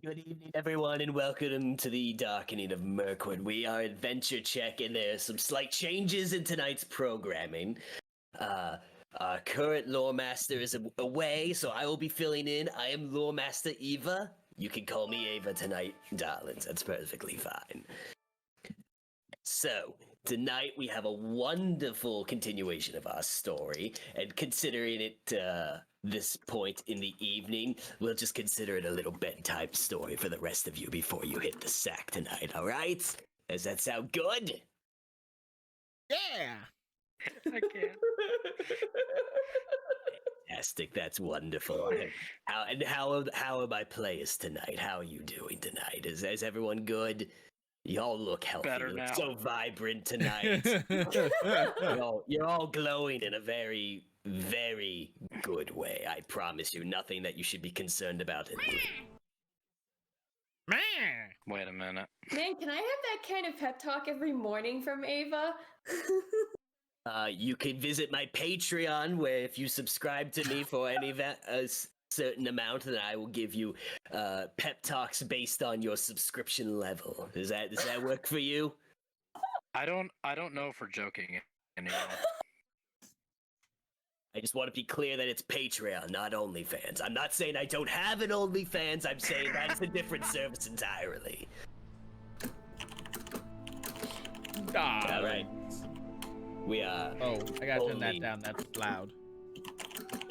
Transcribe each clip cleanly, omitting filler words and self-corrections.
Good evening, everyone, and welcome to the Darkening of Mirkwood. We are AdventureCheck, and there are some slight changes in tonight's programming. Our current lore master is away, so I will be filling in. I am lore master Eva. You can call me Ava tonight, darlings. That's perfectly fine. So, tonight we have a wonderful continuation of our story, and considering it this point in the evening, we'll just consider it a little bedtime story for the rest of you before you hit the sack tonight, all right? Does that sound good? Yeah. I can't. Fantastic, that's wonderful. How are my players tonight? How are you doing tonight? Is everyone good? Y'all look healthy. Better You look now. so vibrant tonight. You're all glowing in a very, very good way. I promise you, nothing that you should be concerned about. Wait a minute. Man, can I have that kind of pep talk every morning from Ava? You can visit my Patreon, where if you subscribe to me for any of that, certain amount, then I will give you pep talks based on your subscription level. Does that work for you? I don't know if we're joking anymore. I just want to be clear that it's Patreon, not OnlyFans. I'm not saying I don't have an OnlyFans. I'm saying that is a different service entirely. All right. We are. Oh, I gotta turn that only- down. That's loud.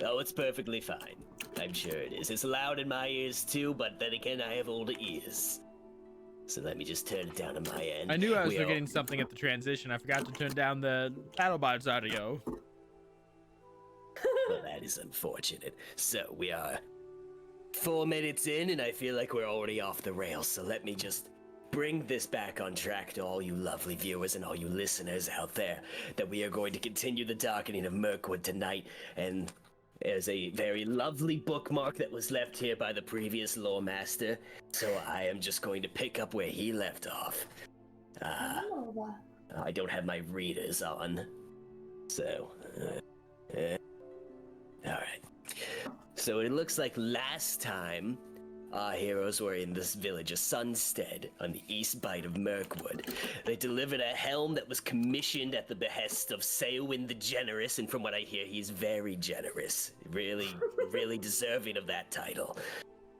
Oh, it's perfectly fine. I'm sure it is. It's loud in my ears too, but then again, I have older ears. So let me just turn it down on my end. I knew I was forgetting something at the transition. I forgot to turn down the BattleBots audio. Well, that is unfortunate. So we are 4 minutes in, and I feel like we're already off the rails. So let me just bring this back on track to all you lovely viewers and all you listeners out there, that we are going to continue the Darkening of Mirkwood tonight, and there's a very lovely bookmark that was left here by the previous lore master, so I am just going to pick up where he left off. I don't have my readers on, so alright. So it looks like last time our heroes were in this village of Sunstead on the east bight of Mirkwood. They delivered a helm that was commissioned at the behest of Ceawin the Generous, and from what I hear, he's very generous. Really, really deserving of that title.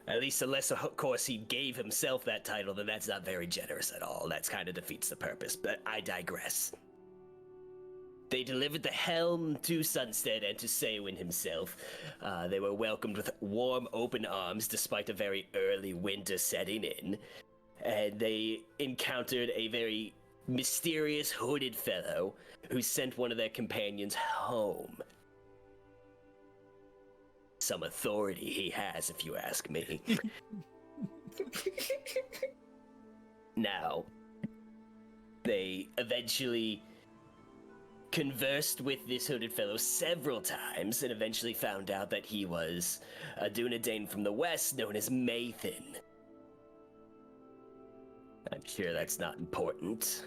At least unless, of course, he gave himself that title, then that's not very generous at all. That kind of defeats the purpose, but I digress. They delivered the helm to Sunstead and to Ceawin himself. They were welcomed with warm, open arms despite a very early winter setting in. And they encountered a very mysterious hooded fellow who sent one of their companions home. Some authority he has, if you ask me. Now, they eventually conversed with this hooded fellow several times and eventually found out that he was a Dunedain from the west known as Mathan. I'm sure that's not important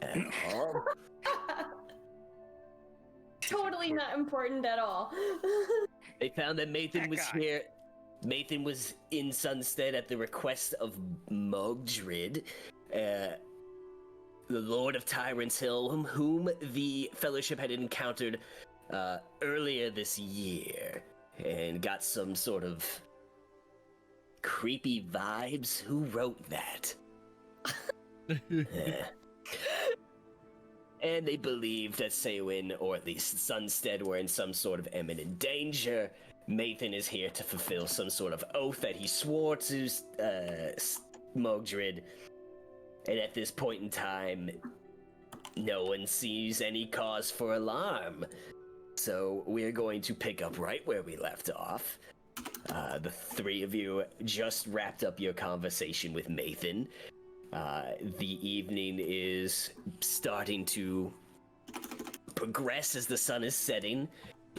at all. Totally not important at all. They found that Mathan That was guy. here. Mathan was in Sunstead at the request of Mogdrid, the Lord of Tyrant's Hill, whom the Fellowship had encountered earlier this year, and got some sort of creepy vibes. Who wrote that? And they believed that Ceawin, or at least Sunstead, were in some sort of imminent danger. Mathan is here to fulfill some sort of oath that he swore to Mogdrid. And at this point in time, no one sees any cause for alarm. So we're going to pick up right where we left off. The three of you just wrapped up your conversation with Mathan. The evening is starting to progress as the sun is setting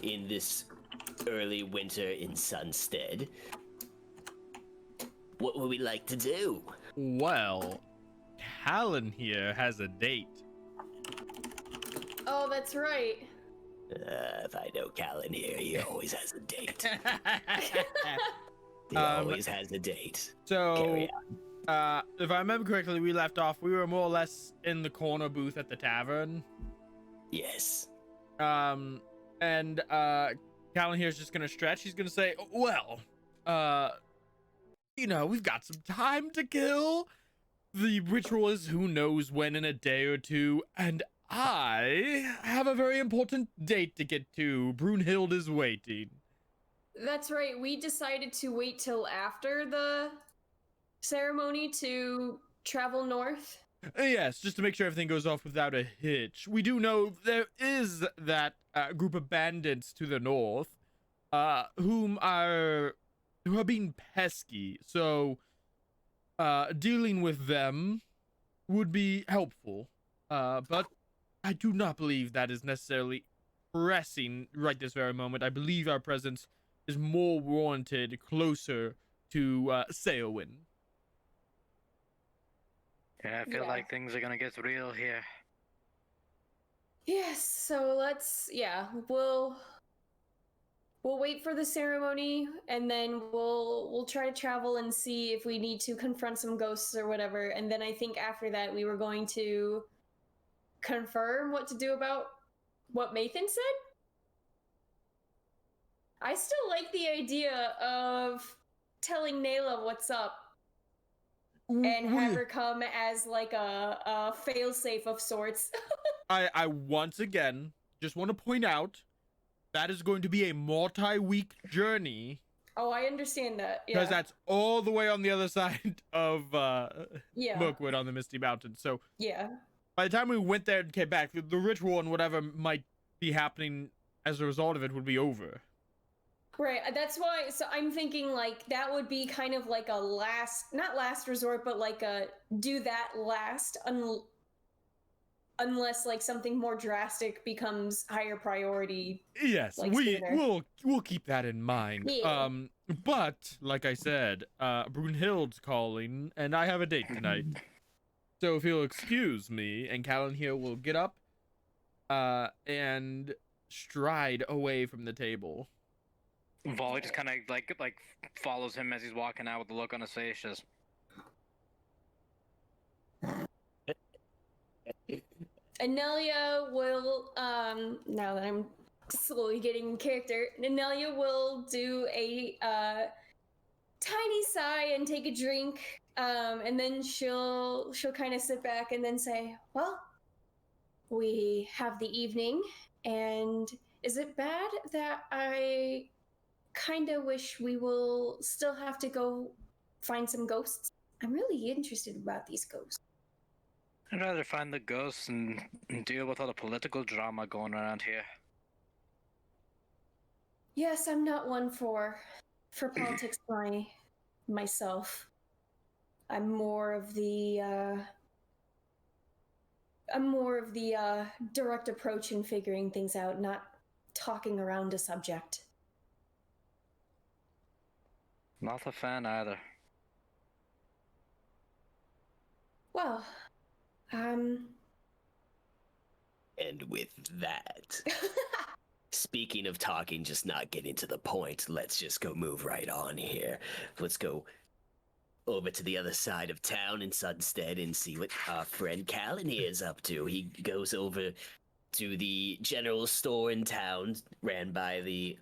in this early winter in Sunstead. What would we like to do? Well, Calanhir has a date. Oh, that's right. If I know Calanhir, he always has a date. He always has a date. So, Carry if I remember correctly, we left off. We were more or less in the corner booth at the tavern. Yes. And Calanhir's just gonna stretch. He's gonna say, "Well, we've got some time to kill. The ritual is who knows when, in a day or two, and I have a very important date to get to. Brunhild is waiting." That's right. We decided to wait till after the ceremony to travel north. Yes, just to make sure everything goes off without a hitch. We do know there is that group of bandits to the north, who are being pesky. So, dealing with them would be helpful. But I do not believe that is necessarily pressing right this very moment. I believe our presence is more warranted closer to Ceawin. Yeah, I feel like things are gonna get real here. Yes, so we'll wait for the ceremony, and then we'll try to travel and see if we need to confront some ghosts or whatever. And then I think after that we were going to confirm what to do about what Mathan said. I still like the idea of telling Nayla what's up and have her come as like a failsafe of sorts. I once again just want to point out that is going to be a multi-week journey. Oh, I understand that. Yeah. Because that's all the way on the other side of Mirkwood on the Misty Mountains. So yeah. By the time we went there and came back, the ritual and whatever might be happening as a result of it would be over. Right, that's why, so I'm thinking like that would be kind of like a not last resort, but like a do that last unless like something more drastic becomes higher priority. Yes, like, we'll keep that in mind. Yeah. But like I said, Brunhild's calling and I have a date tonight. So if you'll excuse me, and Calanhir will get up and stride away from the table. Vali just kind of like follows him as he's walking out with a look on his face. Just Enelya will, now that I'm slowly getting in character, Enelya will do a tiny sigh and take a drink, and then she'll kind of sit back and then say, "Well, we have the evening, and is it bad that I kind of wish we will still have to go find some ghosts? I'm really interested about these ghosts." I'd rather find the ghosts and deal with all the political drama going around here. Yes, I'm not one for politics myself. I'm more of the direct approach in figuring things out, not talking around a subject. Not a fan either. Well, And with that, speaking of talking, just not getting to the point, let's just go move right on here. Let's go over to the other side of town in Sunstead and see what our friend Calanhir is up to. He goes over to the general store in town, ran by the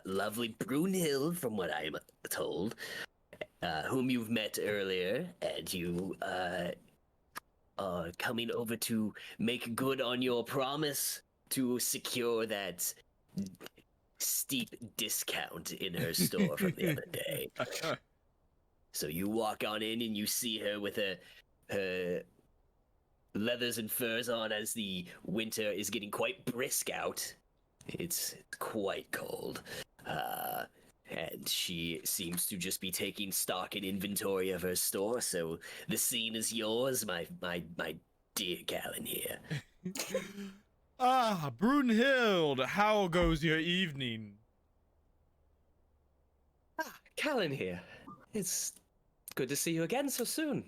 lovely Brunhild, from what I'm told, whom you've met earlier, and you are coming over to make good on your promise to secure that steep discount in her store from the other day. So you walk on in and you see her with her leathers and furs on as the winter is getting quite brisk out. It's quite cold. And she seems to just be taking stock and inventory of her store, so the scene is yours, my dear Calanhir. Ah, Brunhild, how goes your evening? Calanhir, it's good to see you again so soon.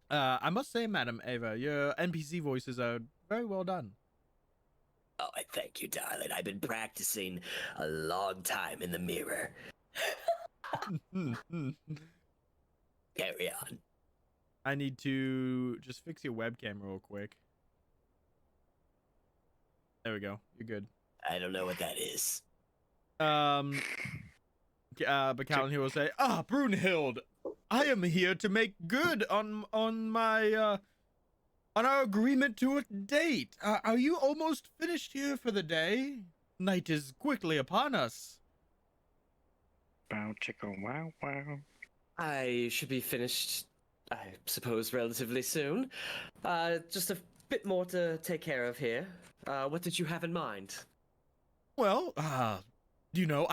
I must say, Madam Ava, your NPC voices are very well done. Oh, I thank you, darling. I've been practicing a long time in the mirror. Carry on. I need to just fix your webcam real quick. There we go. You're good. I don't know what that is. But Calanhir will say, Brunhild, I am here to make good on my on our agreement to a date. Are you almost finished here for the day? Night is quickly upon us. Bow chicka wow wow. I should be finished, I suppose, relatively soon. Just a bit more to take care of here. What did you have in mind? Well, I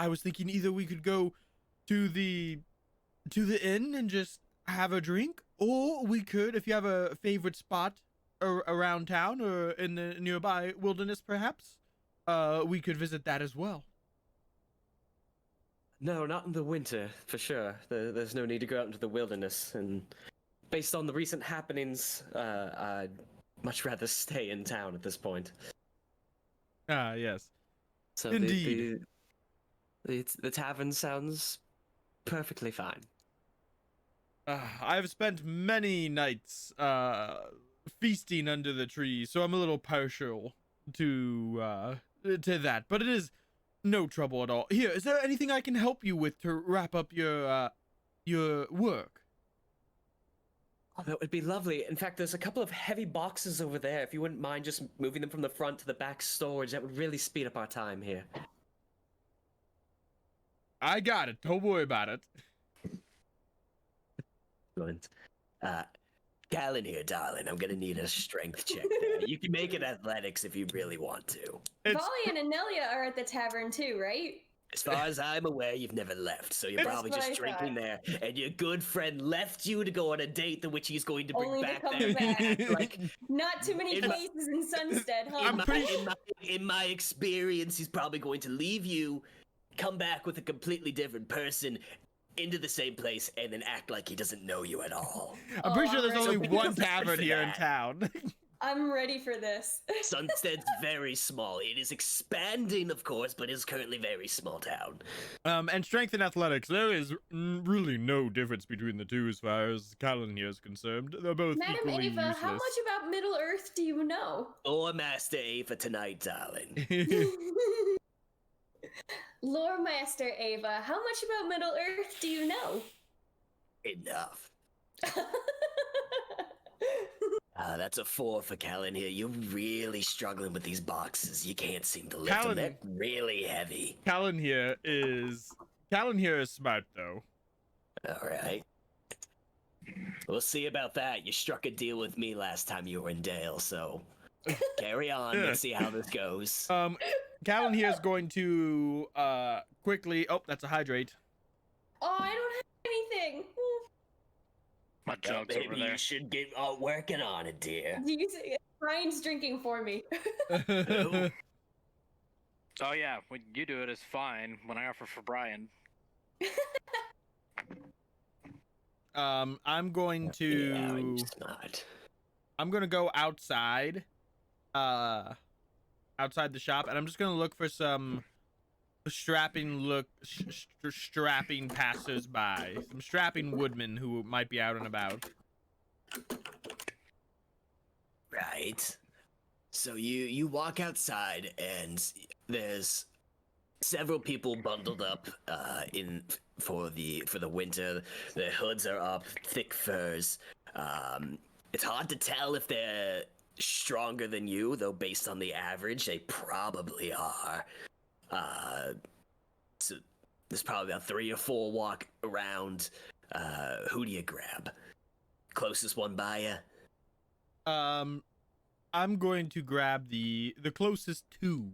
was thinking either we could go to the inn and just have a drink, or we could, if you have a favorite spot around town or in the nearby wilderness, perhaps, we could visit that as well. No, not in the winter, for sure. There's no need to go out into the wilderness, and based on the recent happenings, I'd much rather stay in town at this point. Yes. So Indeed. the tavern sounds perfectly fine. I've spent many nights feasting under the tree, so I'm a little partial to that, but it is no trouble at all. Here, is there anything I can help you with to wrap up your work? Oh, that would be lovely. In fact, there's a couple of heavy boxes over there. If you wouldn't mind just moving them from the front to the back storage, that would really speed up our time here. I got it. Don't worry about it. Excellent. Calanhir, darling, I'm gonna need a strength check there. You can make it athletics if you really want to. It's- Vali and Enelya are at the tavern too, right? As far as I'm aware, you've never left, so you're It's- probably That's just what I drinking there. And your good friend left you to go on a date, which he's going to bring Only to back come there. back. Like, Not too many In my- places in Sunstead, huh? I'm pretty in my experience, he's probably going to leave you, come back with a completely different person into the same place, and then act like he doesn't know you at all. I'm pretty sure there's alright. only So one be tavern prepared for here in that. town. I'm ready for this. Sunstead's very small. It is expanding, of course, but is currently very small town. And strength and athletics, there is really no difference between the two as far as Calanhir is concerned. They're both Madam equally Ava, useless. how much about Middle Earth do you know? Or Master Ava tonight, darling. Lore Master Ava, how much about Middle Earth do you know? Enough. That's a 4 for Calanhir. You're really struggling with these boxes. You can't seem to lift them. They're really heavy. Calanhir is smart though. All right. We'll see about that. You struck a deal with me last time you were in Dale, so carry on. Yeah. Let's see how this goes. Calanhir is going to quickly. Oh, that's a hydrate. Oh, I don't have anything. My Well, jug's over maybe there. you should get working on it, dear. Brian's drinking for me. Oh yeah, when you do it is fine. When I offer for Brian, I'm going to. Yeah, I'm smart. I'm gonna go outside, outside the shop, and I'm just gonna look for some strapping passers-by, some strapping woodmen who might be out and about. Right. So you walk outside and there's several people bundled up in for the winter. Their hoods are up, thick furs. It's hard to tell if they're stronger than you, though based on the average, they probably are. So there's probably about 3 or 4 walk around. Who do you grab? Closest one by you? I'm going to grab the closest 2.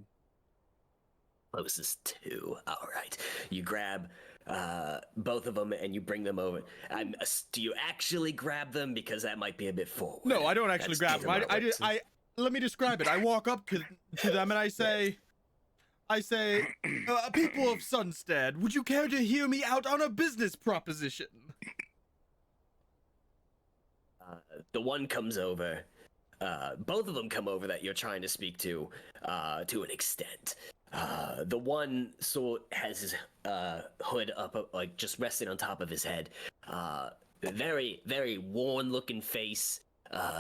Closest 2. All right. You grab both of them and you bring them over. Do you actually grab them? Because that might be a bit forward. No, I don't actually That's grab them. heroic. I let me describe it. I walk up to them and I say, people of Sunstead, would you care to hear me out on a business proposition? The one comes over. Both of them come over that you're trying to speak to an extent. The one sort has his hood up, like just resting on top of his head. Very, very worn-looking face,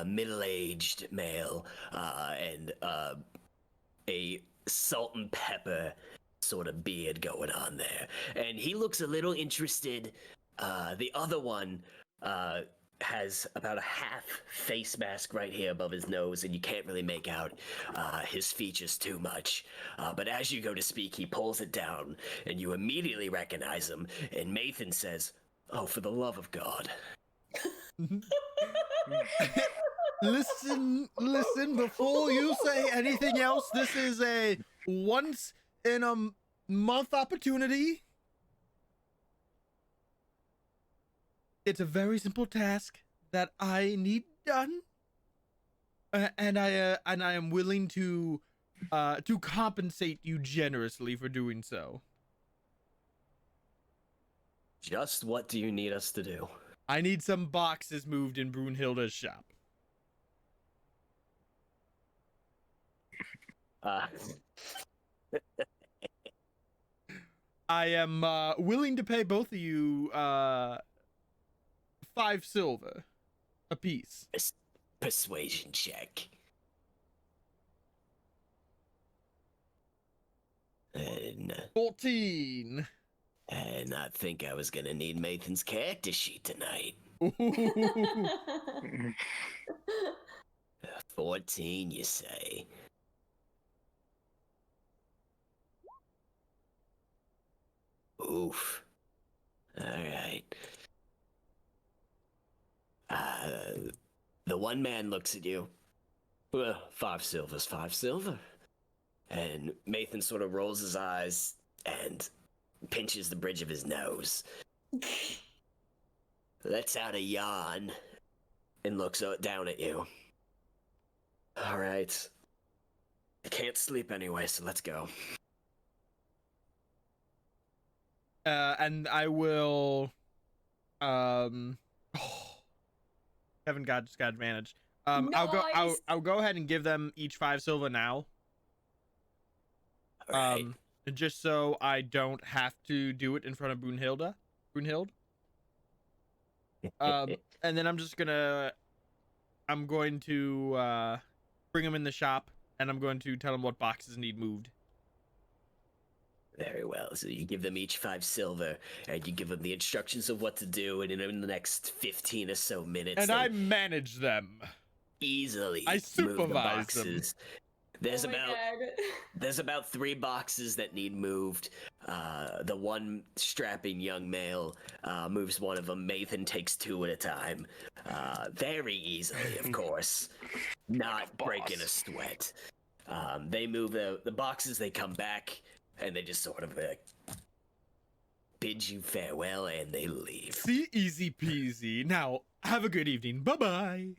middle-aged male, and a salt and pepper sort of beard going on there. And he looks a little interested. The other one has about a half face mask right here above his nose, and you can't really make out his features too much. But as you go to speak, he pulls it down, and you immediately recognize him. And Mathan says, "Oh, for the love of God." Listen, before you say anything else, this is a once in a month opportunity. It's a very simple task that I need done, and I am willing to compensate you generously for doing so. Just what do you need us to do? I need some boxes moved in Brunhilde's shop. I am willing to pay both of you 5 silver apiece. Persuasion check. And 14. And I think I was gonna need Mathan's character sheet tonight. 14, you say? Oof. Alright. The one man looks at you. Well, 5 silver's 5 silver. And Mathan sort of rolls his eyes and pinches the bridge of his nose. Lets out a yawn and looks down at you. All right. I can't sleep anyway, so let's go. And I will Kevin just got advantage. Nice. I'll go ahead and give them each 5 silver now. All right. Just so I don't have to do it in front of Brunhild. And then I'm going to bring them in the shop, and I'm going to tell them what boxes need moved. Very well. So you give them each 5 silver, and you give them the instructions of what to do, and in the next 15 or so minutes, And I manage them. easily I move the supervise them. boxes. There's Oh my about God. There's about 3 boxes that need moved. The one strapping young male moves one of them. Mathan takes 2 at a time. Very easily, of course. Not breaking a sweat. They move the boxes, they come back, and they just sort of bid you farewell, and they leave. See, easy peasy. Now, have a good evening. Bye-bye.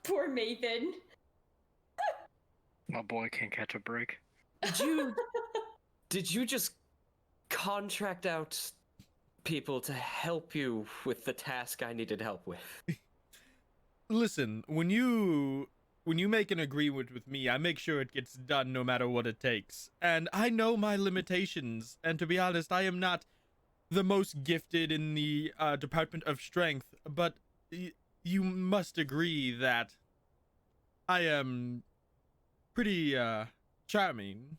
Poor Mathan. My boy can't catch a break. Did you just contract out people to help you with the task I needed help with? Listen, when you make an agreement with me, I make sure it gets done no matter what it takes. And I know my limitations, and to be honest, I am not the most gifted in the Department of Strength, but you must agree that I am pretty charming.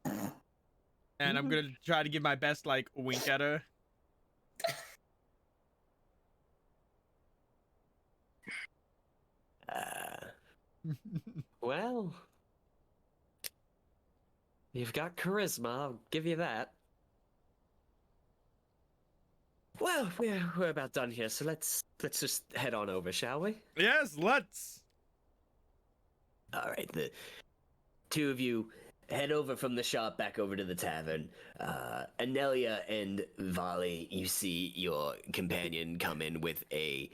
And I'm gonna try to give my best, like, wink at her. Well, you've got charisma, I'll give you that. Well, we're about done here, so let's just head on over, shall we? Yes, let's. All right, the 2 of you head over from the shop back over to the tavern. Enelya and Vali, you see your companion come in with a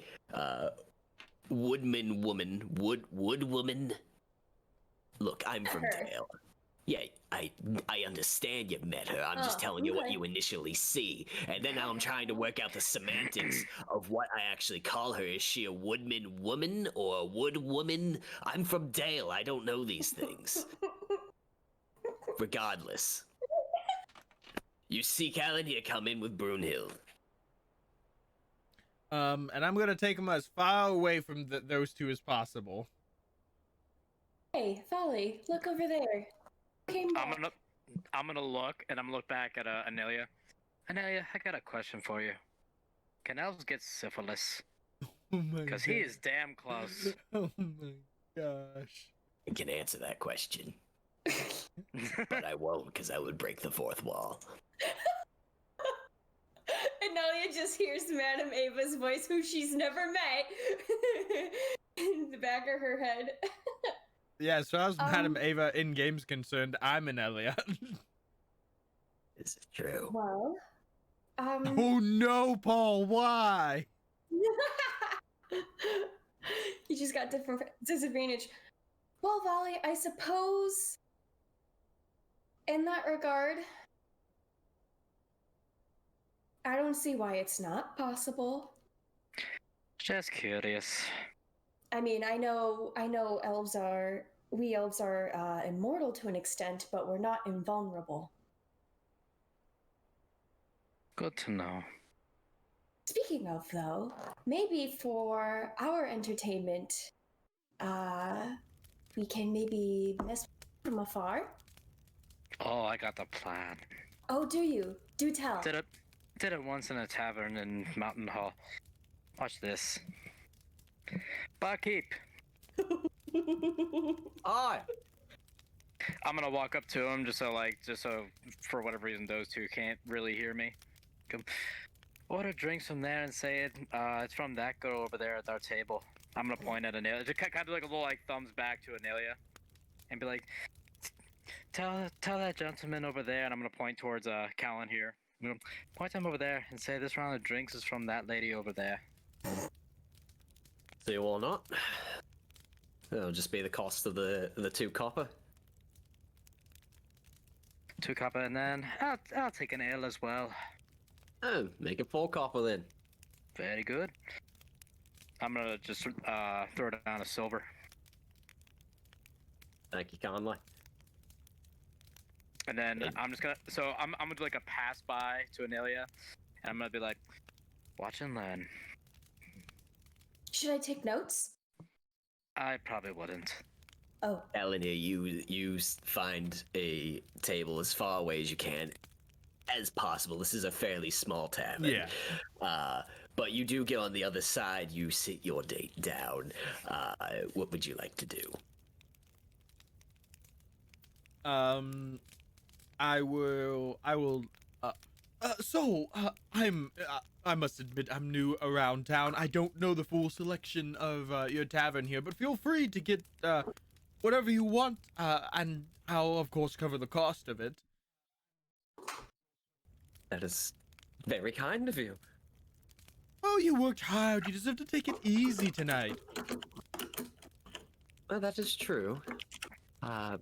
wood woman. Look, I'm from Dale. Yeah, I understand you've met her. I'm just telling you what okay. you initially see. And then now I'm trying to work out the semantics of what I actually call her. Is she a woodman woman or a wood woman? I'm from Dale. I don't know these things. Regardless, you see Calanhir come in with Brunhild. And I'm gonna take him as far away from those two as possible. Hey, Vali, look over there. Came back. I'm gonna look, and I'm gonna look back at Enelya. Enelya, I got a question for you. Can elves get syphilis? Oh my Because he is damn close. Oh my gosh. I can answer that question, but I won't because that would break the fourth wall. Enelya just hears Madame Ava's voice, who she's never met, in the back of her head. Yeah, as far as Madame Ava in game's concerned, I'm Enelya. This is true. Well, Oh no, Paul, why? you just got different disadvantage. Well, Vali, I suppose in that regard, I don't see why it's not possible. Just curious. I mean, I know we elves are immortal to an extent, but we're not invulnerable. Good to know. Speaking of, though, maybe for our entertainment, we can maybe mess from afar. Oh, I got the plan. Oh, do you? Do tell. Did it once in a tavern in Mountain Hall. Watch this. Barkeep. Aye. I'm gonna walk up to him just so for whatever reason those two can't really hear me. Come, order drinks from there and say it's from that girl over there at our table. I'm gonna point at Enelya, just kind of like a little thumbs back to Enelya, and be like, tell that gentleman over there, and I'm gonna point towards Calanhir. I'm gonna point him over there and say this round of drinks is from that lady over there. So you will not. It'll just be the cost of the 2 copper. 2 copper, and then I'll take an ale as well. Oh, make it 4 copper then. Very good. I'm gonna just throw down a silver. Thank you kindly. And then Okay. I'm gonna do like a pass by to Indelia, and I'm gonna be like, watch and learn. Should I take notes? I probably wouldn't. Oh, Calanhir, you find a table as far away as you can, as possible. This is a fairly small tavern. Yeah. But you do get on the other side. You sit your date down. What would you like to do? I will, I must admit I'm new around town. I don't know the full selection of, your tavern here, but feel free to get, whatever you want, and I'll, of course, cover the cost of it. That is very kind of you. Oh, you worked hard. You deserve to take it easy tonight. Well, that is true. So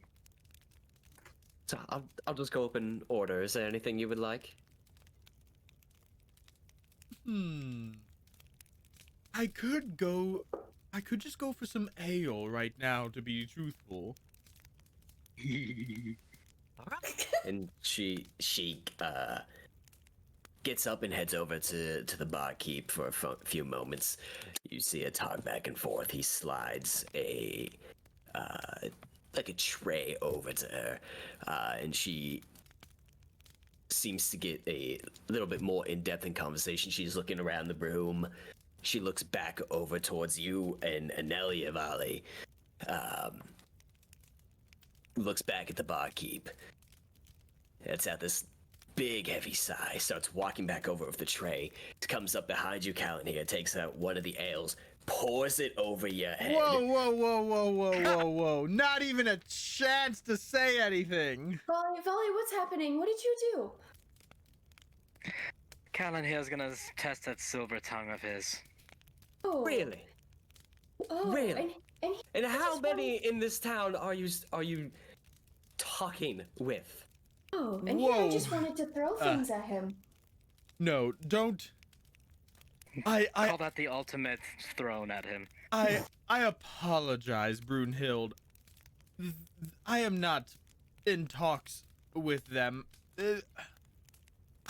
I'll just go up and order. Is there anything you would like? I could just go for some ale right now, to be truthful. And she gets up and heads over to the barkeep for a few moments. You see her talk back and forth. He slides a like a tray over to her, and she seems to get a little bit more in-depth in conversation. She's looking around the room. She looks back over towards you and Enelya, Vali. Looks back at the barkeep. Lets out this big heavy sigh, starts walking back over with the tray, comes up behind you, Calanhir, takes out one of the ales, pours it over your head. Whoa. Not even a chance to say anything. Vali, what's happening? What did you do? Calanhir's gonna test that silver tongue of his. Oh, Really? Oh, Really? And I how just many in this town are you talking with? Oh, and Whoa. I just wanted to throw things at him. No, don't. Call that the ultimate thrown at him. I apologize, Brunhild. I am not in talks with them.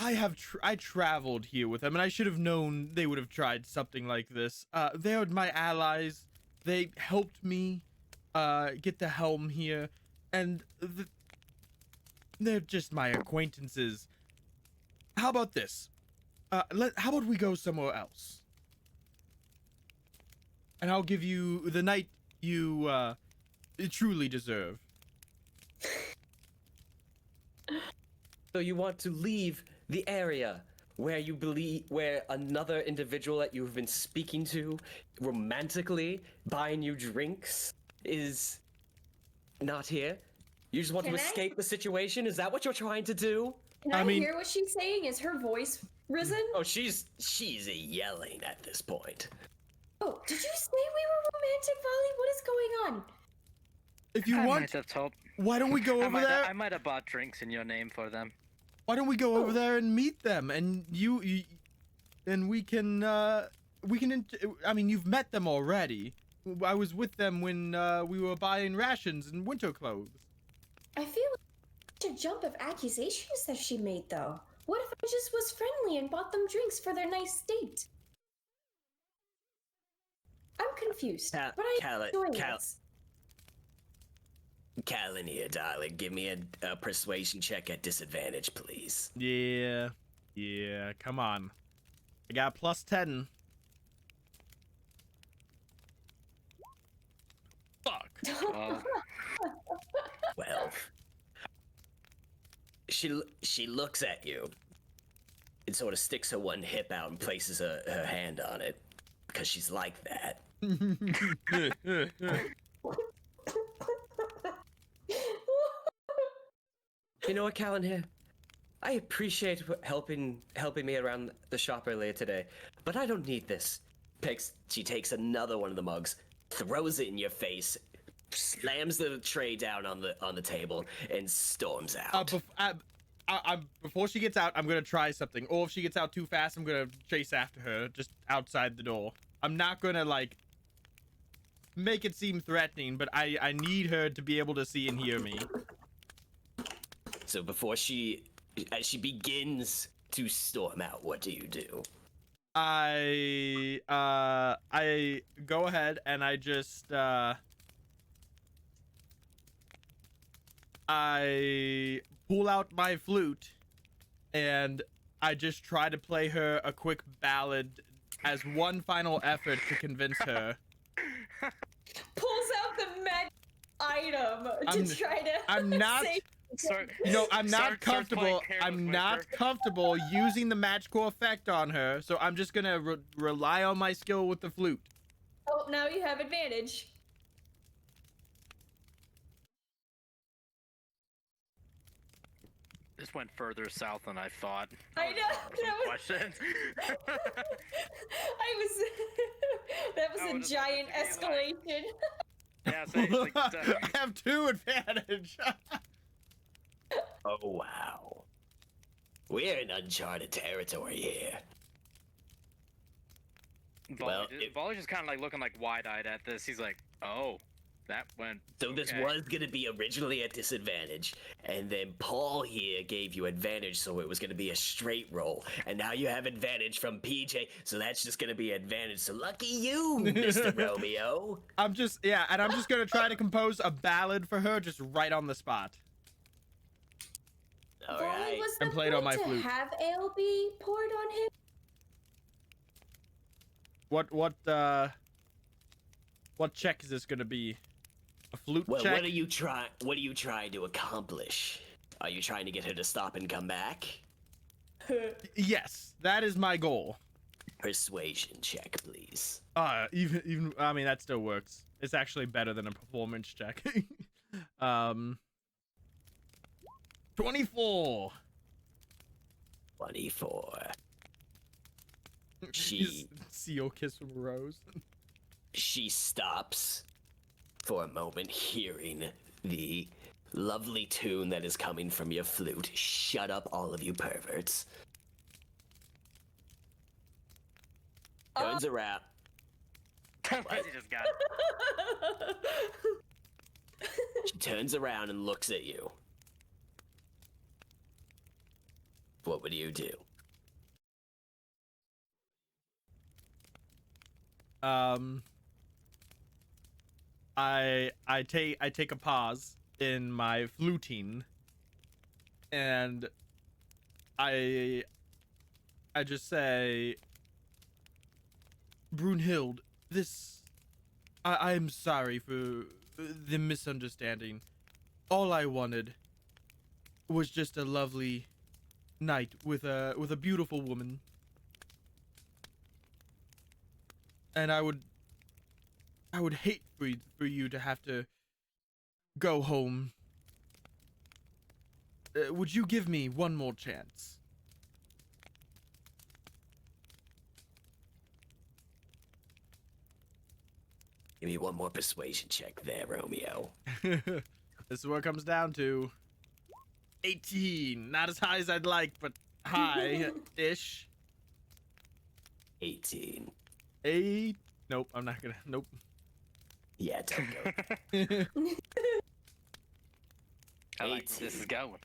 I traveled here with them, and I should have known they would have tried something like this. They're my allies. They helped me get the helm here, and they're just my acquaintances. How about this? How about we go somewhere else? And I'll give you the night you truly deserve. So you want to leave the area where you believe, where another individual that you've been speaking to romantically, buying you drinks, is not here? You just want to Can I- escape the situation? Is that what you're trying to do? Can I I mean- hear what she's saying? Is her voice risen? Oh, she's yelling at this point. Oh, did you say we were romantic, Vali? What is going on? If you I want, might have told. why don't we go over there? I might have bought drinks in your name for them. Why don't we go over there and meet them, and and we can I mean, you've met them already. I was with them when we were buying rations and winter clothes. I feel like such a jump of accusations that she made, though. What if I just was friendly and bought them drinks for their nice date? I'm confused, but I'm enjoying this. Calanhir, darling, give me a persuasion check at disadvantage, please. Yeah, come on. I got plus 10. Fuck. Well, she looks at you and sort of sticks her one hip out and places her hand on it because she's like that. You know what, Calanhir? I appreciate helping me around the shop earlier today, but I don't need this. She takes another one of the mugs, throws it in your face, slams the tray down on the table, and storms out. Before she gets out, I'm gonna try something. Or if she gets out too fast, I'm gonna chase after her just outside the door. I'm not gonna like make it seem threatening, but I need her to be able to see and hear me. So as she begins to storm out, what do you do? I go ahead and I just I pull out my flute and I just try to play her a quick ballad as one final effort to convince her. Pulls out the magic item to try to I'm not save- You know, I'm not Starts comfortable. playing Careless I'm not Whisper. comfortable using the magical effect on her, so I'm just gonna rely on my skill with the flute. Oh, now you have advantage. This went further south than I thought. I know, that was- Questions. That was I a would've giant thought it would be escalation. Yeah, so it's like, I have 2 advantage. Oh wow, we're in uncharted territory here. Volley's just kind of like looking like wide-eyed at this. He's like, "Oh, that went." So this okay." was gonna be originally a disadvantage, and then Paul here gave you advantage, so it was gonna be a straight roll. And now you have advantage from PJ, so that's just gonna be advantage. So lucky you, Mr. Romeo. I'm just gonna try to compose a ballad for her just right on the spot. All Vali, right. was the And played on point my to flute. have ale be poured on him? What check is this gonna be? A flute Well, check? what are you trying to accomplish? Are you trying to get her to stop and come back? Yes, that is my goal. Persuasion check, please. Even I mean that still works. It's actually better than a performance check. 24. 24. Seal kiss from Rose. She stops for a moment, hearing the lovely tune that is coming from your flute. Shut up, all of you perverts. Turns around. He just got. She turns around and looks at you. what would you do? I take a pause in my fluting, and I just say, Brunhild, I'm sorry for the misunderstanding. All I wanted was just a lovely night with a beautiful woman. And I would hate for you to have to go home. Would you give me one more chance? Give me one more persuasion check there, Romeo. This is what it comes down to. 18. Not as high as I'd like, but high-ish. 18. 8. Nope, I'm not gonna. Nope. Yeah, don't go. I like where this is going.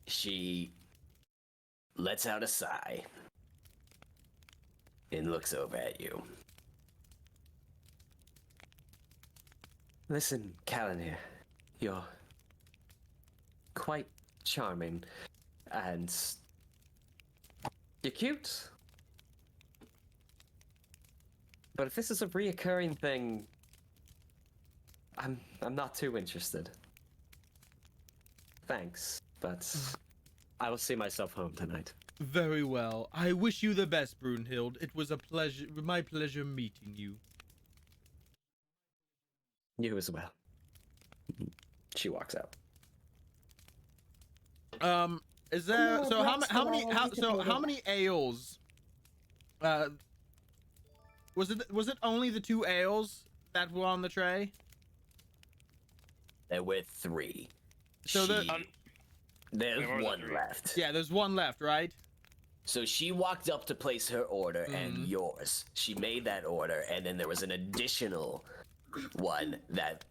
She lets out a sigh and looks over at you. Listen, Calanhir, you're quite charming, and you're cute. But if this is a reoccurring thing, I'm not too interested. Thanks, but I will see myself home tonight. Very well. I wish you the best, Brunhild. It was my pleasure meeting you. You as well. She walks out. Is there No, so how that's how what many I how many ales? Was it only the 2 ales that were on the tray? There were 3. So there's Wait, what were the one 3? left. Yeah, there's 1 left, right? So she walked up to place her order and yours. She made that order, and then there was an additional one that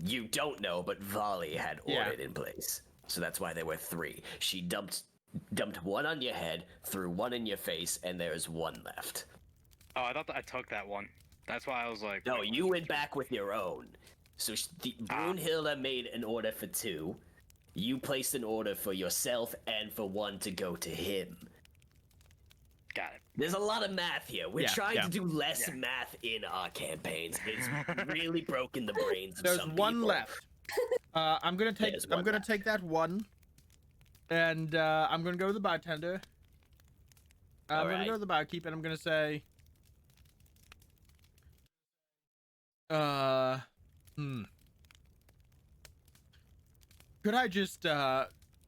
you don't know, but Vali had ordered in place. So that's why there were 3. She dumped 1 on your head, threw 1 in your face, and there's 1 left. Oh, I thought that I took that one. That's why I was like. No, wait, you went back with your own. So Brunhilde made an order for 2. You placed an order for yourself and for 1 to go to him. Got it. There's a lot of math here. We're Yeah, trying yeah. to do less math in our campaigns. It's really broken the brains of There's some 1 people. left. I'm gonna take There's 1 left. take that 1, and I'm gonna go to the bartender. I'm gonna go to the barkeep, and I'm gonna say, could I just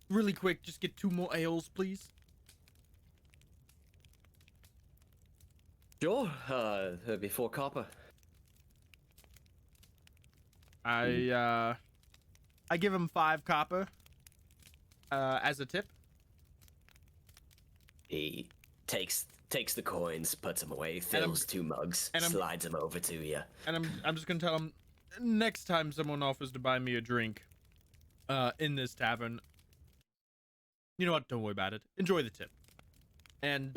really quick just get 2 more ales, please? Sure, before copper. I give him 5 copper as a tip. He takes the coins, puts them away, fills 2 mugs, and I'm- slides them over to you. And I'm just gonna tell him, next time someone offers to buy me a drink in this tavern, you know what, don't worry about it, enjoy the tip. And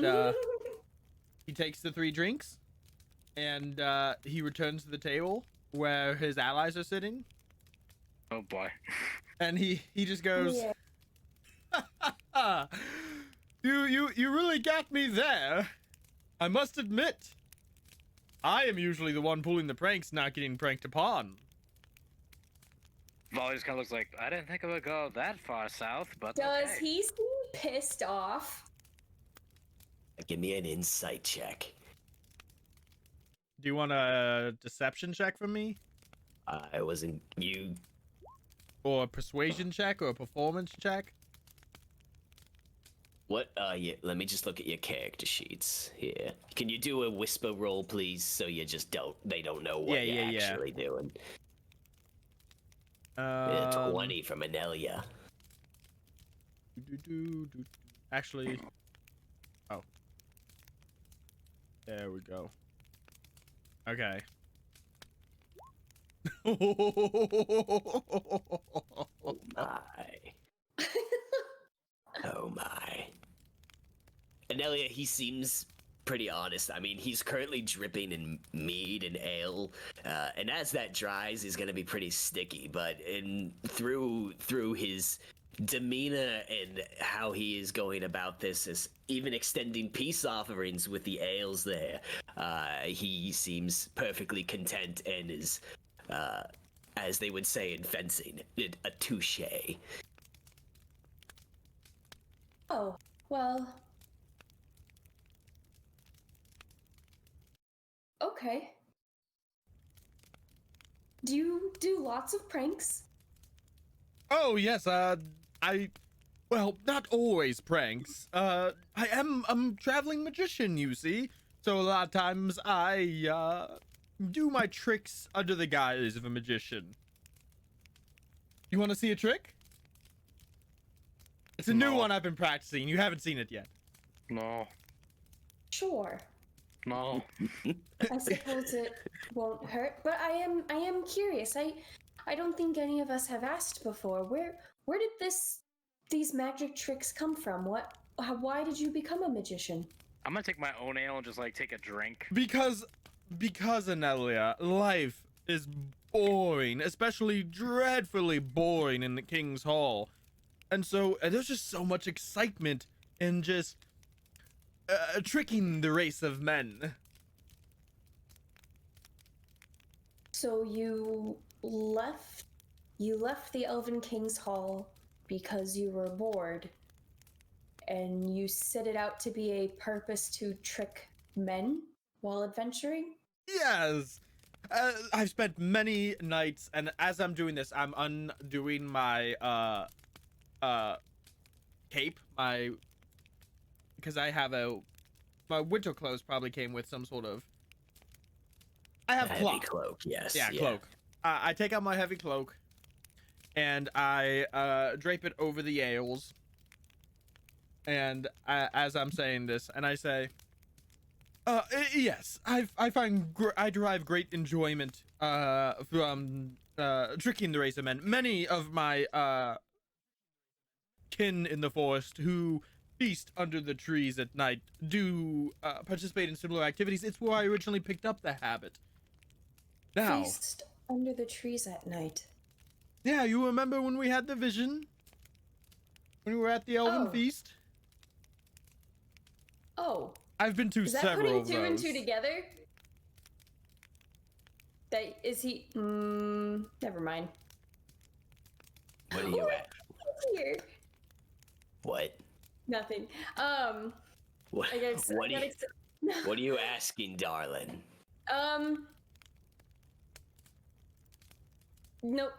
he takes the 3 drinks, and he returns to the table where his allies are sitting, Oh boy. and he just goes, Yeah. you really got me there. I must admit, I am usually the one pulling the pranks, not getting pranked upon. Volley just kind of looks like, I didn't think it would go that far south, but Does okay. he seem pissed off? Give me an insight check. Do you want a deception check from me? I wasn't you. Or a persuasion check or a performance check? What? Yeah. Let me just look at your character sheets here. Can you do a whisper roll, please? So you just don't. They don't know what you're actually doing. 20 from Enelya. Actually, oh, there we go. Okay. Oh my. Enelya, he seems pretty honest. I mean, he's currently dripping in mead and ale, and as that dries, he's gonna be pretty sticky. But through his demeanor and how he is going about this, is even extending peace offerings with the ales there, he seems perfectly content and is, as they would say in fencing, a touche. Oh, well. Okay. Do you do lots of pranks? Oh yes, well, not always pranks. I am a traveling magician, you see. So a lot of times I do my tricks under the guise of a magician. You want to see a trick? It's a new one I've been practicing. You haven't seen it yet. No. Sure. No. I suppose it won't hurt, but I am curious. I don't think any of us have asked before. Where did these magic tricks come from? Why did you become a magician? I'm gonna take my own ale and just like take a drink. Because Enelya, life is boring, especially dreadfully boring in the King's Hall. And so there's just so much excitement in just tricking the race of men. So you left the Elven King's Hall because you were bored, and you set it out to be a purpose to trick men while adventuring? Yes. I've spent many nights, and as I'm doing this, I'm undoing my cape, because I have my winter clothes probably came with some sort of. I have Heavy cloak, yes. Yeah, cloak. I take out my heavy cloak, and I drape it over the ales. And as I'm saying this, and I say, yes, I derive great enjoyment from tricking the race of men. Many of my kin in the forest who feast under the trees at night do participate in similar activities. It's where I originally picked up the habit. Now, Feast under the trees at night. yeah, you remember when we had the vision? When we were at the Elven Oh. Feast? Oh, I've been to is that several putting two of and those. two together? That is he? Never mind. What are you at? Here. What? Nothing. What? I guess. What are you asking, darling? No,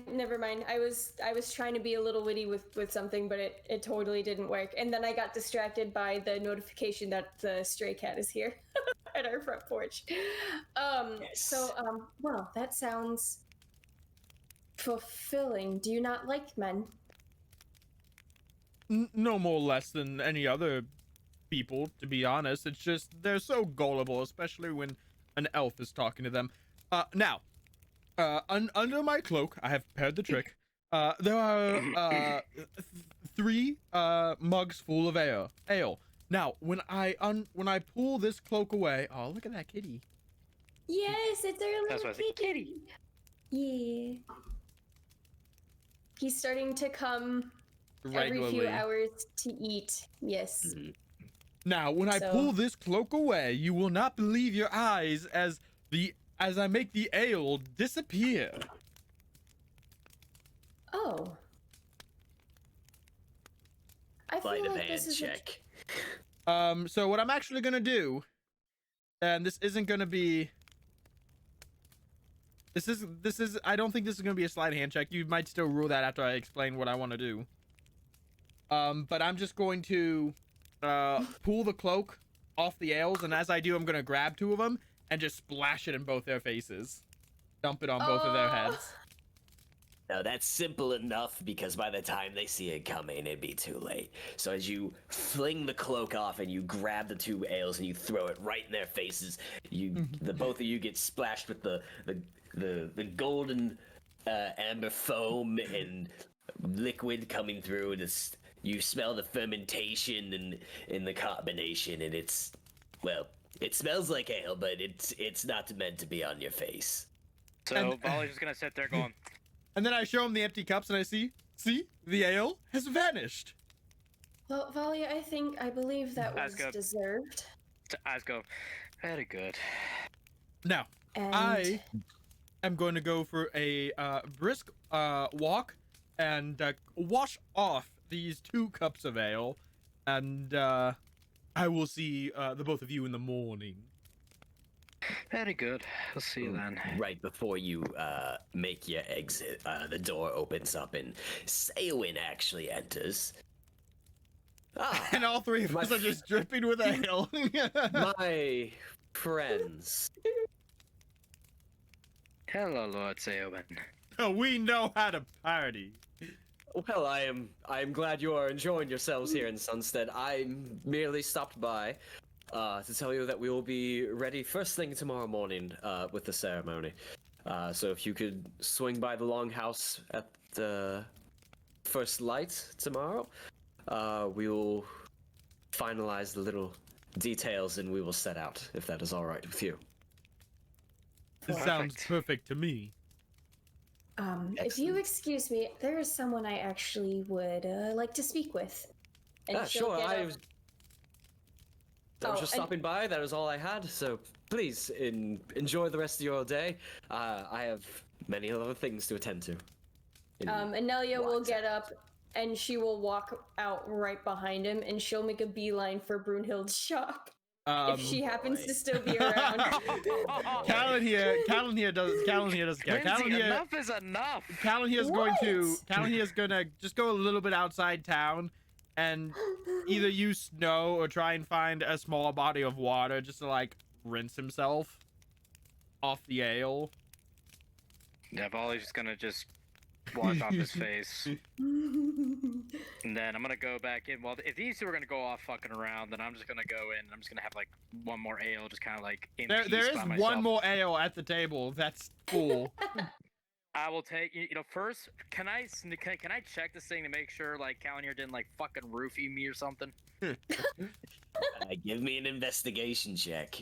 never mind. I was trying to be a little witty with something, but it totally didn't work. And then I got distracted by the notification that the stray cat is here at our front porch. Yes. So well, that sounds fulfilling. Do you not like men? No more or less than any other people, to be honest. It's just they're so gullible, especially when an elf is talking to them. Now, under my cloak, I have prepared the trick. There are 3 mugs full of ale. Now, when I pull this cloak away, oh, look at that kitty. Yes, it's our That's little why I said kitty. Yeah. He's starting to come every few Regularly. hours to eat. Yes. Now, when I So- pull this cloak away, you will not believe your eyes as I make the ale disappear. Oh. I Sleight feel of like this hand is check. So what I'm actually gonna do, and this isn't gonna be. This is. I don't think this is gonna be a sleight of hand check. You might still rule that after I explain what I want to do. But I'm just going to, pull the cloak off the ales, and as I do, I'm gonna grab 2 of them and just splash it in both their faces, dump it on both of their heads. Now that's simple enough because by the time they see it coming, it'd be too late. So as you fling the cloak off and you grab the 2 ales and you throw it right in their faces, the both of you get splashed with the golden amber foam and liquid coming through. you smell the fermentation and the carbonation, and it's, well, it smells like ale, but it's not meant to be on your face. So And- Volley's just gonna sit there going, And then I show him the empty cups, and I see, the ale has vanished. Well, Valia, I believe that was Asco. deserved. to Asco, very good. Now, And I am going to go for a brisk walk and wash off these 2 cups of ale, and I will see the both of you in the morning. Very good. We'll see you then. Right before you make your exit, the door opens up and Ceawin actually enters. Ah, And all 3 of My us are just dripping with ale. my friends. Hello, Lord Ceawin. We know how to party. Well, I am glad you are enjoying yourselves here in Sunstead. I merely stopped by to tell you that we will be ready first thing tomorrow morning with the ceremony. So if you could swing by the Longhouse at the first light tomorrow, we will finalize the little details and we will set out, if that is all right with you. This sounds Perfect. perfect to me. if you excuse me, there is someone I actually would like to speak with. And she'll Sure, get I up- was Oh, just and- stopping by. That is all I had. So please enjoy the rest of your day. I have many other things to attend to. Enelya will What? get up and she will walk out right behind him and she'll make a beeline for Brunhild's shop if she happens boy. to still be around. Calanhir doesn't care. Lindsay, Calanhir, enough is enough. Calanhir's gonna just go a little bit outside town and either use snow or try and find a small body of water just to like rinse himself off the ale. Yeah, Volley's just gonna just wash off his face. And then I'm gonna go back in. Well, if these 2 are gonna go off fucking around, then I'm just gonna go in and I'm just gonna have like one more ale, just kind of like in peace There is by one myself. more ale at the table. That's full. I will take. You know, first, can I check this thing to make sure like Calanhir didn't like fucking roofie me or something? Give me an investigation check.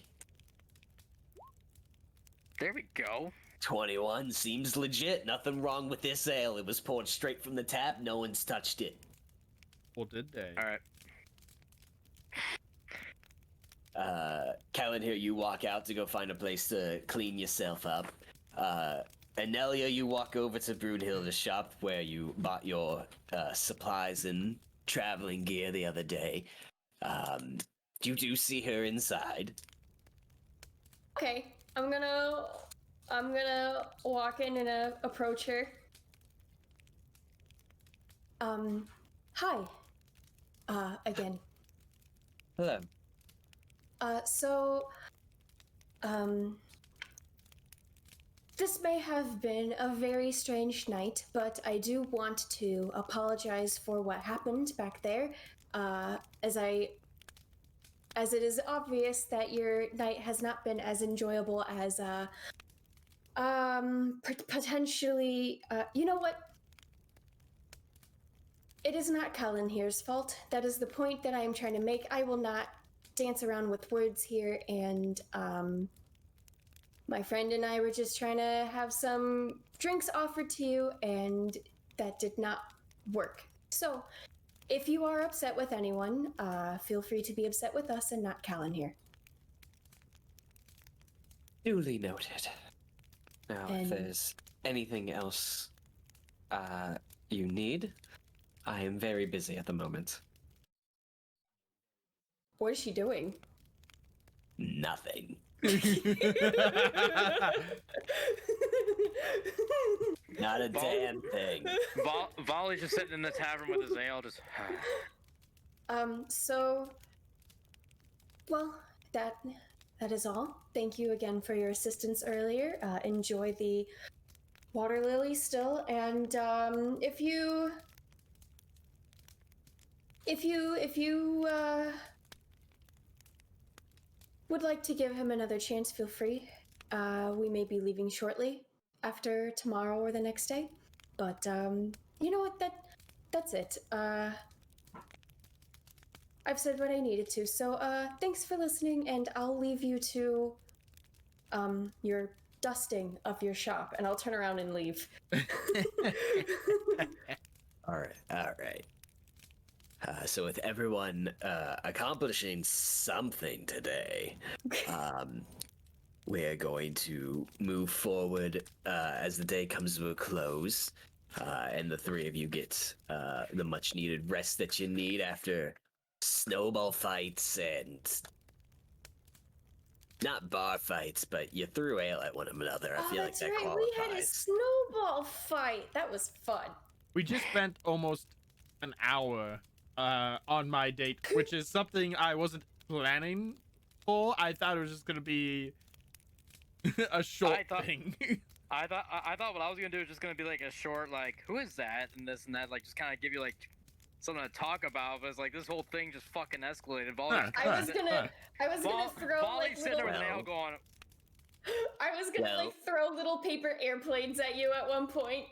There we go. 21 seems legit. Nothing wrong with this ale. It was poured straight from the tap. No one's touched it. Well, did they? All right. Calanhir, you walk out to go find a place to clean yourself up. Enelya, you walk over to Brunhild's shop where you bought your supplies and traveling gear the other day. You do see her inside. Okay, I'm gonna walk in and approach her. Hi. Again. Hello. This may have been a very strange night, but I do want to apologize for what happened back there. As it is obvious that your night has not been as enjoyable as, potentially, you know what? It is not Calanhir's fault. That is the point that I am trying to make. I will not dance around with words here, and, my friend and I were just trying to have some drinks offered to you, and that did not work. So, if you are upset with anyone, feel free to be upset with us and not Calanhir. Duly noted. Now, if And- there's anything else you need, I am very busy at the moment. What is she doing? Nothing. Not a damn thing. Volley's just sitting in the tavern with his ale, just. Well, that is all. Thank you again for your assistance earlier. Enjoy the water lily still, and if you would like to give him another chance, feel free. We may be leaving shortly after tomorrow or the next day, but you know what? That's it. I've said what I needed to. So, thanks for listening, and I'll leave you to, your dusting of your shop, and I'll turn around and leave. All right. So with everyone accomplishing something today, we're going to move forward as the day comes to a close, and the three of you get the much-needed rest that you need after snowball fights and not bar fights, but you threw ale at one another. I feel like that's that right. qualifies. We had a snowball fight. That was fun. We just spent almost an hour on my date, which is something I wasn't planning for. I thought it was just gonna be a short thing. I thought what I was gonna do was just gonna be like a short, like, who is that and this and that, like just kind of give you like something to talk about. But it's like this whole thing just fucking escalated. Volley, I was gonna throw Volley like sitting little. there with nail going. I was gonna like throw little paper airplanes at you at one point.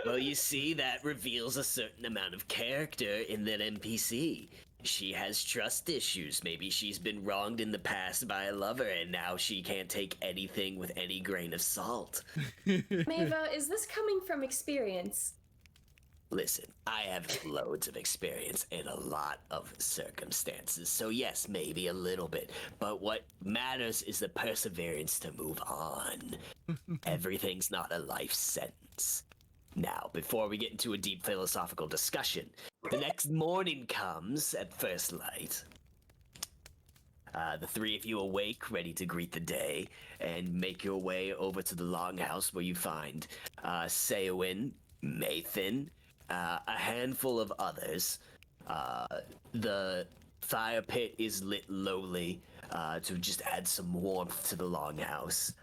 Well, you see, that reveals a certain amount of character in that NPC. She has trust issues. Maybe she's been wronged in the past by a lover, and now she can't take anything with any grain of salt. Mava, is this coming from experience? Listen, I have loads of experience in a lot of circumstances, so yes, maybe a little bit. But what matters is the perseverance to move on. Everything's not a life sentence. Now, before we get into a deep philosophical discussion, the next morning comes at first light. The three of you awake, ready to greet the day, and make your way over to the longhouse where you find Ceawin, Mathan, a handful of others. The fire pit is lit lowly to just add some warmth to the longhouse.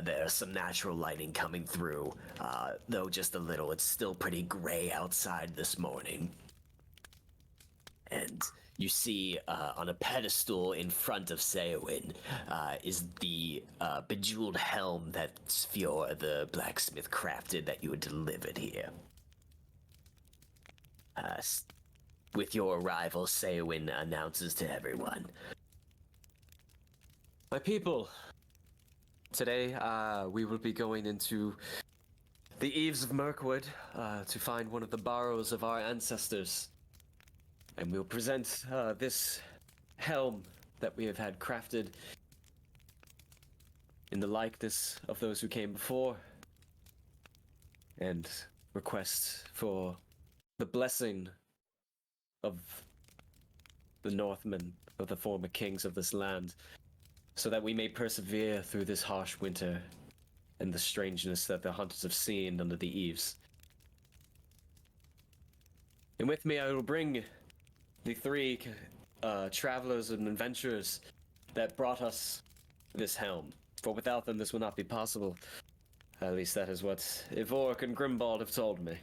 There's some natural lighting coming through, though just a little. It's still pretty gray outside this morning. And you see on a pedestal in front of Ceawin is the bejeweled helm that Sfior, the blacksmith, crafted that you had delivered here. With your arrival, Ceawin announces to everyone. My people, today we will be going into the eaves of Mirkwood to find one of the burrows of our ancestors. And we'll present this helm that we have had crafted in the likeness of those who came before, and request for the blessing of the Northmen, of the former kings of this land, so that we may persevere through this harsh winter and the strangeness that the hunters have seen under the eaves. And with me I will bring the three travelers and adventurers that brought us this helm, for without them this would not be possible. At least that is what Ivork and Grimbald have told me.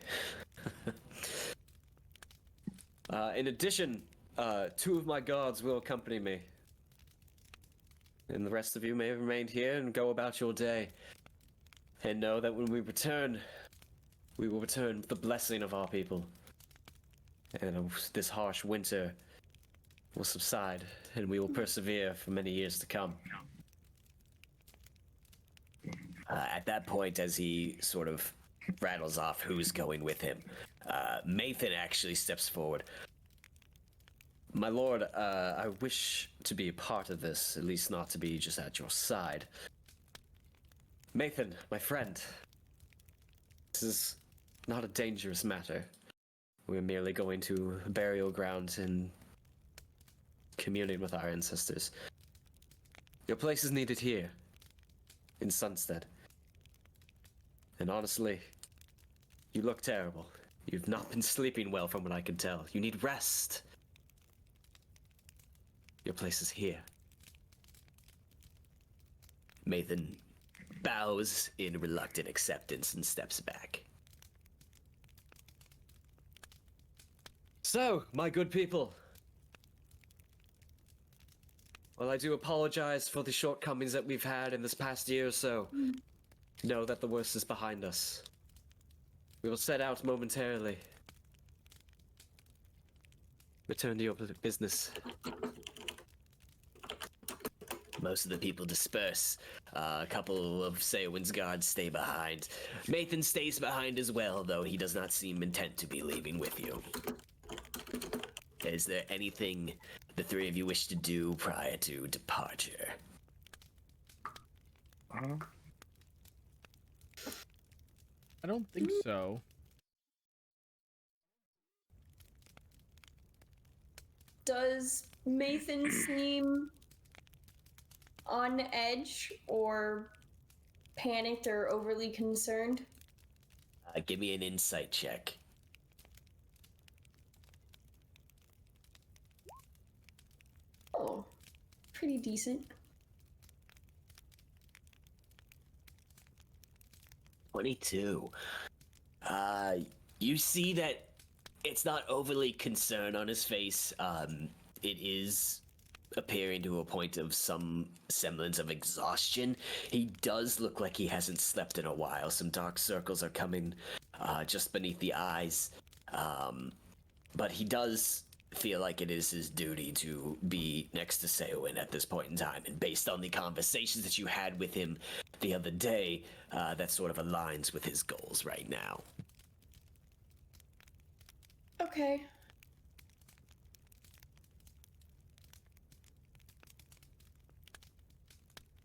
In addition, two of my guards will accompany me. And the rest of you may remain here and go about your day. And know that when we return, we will return with the blessing of our people. And this harsh winter will subside, and we will persevere for many years to come. At that point, as he sort of rattles off who's going with him, Mathan actually steps forward. My lord, I wish to be a part of this, at least not to be just at your side. Mathan, my friend, this is not a dangerous matter. We're merely going to a burial ground and communing with our ancestors. Your place is needed here, in Sunstead. And honestly, you look terrible. You've not been sleeping well from what I can tell. You need rest. Your place is here. Mathan bows in reluctant acceptance and steps back. So, my good people. Well, I do apologize for the shortcomings that we've had in this past year or so. Know that the worst is behind us. We will set out momentarily. return to your business. Most of the people disperse. A couple of Ceawin's guards stay behind. Mathan stays behind as well, though he does not seem intent to be leaving with you. Is there anything the three of you wish to do prior to departure? I don't think so. Does Mathan seem on edge or panicked or overly concerned? Give me an insight check. Oh, pretty decent. 22. You see that it's not overly concerned on his face. It is appearing to a point of some semblance of exhaustion. He does look like he hasn't slept in a while. Some dark circles are coming just beneath the eyes. But he does feel like it is his duty to be next to Ceawin at this point in time. And based on the conversations that you had with him the other day, that sort of aligns with his goals right now. Okay.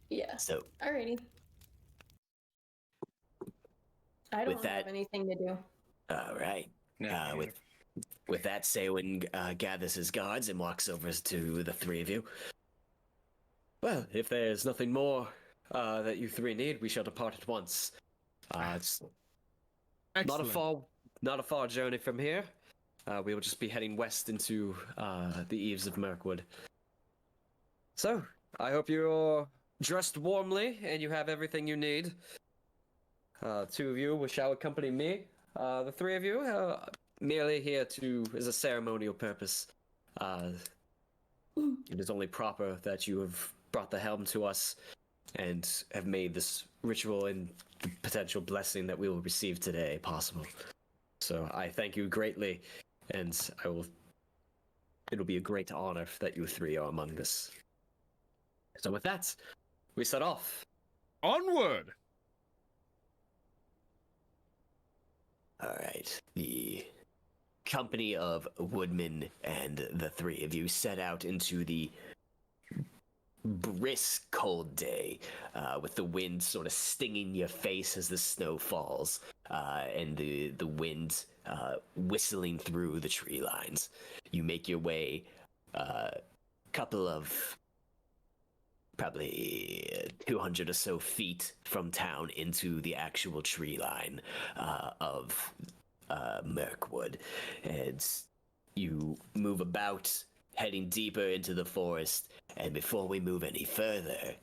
Yeah. So, Alrighty. I With don't that- have anything to do. all right. Yeah, With that, Ceawin gathers his guards and walks over to the three of you. Well, if there's nothing more that you three need, we shall depart at once. It's not a far journey from here. We will just be heading west into the eaves of Mirkwood. So, I hope you're dressed warmly and you have everything you need. Two of you shall accompany me. The three of you are merely here as a ceremonial purpose. It is only proper that you have brought the helm to us and have made this ritual and the potential blessing that we will receive today possible. So I thank you greatly, and it'll be a great honor that you three are among us. So with that, we set off. Onward! All right. The company of woodmen and the three of you set out into the brisk cold day, with the wind sort of stinging your face as the snow falls, and the wind whistling through the tree lines. You make your way couple of probably 200 or so feet from town into the actual tree line of Mirkwood. And you move about, heading deeper into the forest. And before we move any further,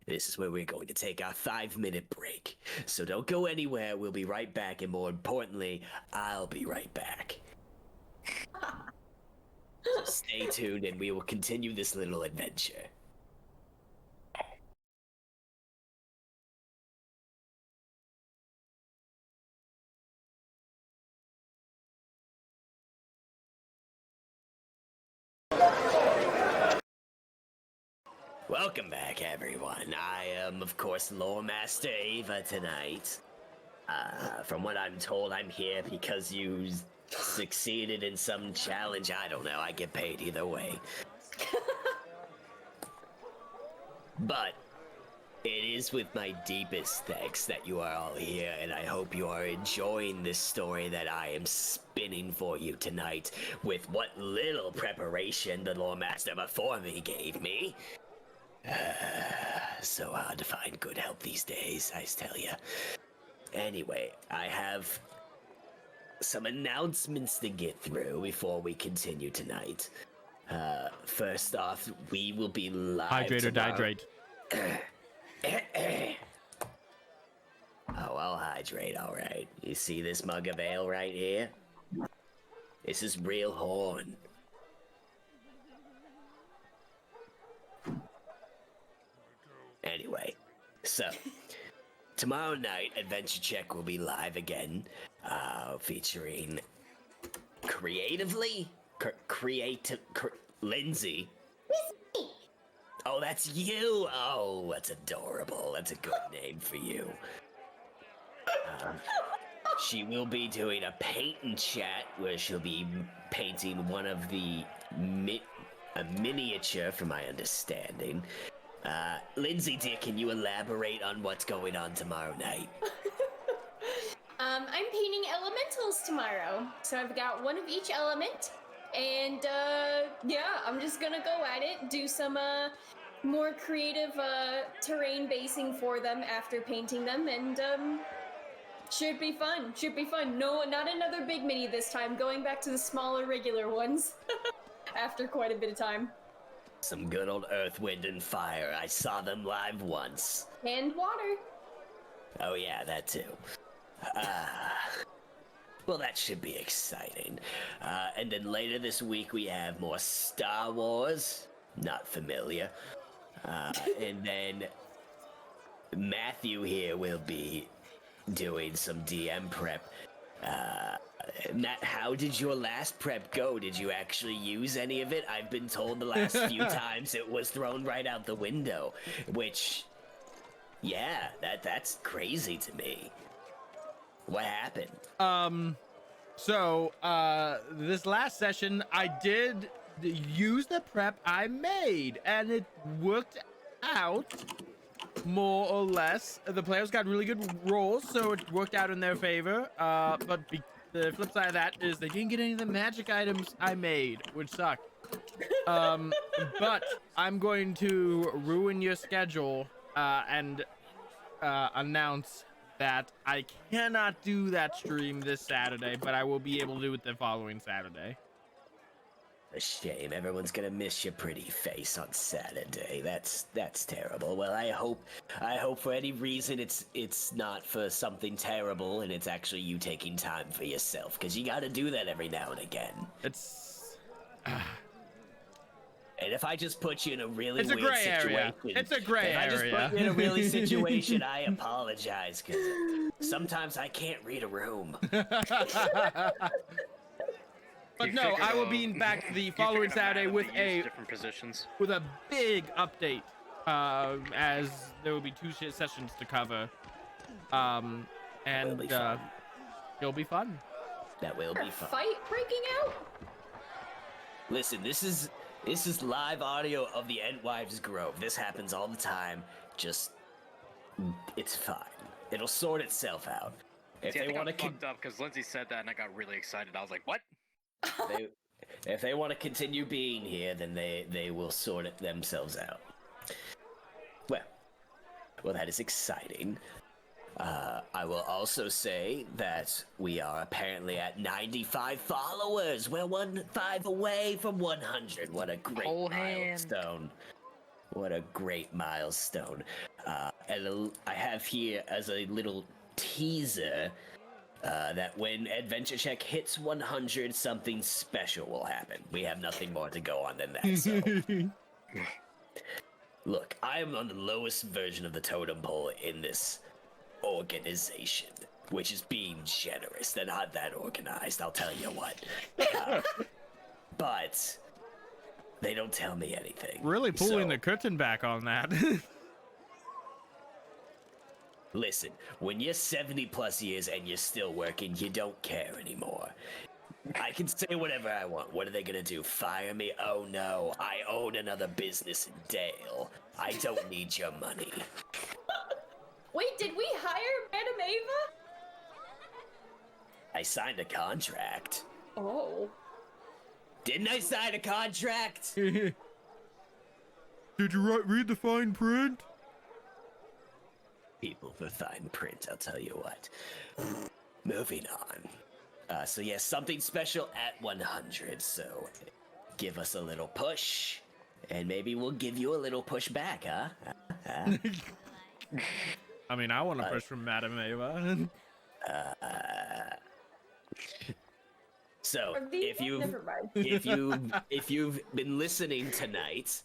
this is where we're going to take our 5-minute break. So don't go anywhere. We'll be right back. And more importantly, I'll be right back. So stay tuned and we will continue this little adventure. Welcome back, everyone. I am, of course, Lore Master Ava tonight. From what I'm told, I'm here because you succeeded in some challenge. I don't know. I get paid either way. But it is with my deepest thanks that you are all here, and I hope you are enjoying this story that I am spinning for you tonight with what little preparation the Lore Master before me gave me. So hard to find good help these days, I tell ya. Anyway, I have some announcements to get through before we continue tonight. First off, we will be live Hydrate or tomorrow. dihydrate. Oh, I'll hydrate, alright. You see this mug of ale right here? This is real horn. Anyway, so tomorrow night, AdventureCheck will be live again, featuring creatively Lindsay. It's me. Oh, that's you. Oh, that's adorable. That's a good name for you. She will be doing a paint and chat where she'll be painting one of the a miniature, from my understanding. Lindsay, dear, can you elaborate on what's going on tomorrow night? I'm painting elementals tomorrow, so I've got one of each element, and yeah, I'm just gonna go at it, do some more creative terrain basing for them after painting them, and should be fun. Should be fun. No, not another big mini this time. Going back to the smaller, regular ones after quite a bit of time. Some good old Earth, Wind, and Fire. I saw them live once. And water. Oh yeah, that too. Well, that should be exciting. And then later this week we have more Star Wars. Not familiar. And then Matthew here will be doing some DM prep. Matt, how did your last prep go? Did you actually use any of it? I've been told the last few times it was thrown right out the window, which, yeah, that's crazy to me. What happened? So, this last session, I did use the prep I made, and it worked out more or less. The players got really good rolls, so it worked out in their favor. But the flip side of that is they didn't get any of the magic items I made, which sucked. But I'm going to ruin your schedule and announce that I cannot do that stream this Saturday, but I will be able to do it the following Saturday. A shame. Everyone's gonna miss your pretty face on Saturday. That's terrible. Well, I hope for any reason it's not for something terrible and it's actually you taking time for yourself, because you gotta do that every now and again. It's And if I just put you in a really It's a weird gray area. situation, It's a gray if I just area. put you in a really situation, I apologize, because sometimes I can't read a room. But no, I will be back the following Saturday with different positions. with a big update, as there will be 2 sessions to cover, and Will be fun. it'll be fun. That will be fun. Fight breaking out? Listen, this is live audio of the Entwives Grove. This happens all the time. Just, it's fine. It'll sort itself out. If See, I they think want I to, fucked up because Lindsay said that and I got really excited. I was like, what? if they want to continue being here, then they will sort it themselves out. Well, that is exciting. I will also say that we are apparently at 95 followers. We're 5 away from 100. What a great milestone. What a great milestone. And I have here as a little teaser that when AdventureCheck hits 100, something special will happen. We have nothing more to go on than that, so... Look, I am on the lowest version of the totem pole in this organization, which is being generous. They're not that organized, I'll tell you what. But they don't tell me anything. Really pulling the curtain back on that. Listen, when you're 70 plus years and you're still working, you don't care anymore. I can say whatever I want. What are they gonna do? Fire me? Oh no, I own another business in Dale. I don't need your money. Wait, did we hire Madam Ava? I signed a contract. Oh. Didn't I sign a contract? Did you read the fine print? People for fine print, I'll tell you what. Moving on. So yes, something special at 100, so give us a little push, and maybe we'll give you a little push back, huh? I mean, I want to push from Madam Ava. So Never mind. if you've been listening tonight,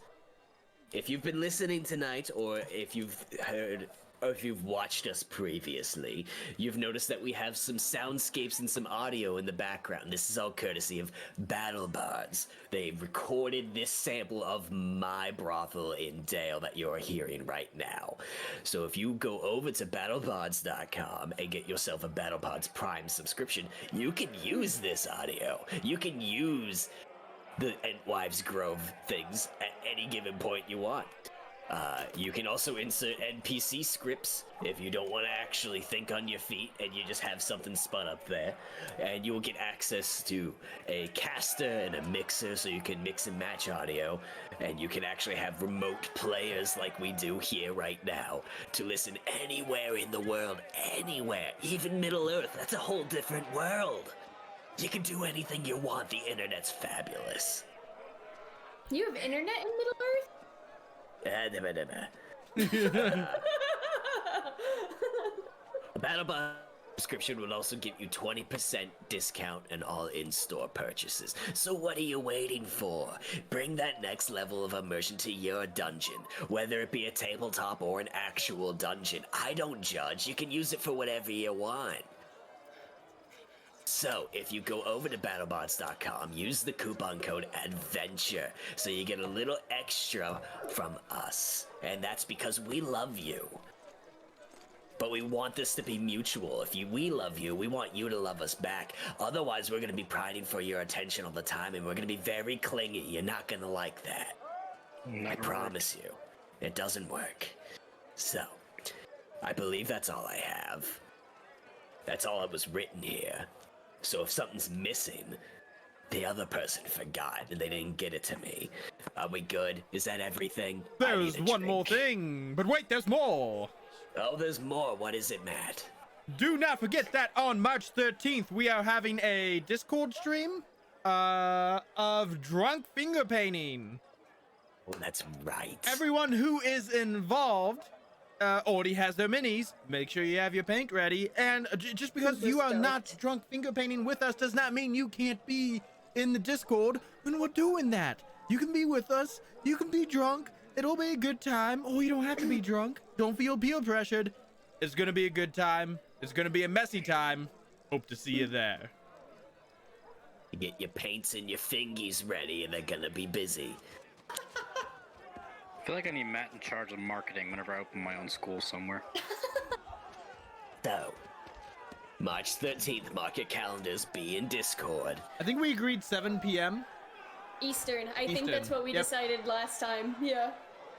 or if you've heard if you've watched us previously, you've noticed that we have some soundscapes and some audio in the background. This is all courtesy of Battle Bards. They recorded this sample of my brothel in Dale that you're hearing right now. So if you go over to battlebards.com and get yourself a BattleBards Prime subscription, you can use this audio. You can use the Entwives Grove things at any given point you want. You can also insert NPC scripts if you don't want to actually think on your feet and you just have something spun up there. And you will get access to a caster and a mixer so you can mix and match audio. And you can actually have remote players like we do here right now to listen anywhere in the world, anywhere, even Middle Earth. That's a whole different world. You can do anything you want. The internet's fabulous. You have internet in Middle Earth? A BattleBot subscription will also give you 20% discount on all in-store purchases. So what are you waiting for? Bring that next level of immersion to your dungeon, whether it be a tabletop or an actual dungeon. I don't judge. You can use it for whatever you want. So, if you go over to battlebots.com, use the coupon code ADVENTURE so you get a little extra from us. And that's because we love you. But we want this to be mutual. If we love you, we want you to love us back. Otherwise, we're going to be priding for your attention all the time, and we're going to be very clingy. You're not going to like that. I promise you. It doesn't work. So, I believe that's all I have. That's all that was written here. So if something's missing, the other person forgot and they didn't get it to me. Are we good? Is that everything? There's one more thing, but wait, there's more. Oh, there's more. What is it, Matt? Do not forget that on March 13th, we are having a Discord stream of drunk finger painting. Well, that's right. Everyone who is involved already has their minis. Make sure you have your paint ready. And just because you are not drunk finger painting with us does not mean you can't be in the Discord when we're doing that. You can be with us. You can be drunk. It'll be a good time. Oh, you don't have to be drunk. Don't feel peer pressured. It's going to be a good time. It's going to be a messy time. Hope to see you there. You get your paints and your fingies ready and they're going to be busy. I feel like I need Matt in charge of marketing whenever I open my own school somewhere. So, March 13th, mark your calendars, be in Discord. I think we agreed 7 p.m. Eastern. I think that's what we decided last time. Yeah.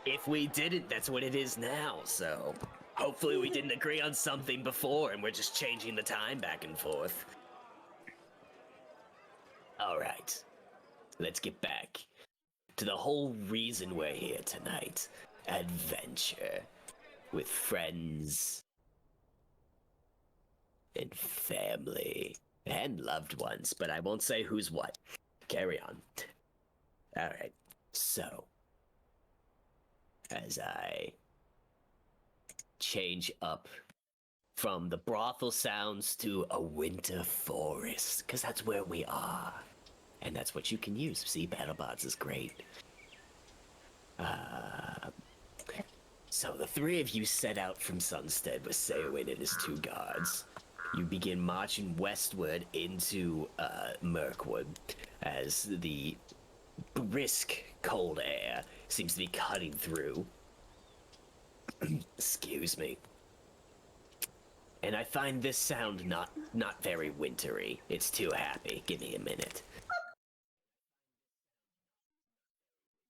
If we didn't, that's what it is now, so hopefully we didn't agree on something before and we're just changing the time back and forth. Alright, let's get back to the whole reason we're here tonight. Adventure with friends and family and loved ones, but I won't say who's what. Carry on. Alright, so as I change up from the brothel sounds to a winter forest, because that's where we are. And that's what you can use. See, BattleBots is great. So the three of you set out from Sunstead with Ceawin and his two guards. You begin marching westward into Mirkwood as the brisk cold air seems to be cutting through. Excuse me. And I find this sound not very wintry. It's too happy. Give me a minute.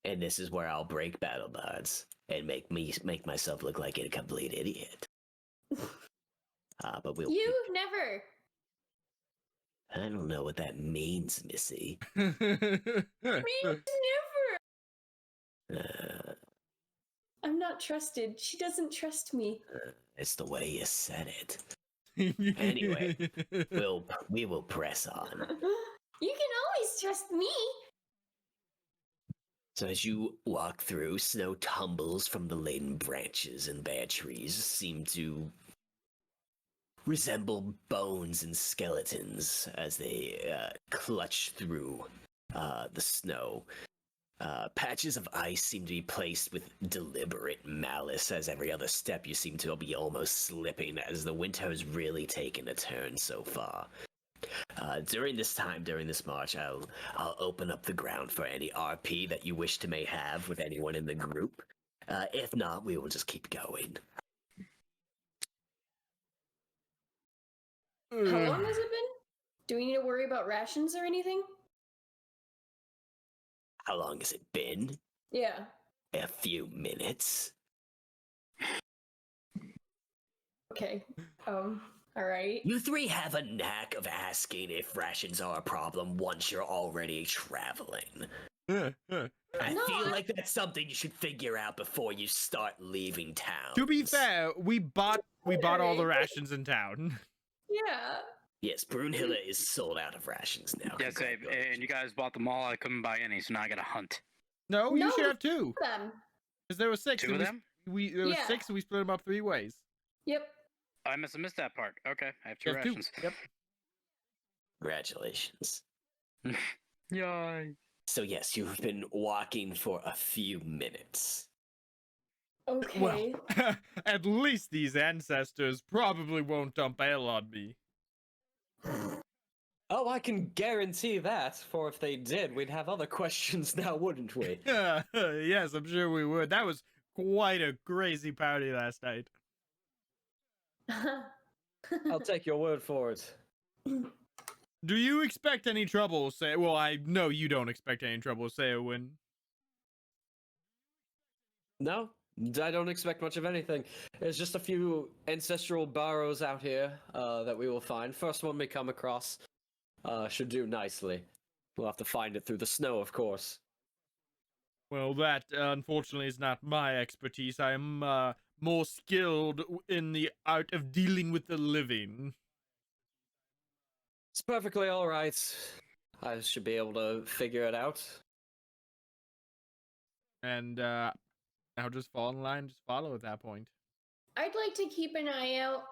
And this is where I'll break BattleBards and make myself look like a complete idiot. But You've never. I don't know what that means, Missy. Means never. I'm not trusted. She doesn't trust me. It's the way you said it. Anyway, we will press on. You can always trust me. So as you walk through, snow tumbles from the laden branches and bare trees seem to resemble bones and skeletons as they clutch through the snow. Patches of ice seem to be placed with deliberate malice, as every other step you seem to be almost slipping, as the winter has really taken a turn so far. During this march, I'll open up the ground for any RP that you wish to may have with anyone in the group. If not, we will just keep going. How long has it been? Do we need to worry about rations or anything? How long has it been? Yeah. A few minutes. Okay. All right. You three have a knack of asking if rations are a problem once you're already traveling. I feel like that's something you should figure out before you start leaving town. To be fair, we bought all the rations in town. Yeah. Yes, Brunhild is sold out of rations now. Yes, and you guys bought them all. I couldn't buy any, so now I gotta hunt. No, you No, should have two. Them. Because there were six. Two and of them? There was Yeah. 6 and we split them up 3 ways. Yep. I must have missed that part. Okay, I have two You have two. rations. Yep. Congratulations. Yay. So yes, you've been walking for a few minutes. Okay. Well, at least these ancestors probably won't dump ale on me. Oh, I can guarantee that, for if they did, we'd have other questions now, wouldn't we? Yes, I'm sure we would. That was quite a crazy party last night. I'll take your word for it. Do you expect any trouble? Well, I know you don't expect any trouble, Ceawin. No, I don't expect much of anything. There's just a few ancestral burrows out here that we will find. First one we come across should do nicely. We'll have to find it through the snow, of course. Well, that unfortunately is not my expertise. I am more skilled in the art of dealing with the living. It's perfectly all right. I should be able to figure it out. And now just fall in line, just follow at that point. I'd like to keep an eye out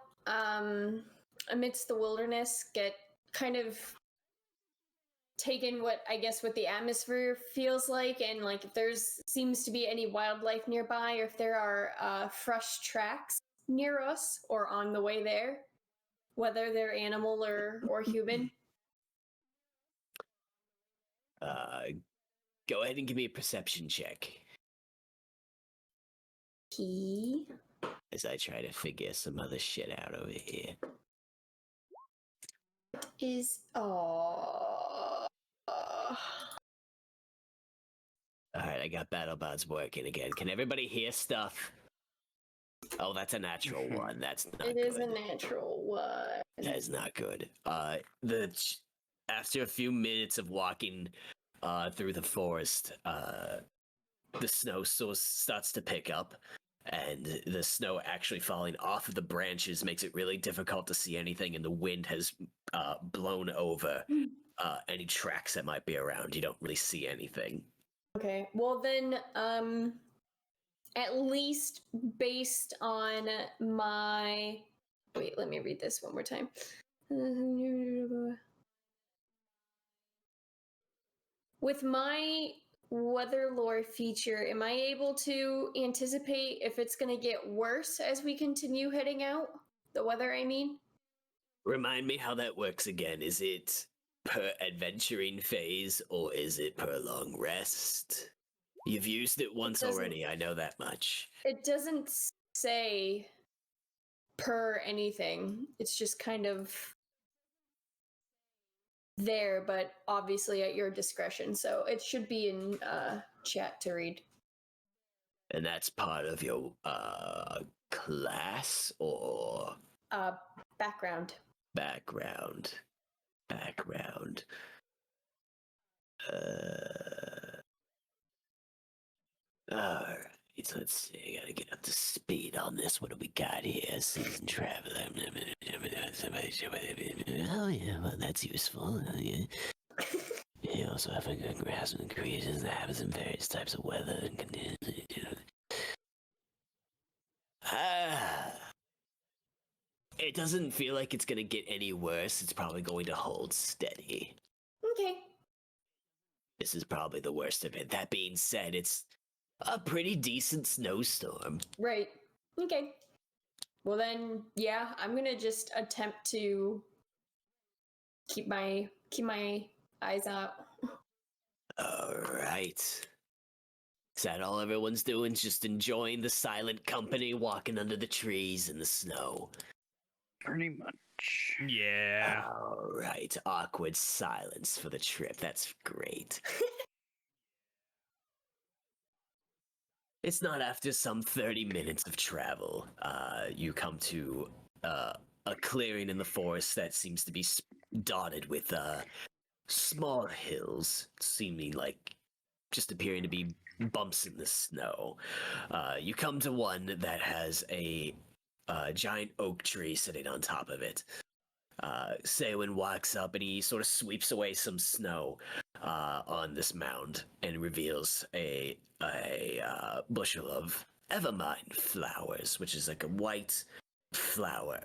amidst the wilderness, get kind of taken what the atmosphere feels like, and like if there's seems to be any wildlife nearby, or if there are fresh tracks near us or on the way there, whether they're animal or human. Go ahead and give me a perception check Key. as I try to figure some other shit out over here. Is Alright, I got BattleBots working again. Can everybody hear stuff? Oh, that's a natural one. That's not it good. is a natural one. That is not good. After a few minutes of walking through the forest, the snow starts to pick up, and the snow actually falling off of the branches makes it really difficult to see anything, and the wind has blown over any tracks that might be around. You don't really see anything. Okay. Well then, at least based on my wait, let me read this one more time. With my weather lore feature, am I able to anticipate if it's going to get worse as we continue heading out? The weather, I mean? Remind me how that works again. Is it per adventuring phase, or is it per long rest? You've used it once already, I know that much. It doesn't say per anything. It's just kind of there, but obviously at your discretion. So it should be in chat to read. And that's part of your class or Background. background? Background. Alright, let's see. I gotta get up to speed on this. What do we got here? Season traveler. Oh yeah, well that's useful. Yeah. You also have a good grasp of creatures that happens in various types of weather and conditions. It doesn't feel like it's gonna get any worse. It's probably going to hold steady. Okay. this is probably the worst of it. That being said, it's a pretty decent snowstorm. Right. Okay. Well then, yeah, I'm gonna just attempt to keep my eyes out. All right. Is that all everyone's doing? Just enjoying the silent company, walking under the trees in the snow. Pretty much. Yeah. All right. Awkward silence for the trip. That's great. It's not after some 30 minutes of travel. You come to a clearing in the forest that seems to be dotted with small hills, seeming like just appearing to be bumps in the snow. You come to one that has a giant oak tree sitting on top of it. Ceawin walks up and he sort of sweeps away some snow on this mound and reveals a bushel of Evermind Flowers, which is like a white flower.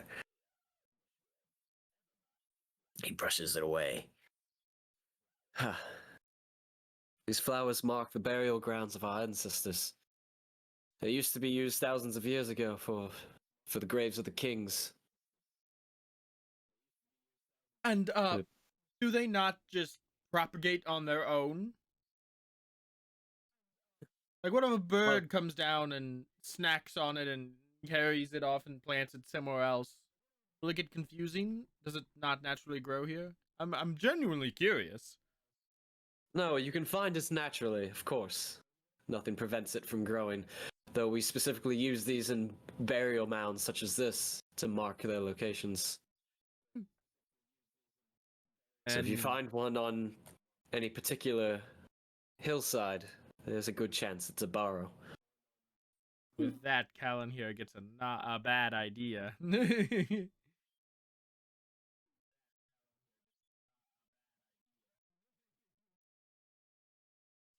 He brushes it away. These flowers mark the burial grounds of our ancestors. They used to be used thousands of years ago for the graves of the kings. And do they not just propagate on their own? Like, what if a bird comes down and snacks on it and carries it off and plants it somewhere else? Will it get confusing? Does it not naturally grow here? I'm genuinely curious. No, you can find it naturally, of course. Nothing prevents it from growing, though we specifically use these in burial mounds such as this to mark their locations. So if you And find one on any particular hillside, there's a good chance it's a burrow. with that, Calanhir gets a bad idea.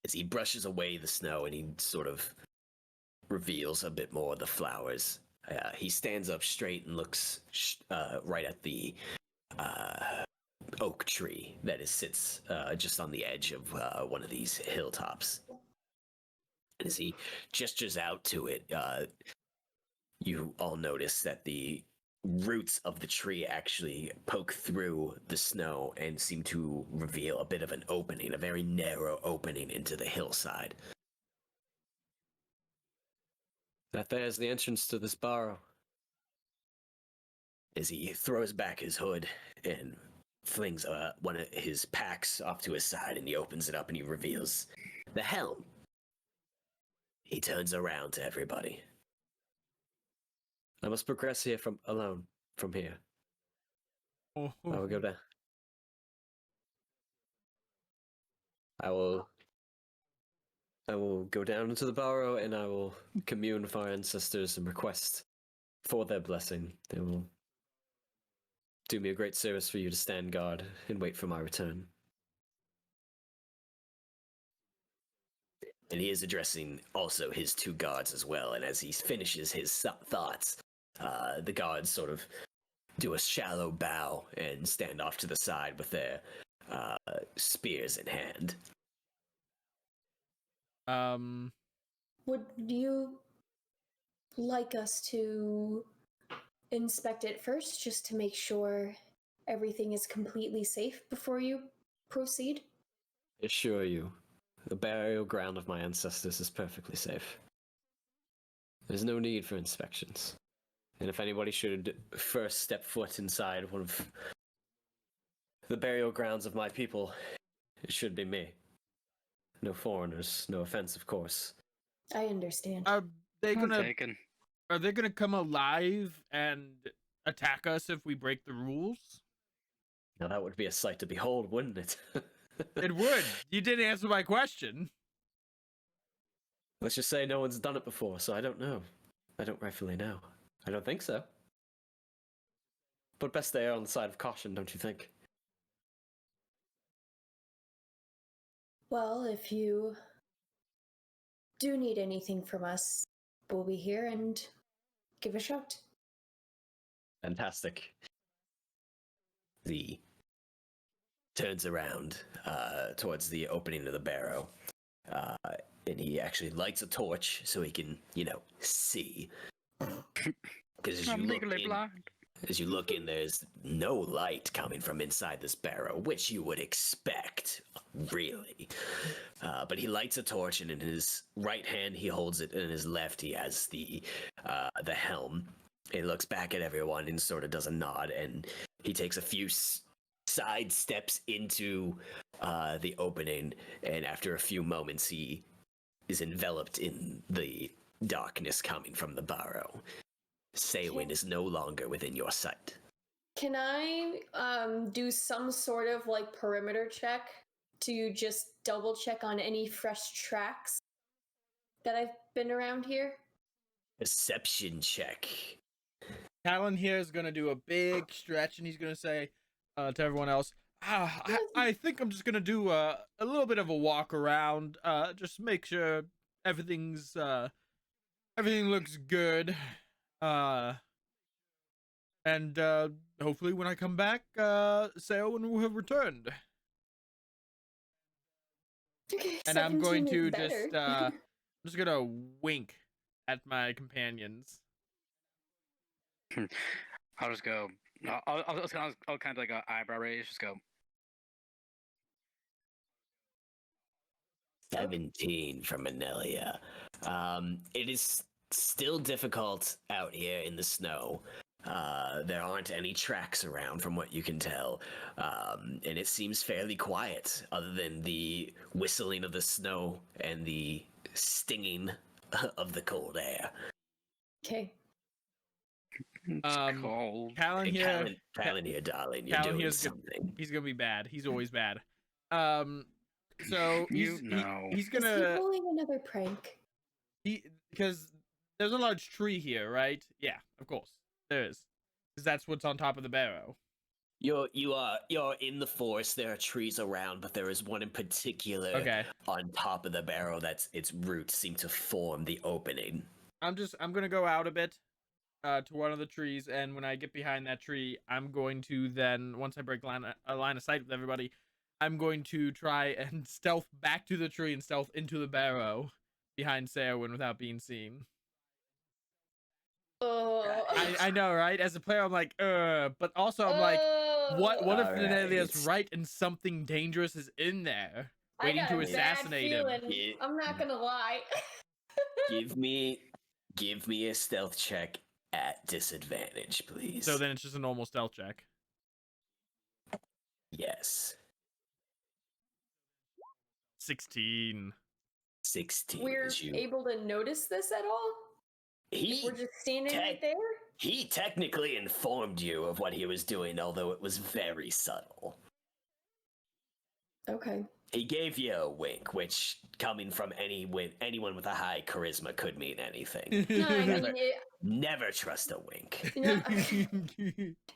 As he brushes away the snow and he sort of reveals a bit more of the flowers, he stands up straight and looks right at the oak tree that sits just on the edge of one of these hilltops. And as he gestures out to it, you all notice that the roots of the tree actually poke through the snow and seem to reveal a bit of an opening, a very narrow opening into the hillside. That there's the entrance to this burrow. As he throws back his hood and flings one of his packs off to his side, and he opens it up and he reveals the helm. He turns around to everybody. I must progress here alone from here. Oh, I will go down. I will go down into the burrow and I will commune with our ancestors and request for their blessing. They will do me a great service for you to stand guard and wait for my return. And he is addressing also his two guards as well. And as he finishes his thoughts, the guards sort of do a shallow bow and stand off to the side with their spears in hand. Would you like us to inspect it first, just to make sure everything is completely safe before you proceed? I assure you, the burial ground of my ancestors is perfectly safe. There's no need for inspections. And if anybody should first step foot inside one of the burial grounds of my people, it should be me. No foreigners, no offense, of course. I understand. are they Point gonna taken. are they gonna come alive and attack us if we break the rules? Now that would be a sight to behold, wouldn't it? It would. You didn't answer my question. Let's just say no one's done it before, so I don't know. I don't rightfully know. I don't think so. But best they are on the side of caution, don't you think? Well, if you do need anything from us, we'll be here and give a shout. Fantastic. The turns around towards the opening of the barrow, and he actually lights a torch so he can, see. Because as I'm you look legally in, blind. as you look in, there's no light coming from inside this barrow, which you would expect, really. But he lights a torch, and in his right hand he holds it, and in his left he has the helm. He looks back at everyone and sort of does a nod, and he takes a few side steps into the opening, and after a few moments he is enveloped in the darkness coming from the barrow. Ceawin is no longer within your sight. Can I do some sort of like perimeter check to just double check on any fresh tracks that I've been around here? Perception check. Calanhir is gonna do a big stretch, and he's gonna say to everyone else, I think I'm just gonna do a little bit of a walk around, just make sure everything looks good, and hopefully when I come back, Ceawin will have returned. Okay, And I'm going 17 to is just better. I'm just gonna wink at my companions. I'll just go. I'll kind of like an eyebrow raise. Just go. 17 from Enelya. It is still difficult out here in the snow. There aren't any tracks around from what you can tell. And it seems fairly quiet, other than the whistling of the snow and the stinging of the cold air. Okay. It's cold. Calanhir, Calanhir, darling, you're doing Calanhir's something. he's gonna be bad. He's always bad. So he's gonna Is he pulling another prank? because there's a large tree here, right? Yeah, of course there is, because that's what's on top of the barrow. You're in the forest. There are trees around, but there is one in particular Okay. on top of the barrow that's its roots seem to form the opening. I'm gonna go out a bit to one of the trees, and when I get behind that tree, I'm going to then, once I break a line of sight with everybody, I'm going to try and stealth back to the tree and stealth into the barrow behind Ceawin without being seen. Oh. I know, right? As a player, I'm like, but also I'm like, what if Alright. Inelia's right and something dangerous is in there waiting I got to a bad assassinate him? feeling. Yeah. I'm not gonna lie. Give me a stealth check at disadvantage, please. So then it's just a normal stealth check. Yes. 16. 16. We're as you... able to notice this at all? If we're just standing right there? He technically informed you of what he was doing, although it was very subtle. Okay. He gave you a wink, which, coming from anyone with a high charisma, could mean anything. No, I mean, Never trust a wink.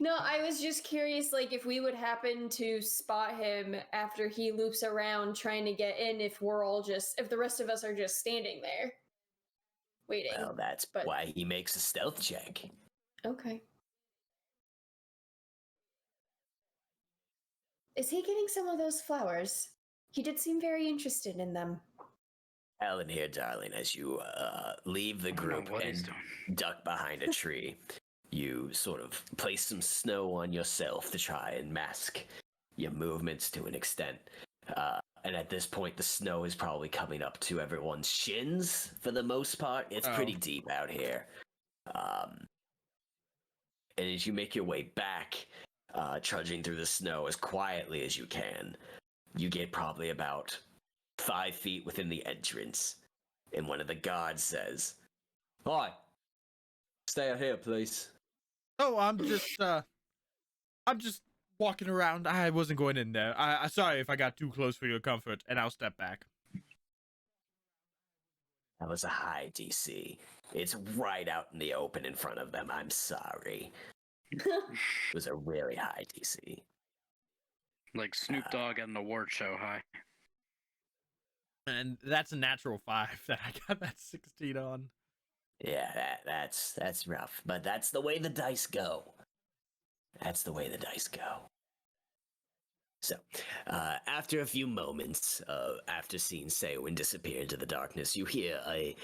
no, I was just curious, like, if we would happen to spot him after he loops around trying to get in, if the rest of us are just standing there, waiting. Well, that's why he makes a stealth check. Okay. Is he getting some of those flowers? He did seem very interested in them. Calanhir, darling, as you leave the group and duck behind a tree, you sort of place some snow on yourself to try and mask your movements to an extent. And at this point, the snow is probably coming up to everyone's shins for the most part. It's pretty deep out here. And as you make your way back, trudging through the snow as quietly as you can, you get probably about 5 feet within the entrance, and one of the guards says, "Hi, stay out here, please." Oh, I'm just walking around. I wasn't going in there. I sorry if I got too close for your comfort, and I'll step back. That was a high DC. It's right out in the open in front of them. I'm sorry. It was a really high DC. Like Snoop Dogg at an award show high. And that's a natural 5 that I got that 16 on. Yeah, that's rough, but that's the way the dice go. That's the way the dice go. So, after a few moments, after seeing Ceawin disappear into the darkness, you hear a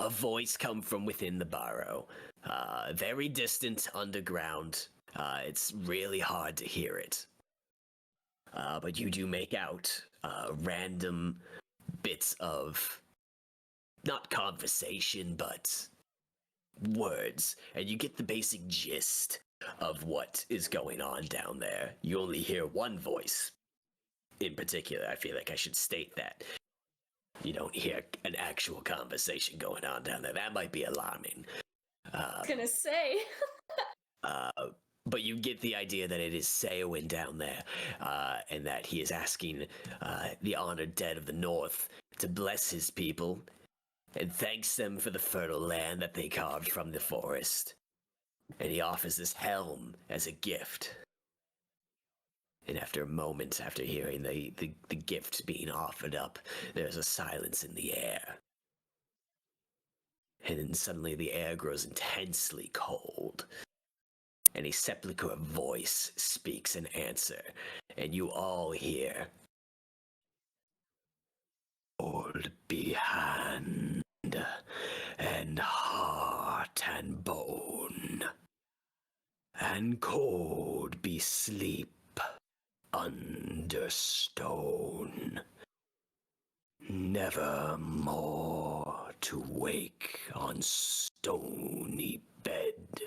voice come from within the burrow. Very distant, underground. It's really hard to hear it. But you do make out random bits of, not conversation, but words. And you get the basic gist of what is going on down there. You only hear one voice in particular. I feel like I should state that. You don't hear an actual conversation going on down there. That might be alarming. I was gonna say. But you get the idea that it is Ceawin down there, and that he is asking the honored dead of the North to bless his people and thanks them for the fertile land that they carved from the forest. And he offers this helm as a gift. And after a moment, after hearing the gift being offered up, there's a silence in the air. And then suddenly the air grows intensely cold. And a sepulchral voice speaks an answer. And you all hear, "Old be hand, and heart and bone, and cold be sleep under stone, never more to wake on stony bed,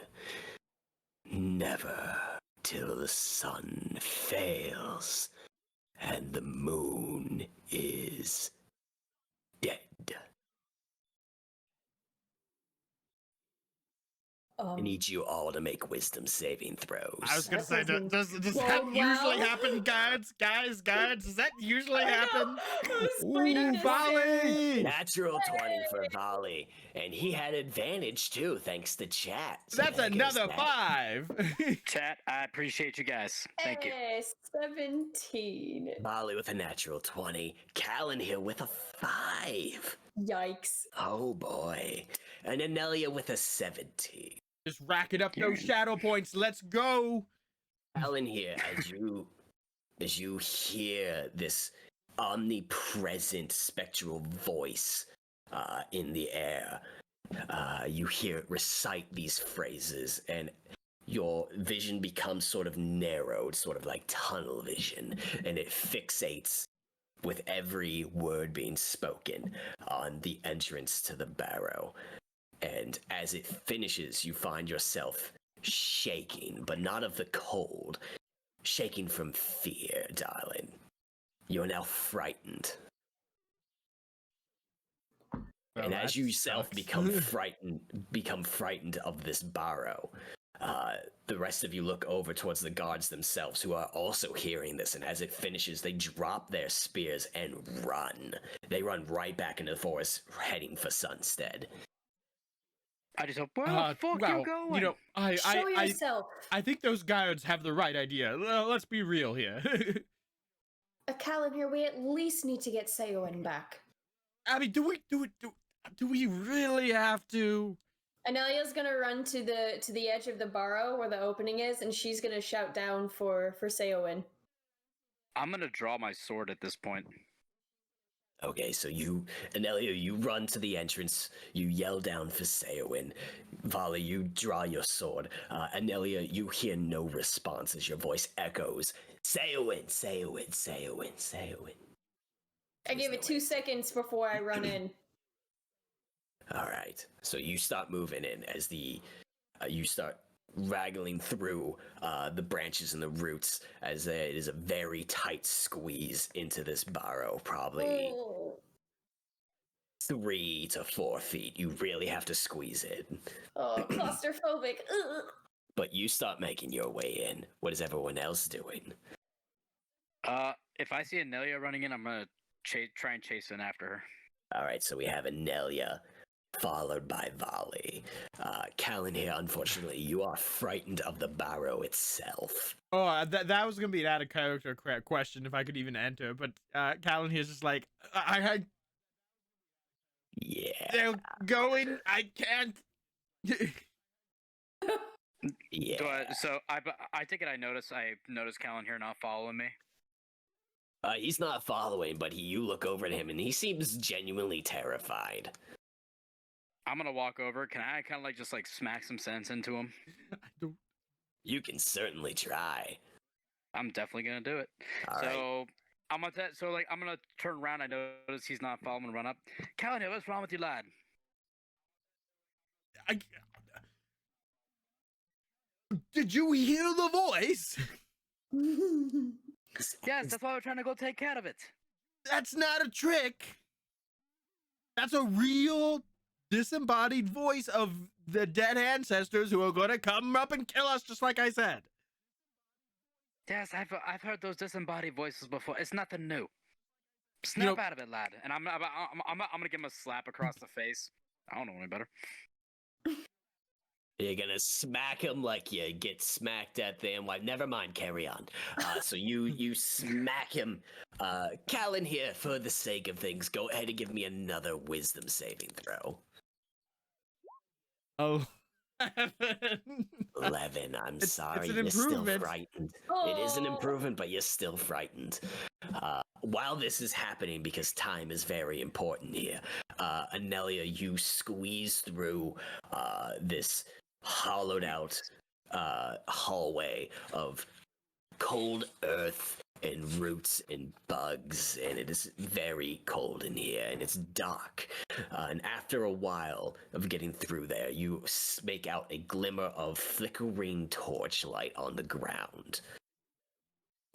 never till the sun fails and the moon is dead." I need you all to make wisdom saving throws. I was gonna That say, doesn't does go that usually well. happen, guards? Guys, does that usually happen? Ooh, Vali! Natural 20 for Vali. And he had advantage too, thanks to chat. So That's there goes another that. 5. Chat, I appreciate you guys. Thank you. 17. Vali with a natural 20. Calanhir with a 5. Yikes. Oh boy. And Enelya with a 17. Just racking up those shadow points. Let's go. Calanhir, as you hear this omnipresent spectral voice in the air, you hear it recite these phrases, and your vision becomes sort of narrowed, sort of like tunnel vision, and it fixates with every word being spoken on the entrance to the barrow. And as it finishes, you find yourself shaking, but not of the cold, shaking from fear, darling. You are now frightened. Well, And as that you yourself sucks. become frightened of this barrow, the rest of you look over towards the guards themselves, who are also hearing this. And as it finishes, they drop their spears and run. They run right back into the forest, heading for Sunstead. I just hope, where the fuck well, you going? You know, Show yourself. I think those guards have the right idea. Let's be real here. Calanhir, we at least need to get Ceawin back. I mean, do we really have to? Enelia's gonna run to the edge of the burrow where the opening is, and she's gonna shout down for Ceawin. I'm gonna draw my sword at this point. Okay, so Enelya, you run to the entrance, you yell down for Ceawin. Vali, you draw your sword. Enelya, you hear no response as your voice echoes, Ceawin, Ceawin, Ceawin, Ceawin. I give it 2 seconds before I run in. Alright, so you start moving in as you start raggling through the branches and the roots, as it is a very tight squeeze into this burrow, probably 3 to 4 feet. You really have to squeeze it. Oh, claustrophobic. Ugh. But you start making your way in. What is everyone else doing? If I see Enelya running in, I'm gonna try and chase in after her. Alright, so we have Enelya, followed by Vali. Calanhir, unfortunately, you are frightened of the barrow itself. Oh, that was gonna be an out of character question if I could even enter, but Calanhir's just like, Yeah. they're going. I can't. Yeah. So I take it I notice Calanhir not following me. He's not following, but you look over at him and he seems genuinely terrified. I'm gonna walk over. Can I kind of like just like smack some sense into him? I don't. You can certainly try. I'm definitely gonna do it. All so right. I'm gonna I'm gonna turn around. I notice he's not following and run up. Calanhir, what's wrong with you, lad? Did you hear the voice? Yes, that's why we're trying to go take care of it. That's not a trick. That's a real disembodied voice of the dead ancestors who are gonna come up and kill us, just like I said. Yes, I've heard those disembodied voices before. It's nothing new. You know- Snap out of it, lad. And I'm gonna give him a slap across the face. I don't know any better. You're gonna smack him like you get smacked at them. Well, never mind, carry on. So you smack him. Calanhir, for the sake of things, go ahead and give me another wisdom saving throw. Oh. 11. I'm sorry, an you're still improvement. frightened. It is an improvement, but you're still frightened. While this is happening, because time is very important here, Enelya, you squeeze through this hollowed out hallway of cold earth and roots and bugs, and it is very cold in here, and it's dark. And after a while of getting through there, you make out a glimmer of flickering torchlight on the ground.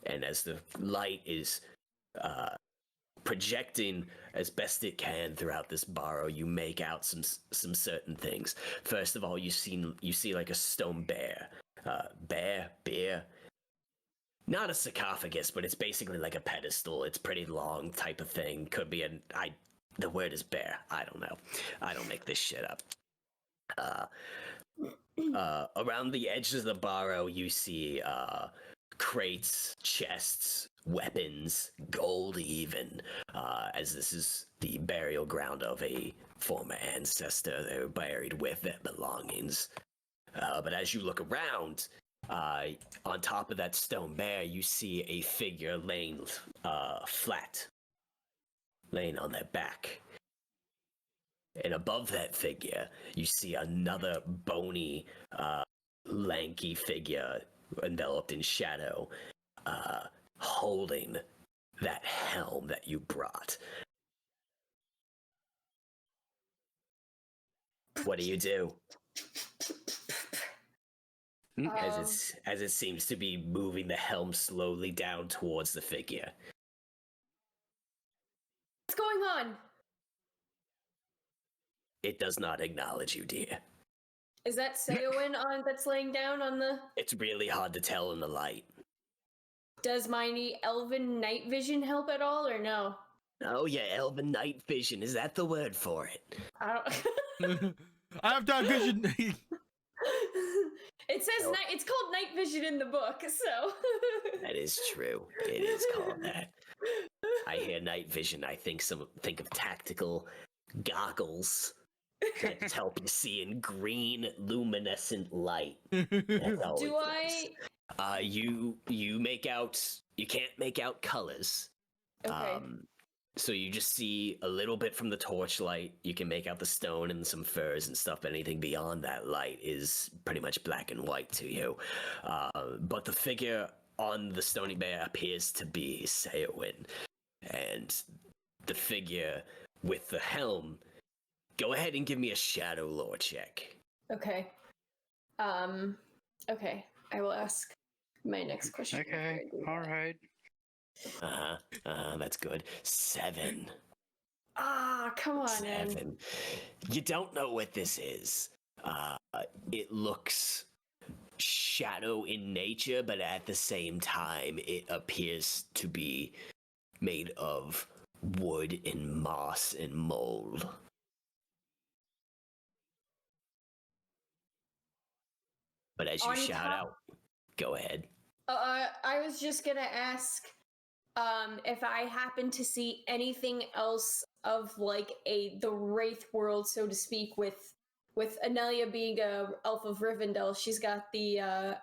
And as the light is projecting as best it can throughout this burrow, you make out some certain things. First of all, you see like a stone bear. Bear. Not a sarcophagus, but it's basically like a pedestal. It's pretty long type of thing. Could be the word is bear. I don't know. I don't make this shit up. Around the edges of the burrow, you see crates, chests, weapons, gold even, as this is the burial ground of a former ancestor they were buried with their belongings. But as you look around, on top of that stone bear, you see a figure laying flat, laying on their back. And above that figure, you see another bony, lanky figure enveloped in shadow, holding that helm that you brought. What do? As it seems to be moving the helm slowly down towards the figure. What's going on? It does not acknowledge you, dear. Is that Ceawin that's laying down on the... It's really hard to tell in the light. Does my elven night vision help at all, or no? Oh yeah, elven night vision. Is that the word for it? I don't... I have dark vision. It says night. It's called night vision in the book, so. That is true. It is called that. I hear night vision. I think of tactical goggles that help you see in green luminescent light. That's all Do it is. You make out. You can't make out colors. Okay. So you just see a little bit from the torchlight. You can make out the stone and some furs and stuff, but anything beyond that light is pretty much black and white to you. But the figure on the stony bear appears to be Ceawin. And the figure with the helm, go ahead and give me a shadow lore check. Okay. Okay. I will ask my next question. Okay, all right. That's good. 7. Ah, come on, man. 7. You don't know what this is. It looks shadow in nature, but at the same time, it appears to be made of wood and moss and mold. But as you shout out, go ahead. I was just gonna ask if I happen to see anything else of like the Wraith world, so to speak, with with Enelya being a elf of Rivendell, she's got the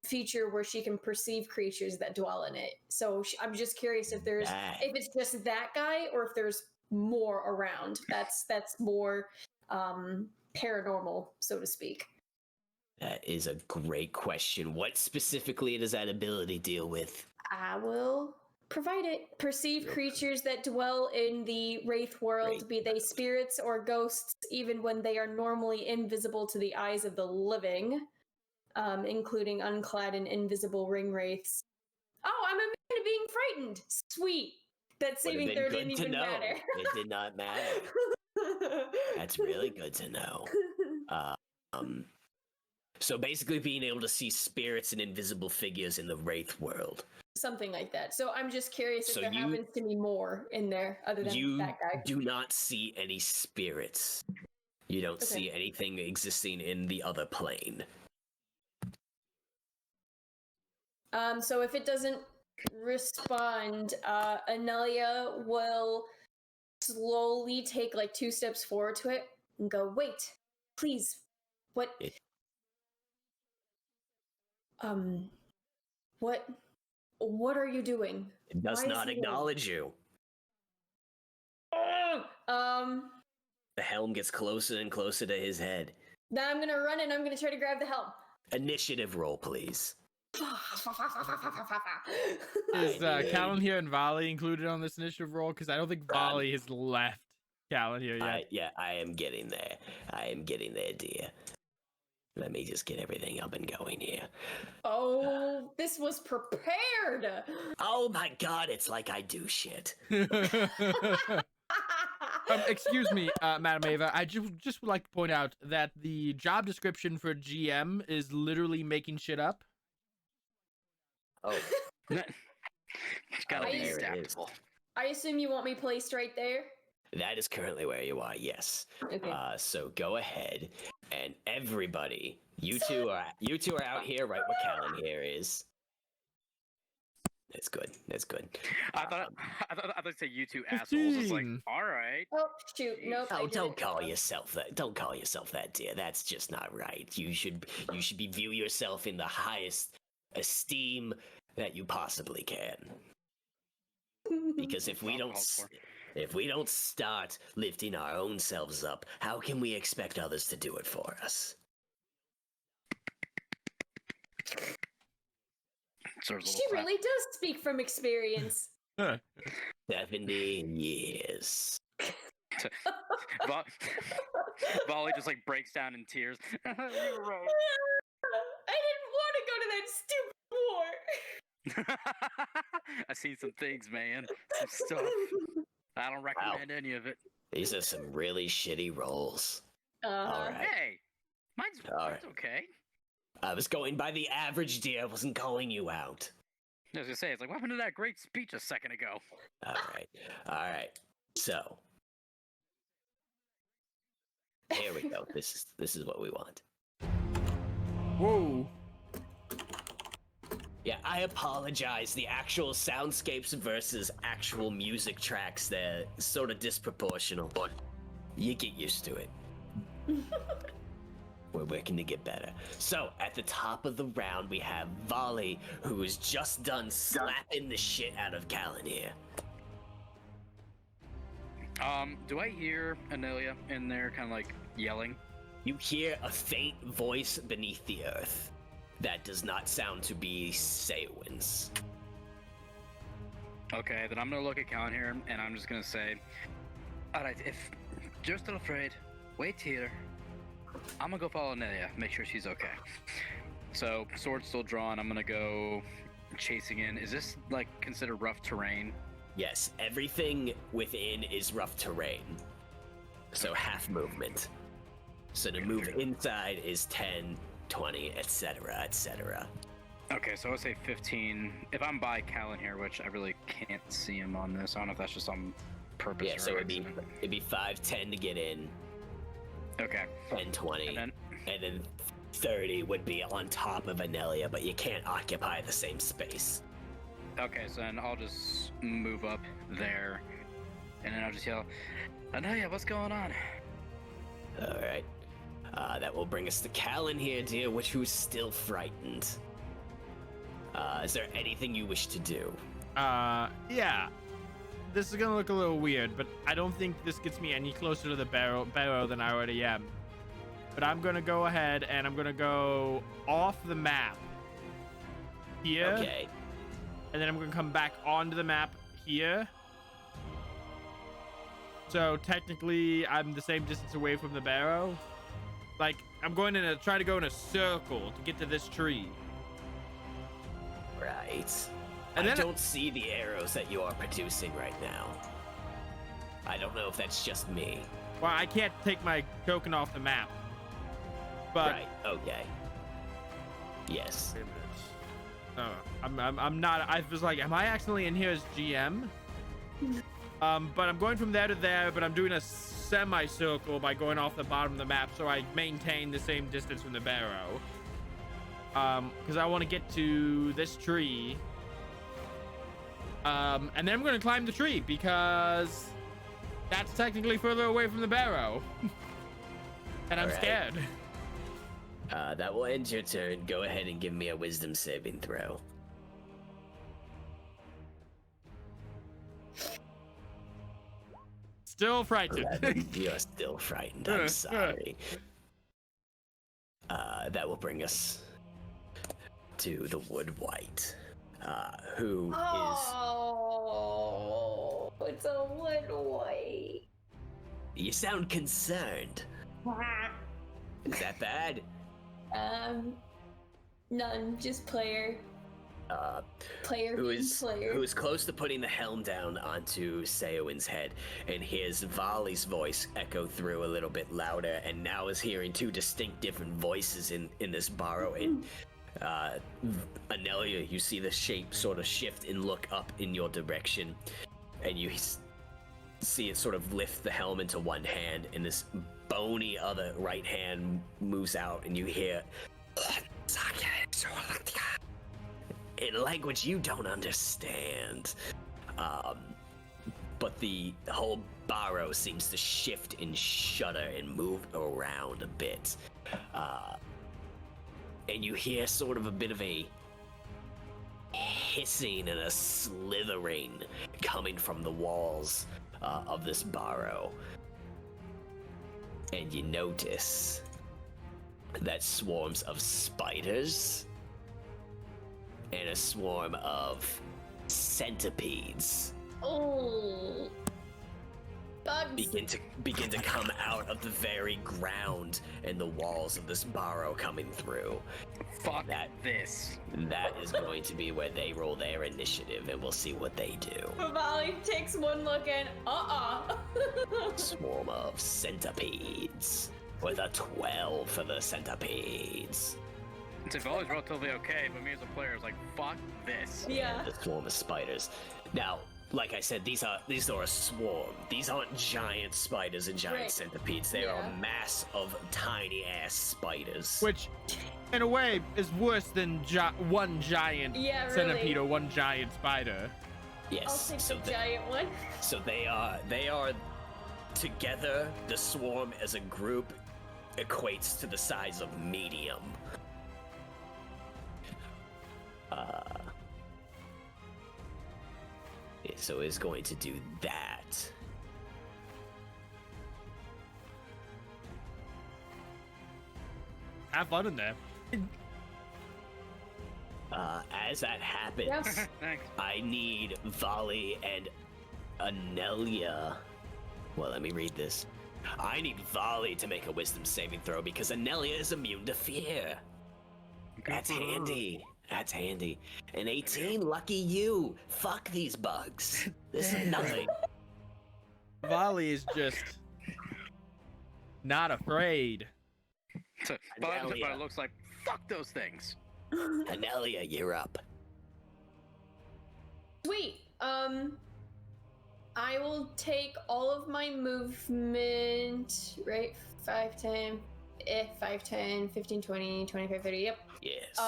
feature where she can perceive creatures that dwell in it. So I'm just curious if it's just that guy or if there's more around. That's more paranormal, so to speak. That is a great question. What specifically does that ability deal with? I will provide it. Perceive creatures that dwell in the Wraith world, be they spirits or ghosts, even when they are normally invisible to the eyes of the living, including unclad and invisible ring wraiths. Oh, I'm immune to being frightened. Sweet. That saving throw didn't even matter. It did not matter. That's really good to know. So basically being able to see spirits and invisible figures in the Wraith world. Something like that. So I'm just curious if there happens to be more in there other than that guy. You do not see any spirits. You don't see anything existing in the other plane. So if it doesn't respond, Enelya will slowly take like 2 steps forward to it and go, wait, please, what? What are you doing? It does not acknowledge you. The helm gets closer and closer to his head. Now I'm gonna run and I'm gonna try to grab the helm. Initiative roll, please. Is Calanhir and Vali included on this initiative roll? Because I don't think Vali has left Calanhir yet. I am getting there. I am getting there, dear. Let me just get everything up and going here. Oh, this was prepared. Oh my god, it's like I do shit. Excuse me, Madam Ava. I just would like to point out that the job description for GM is literally making shit up. Oh. It's gotta be adaptable. I assume you want me placed right there? That is currently where you are, yes. Okay. So go ahead, and everybody, you two are out here right where Calanhir is. That's good. That's good. I thought I'd say you two assholes. It's like, all right. Oh shoot! Nope. Oh, don't call yourself that. Don't call yourself that, dear. That's just not right. You should view yourself in the highest esteem that you possibly can. Because if we don't start lifting our own selves up, how can we expect others to do it for us? She really does speak from experience. 70 years. Vali just like breaks down in tears. You're right. I didn't want to go to that stupid war. I've seen some things, man. Some stuff. I don't recommend any of it. These are some really shitty rolls. All right. Hey, mine's okay. I was going by the average, dear. I wasn't calling you out. I was gonna say, it's like, what happened to that great speech a second ago? All right. So here we go. This is what we want. Whoa. Yeah, I apologize. The actual soundscapes versus actual music tracks, they're sort of disproportional, but you get used to it. We're working to get better. So, at the top of the round, we have Vali, who is just done slapping the shit out of Calanhir. Do I hear Enelya in there kind of like yelling? You hear a faint voice beneath the earth. That does not sound to be Ceawin's. Okay, then I'm gonna look at Calanhir and I'm just gonna say, alright, if you're still afraid, wait here. I'm gonna go follow Enelya, make sure she's okay. So, sword's still drawn, I'm gonna go chasing in. Is this like considered rough terrain? Yes, everything within is rough terrain. So half movement. So to move inside is 10, 20, etc., etc. Okay, so I'll say 15. If I'm by Calanhir, which I really can't see him on this, I don't know if that's just on purpose. Yeah, so it'd be 5, 10 to get in. Okay. 10, 20, and then 30 would be on top of Enelya, but you can't occupy the same space. Okay, so then I'll just move up there, and then I'll just yell, Enelya, what's going on? All right. That will bring us to Calanhir, dear, who's still frightened. Is there anything you wish to do? Yeah. This is gonna look a little weird, but I don't think this gets me any closer to the barrow than I already am. But I'm gonna go ahead and I'm gonna go off the map here. Okay. And then I'm gonna come back onto the map here. So technically, I'm the same distance away from the barrow. Like, I'm going to try to go in a circle to get to this tree. Right. And I then don't see the arrows that you are producing right now. I don't know if that's just me. Well, I can't take my token off the map. But Right, okay. Yes. I'm not. I was like, am I accidentally in here as GM? But I'm going from there to there, but I'm doing a semicircle by going off the bottom of the map, so I maintain the same distance from the barrow. Because I want to get to this tree. And then I'm going to climb the tree because that's technically further away from the barrow. And I'm Alright. scared. That will end your turn. Go ahead and give me a wisdom saving throw. Still frightened. 11. You're still frightened. I'm sorry. That will bring us to the Wood White, who is... Oh, it's a wood white. You sound concerned. Is that bad? None, just player. Player Who being is player. close to putting the helm down onto Ceawin's head, and hears Vali's voice echo through a little bit louder, and now is hearing two distinct different voices in this barrow. And Enelya, you see the shape sort of shift and look up in your direction, and you see it sort of lift the helm into one hand, and this bony other right hand moves out, and you hear in language you don't understand. But the whole barrow seems to shift and shudder and move around a bit. And you hear sort of a bit of a hissing and a slithering coming from the walls of this barrow. And you notice that swarms of spiders and a swarm of centipedes Oh. Bugs. begin to come out of the very ground and the walls of this barrow coming through. Fuck That- this. That is going to be where they roll their initiative, and we'll see what they do. Vali takes one look and Swarm of centipedes with a 12 for the centipedes. It's always relatively okay, but me as a player is like, fuck this. Yeah. The swarm of spiders. Now, like I said, these are a swarm. These aren't giant spiders and giant Right. centipedes. They are Yeah. a mass of tiny ass spiders. Which, in a way, is worse than one giant Yeah, really. centipede or one giant spider. Yes. I'll take so the giant one. So they are together. The swarm as a group equates to the size of medium. So it's going to do that. Have fun in there. As that happens, Yes. Thanks. I need Vali and Enelya. Well, let me read this. I need Vali to make a wisdom saving throw because Enelya is immune to fear. That's handy. That's handy. An 18, lucky you. Fuck these bugs. This is nothing. Vali is just not afraid. So, but Indelia. it looks like, fuck those things. Enelya, you're up. Sweet. I will take all of my movement, right? 5, 10, 5, 10, 15, 20, 25, 30, yep. Yes.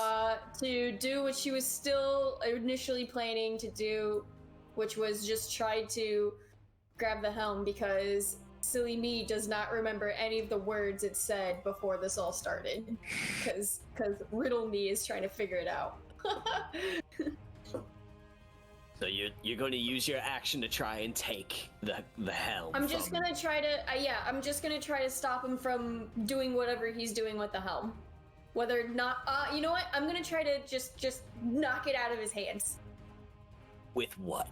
To do what she was still initially planning to do, which was just try to grab the helm because silly me does not remember any of the words it said before this all started, because riddle me is trying to figure it out. So you're going to use your action to try and take the helm. I'm just gonna try to I'm just gonna try to stop him from doing whatever he's doing with the helm. Whether not you know what? I'm gonna try to just knock it out of his hands. With what?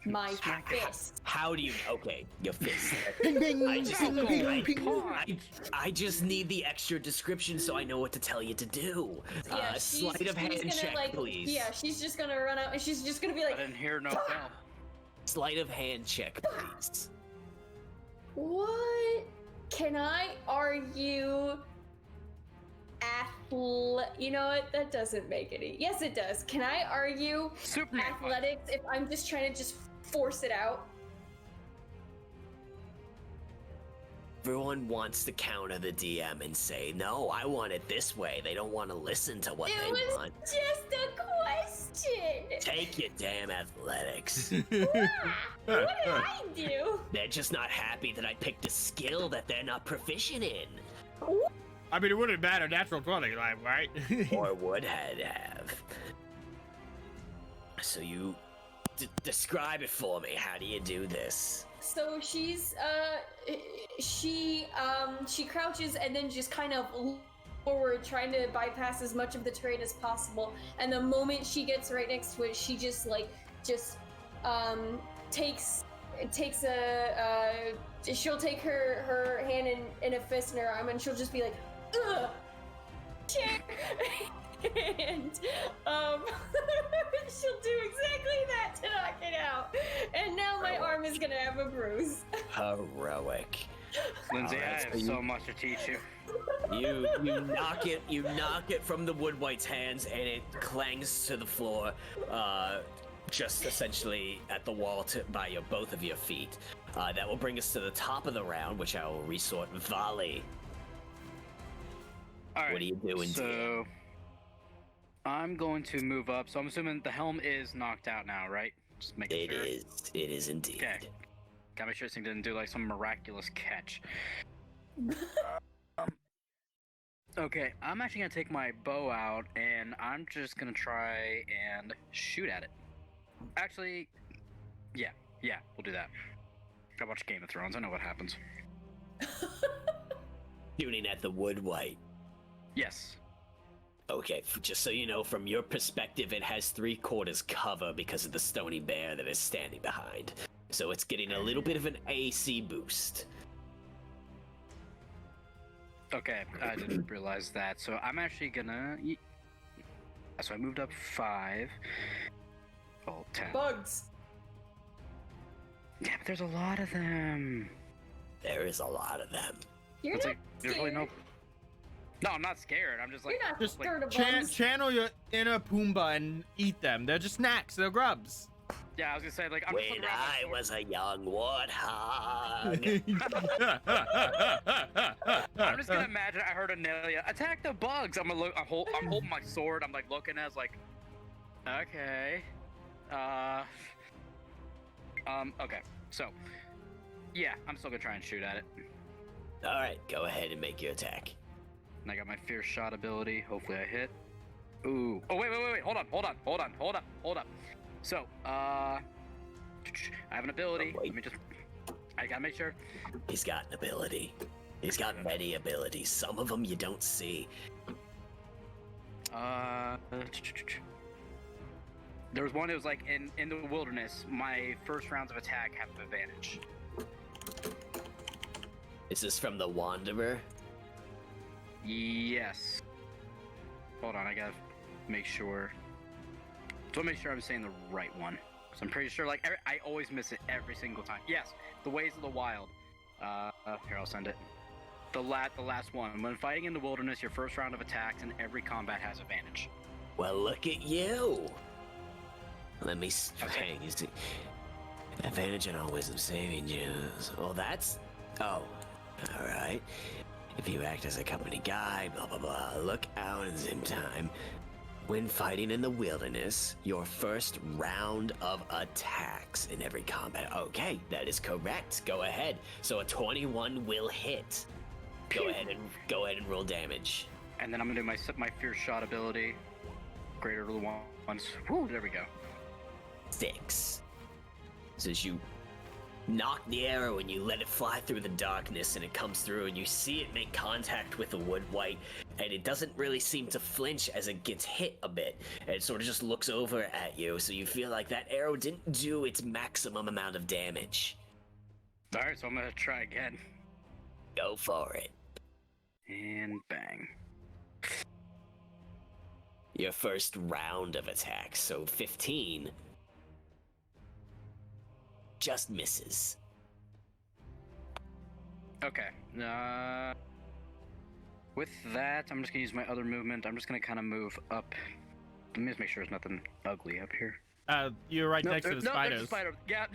My fist. How do you? Okay, your fist. Ping, ping, I just, ping, ping, ping. I just need the extra description so I know what to tell you to do. Sleight of hand check, please. Yeah, she's just gonna run out and she's just gonna be I like, didn't hear no bell. Sleight of hand check, please. what? Can I argue you know what? That doesn't make any. Yes, it does. Can I argue Superman athletics if I'm just trying to just force it out? Everyone wants to counter the DM and say, no, I want it this way. They don't want to listen to what It they was want. just a question. Take your damn athletics. What did I do? They're just not happy that I picked a skill that they're not proficient in. I mean, it wouldn't matter. Natural 20, like, right? Or would have. So you describe it for me. How do you do this? So she's she crouches and then just kind of forward, trying to bypass as much of the terrain as possible. And the moment she gets right next to it, she just takes she'll take her hand in a fist in her arm and she'll just be like, ugh, shit. And she'll do exactly that to knock it out. And now my arm is gonna have a bruise. Heroic. Lindsay, Alright, I so have so much to teach you. You knock it from the Woodwight's hands and it clangs to the floor, just essentially at the wall by both of your feet. That will bring us to the top of the round, which I will resort Vali. All right, What are you doing, so I'm going to move up. So I'm assuming the helm is knocked out now, right? Just making sure. It is indeed. Okay. Gotta make sure this thing didn't do like some miraculous catch. Okay, I'm actually gonna take my bow out and I'm just gonna try and shoot at it. Actually, yeah, we'll do that. I watch Game of Thrones, I know what happens. Shooting at the Woodwight. Yes. Okay, just so you know, from your perspective, it has 3/4 cover because of the stony bear that is standing behind. So it's getting a little bit of an AC boost. Okay, I didn't realize that. So I'm actually gonna... So I moved up 5. Well, 10. Bugs. Yeah, but there's a lot of them. There is a lot of them. You're It's not like, there's really scared. No, I'm not scared. I'm just like... You're not Just scared of Chan- bugs. channel your inner Pumbaa and eat them. They're just snacks. They're grubs. Yeah, I was gonna say, like, I'm just When looking around I my was a young warthog. I'm just gonna imagine I heard Enelya, attack the bugs! I'm holding my sword, I'm like looking as like, okay. Okay, so, yeah, I'm still gonna try and shoot at it. Alright, go ahead and make your attack. And I got my fierce shot ability, hopefully I hit. Ooh, oh wait, hold on. So, I have an ability, Oh, wait. I gotta make sure. He's got an ability. He's got many abilities. Some of them you don't see. There was one, it was like in the wilderness, my first rounds of attack have an advantage. Is this from the Wanderer? Yes. Hold on, I gotta make sure. So make sure I'm saying the right one. Cause I'm pretty sure, like, I always miss it every single time. Yes, the Ways of the Wild. Here, I'll send it. The last one. When fighting in the wilderness, your first round of attacks in every combat has advantage. Well, look at you. Let me Okay. you see. Advantage on all wisdom saving throws. Well, that's... Oh, alright. If you act as a company guide, blah, blah, blah. Look out in zim time. When fighting in the wilderness, your first round of attacks in every combat. Okay, that is correct. Go ahead. So a 21 will hit. Go ahead and roll damage. And then I'm gonna do my fierce shot ability. Greater to the ones. Woo, there we go. 6. So as you knock the arrow and you let it fly through the darkness and it comes through and you see it make contact with the wood white and it doesn't really seem to flinch as it gets hit a bit. And it sort of just looks over at you, so you feel like that arrow didn't do its maximum amount of damage. Alright, so I'm gonna try again. Go for it. And bang. Your first round of attacks, so 15, just misses. Okay. With that, I'm just gonna use my other movement. I'm just gonna kind of move up. Let me just make sure there's nothing ugly up here. You're right No, next to the no, there's a spiders. spider.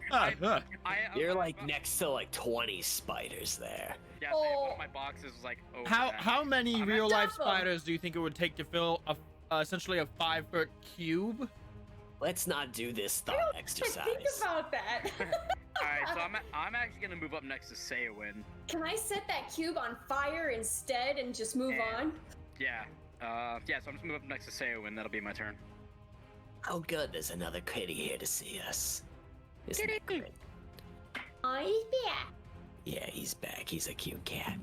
Yeah. You're like next to like 20 spiders there. Yeah, one of my boxes was like, oh. How many I'm real life at double. spiders do you think it would take to fill essentially a 5-foot cube? Let's not do this thought exercise. Think about that. Alright, so I'm actually gonna move up next to Ceawin. Can I set that cube on fire instead and just move on? Yeah. Yeah, so I'm just moving up next to Ceawin. That'll be my turn. Oh good, there's another kitty here to see us. Isn't it Kitty. great? Oh, he's back. Yeah, he's back. He's a cute cat.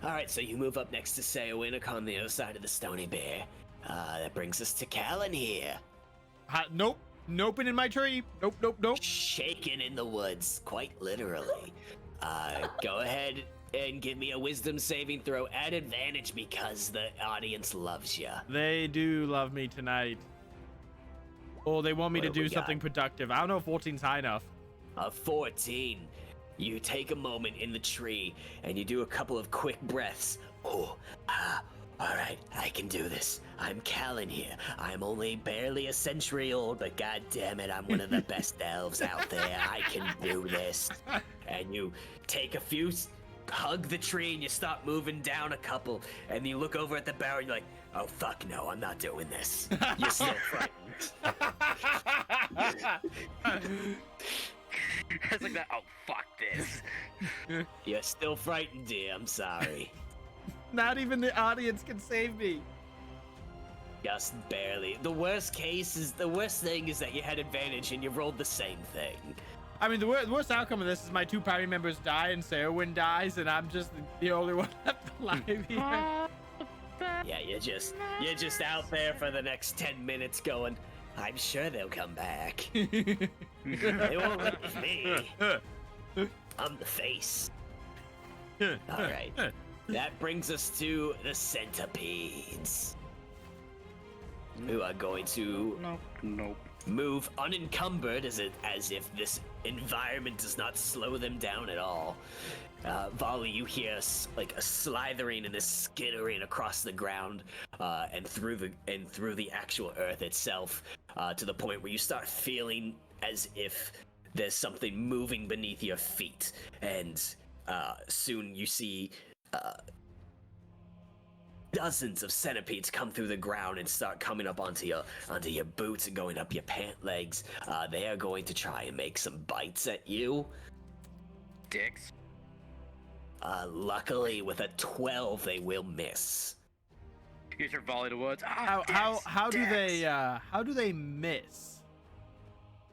Alright, so you move up next to Ceawin on the other side of the Stony Bear. That brings us to Calanhir. Nope. Noping in my tree. Nope. Shaken in the woods, quite literally. Go ahead and give me a wisdom saving throw at advantage because the audience loves you. They do love me tonight. Or they want me What to have do we got? something productive. I don't know if 14's high enough. A 14. You take a moment in the tree and you do a couple of quick breaths. Oh, alright, I can do this. I'm Calanhir. I'm only barely a century old, but god damn it, I'm one of the best elves out there. I can do this. And you take a few, hug the tree, and you start moving down a couple, and you look over at the barrel and you're like, oh fuck no, I'm not doing this. You're still frightened. It's like that. Oh, fuck this. You're still frightened, dear, I'm sorry. Not even the audience can save me. Just barely. The worst thing is that you had advantage and you rolled the same thing. I mean, the worst outcome of this is my 2 party members die and Ceawin dies, and I'm just the only one left alive here. Yeah, you're just out there for the next 10 minutes going, I'm sure they'll come back. They won't leave me. I'm the face. Alright. That brings us to the Centipedes, who are going to Nope. move unencumbered as if this environment does not slow them down at all. Vali, you hear like a slithering and a skittering across the ground, and through the actual earth itself, to the point where you start feeling as if there's something moving beneath your feet, and soon you see dozens of centipedes come through the ground and start coming up onto your boots and going up your pant legs. They are going to try and make some bites at you. Dicks. Luckily, with a 12, they will miss. Use your volley to woods. How do they miss?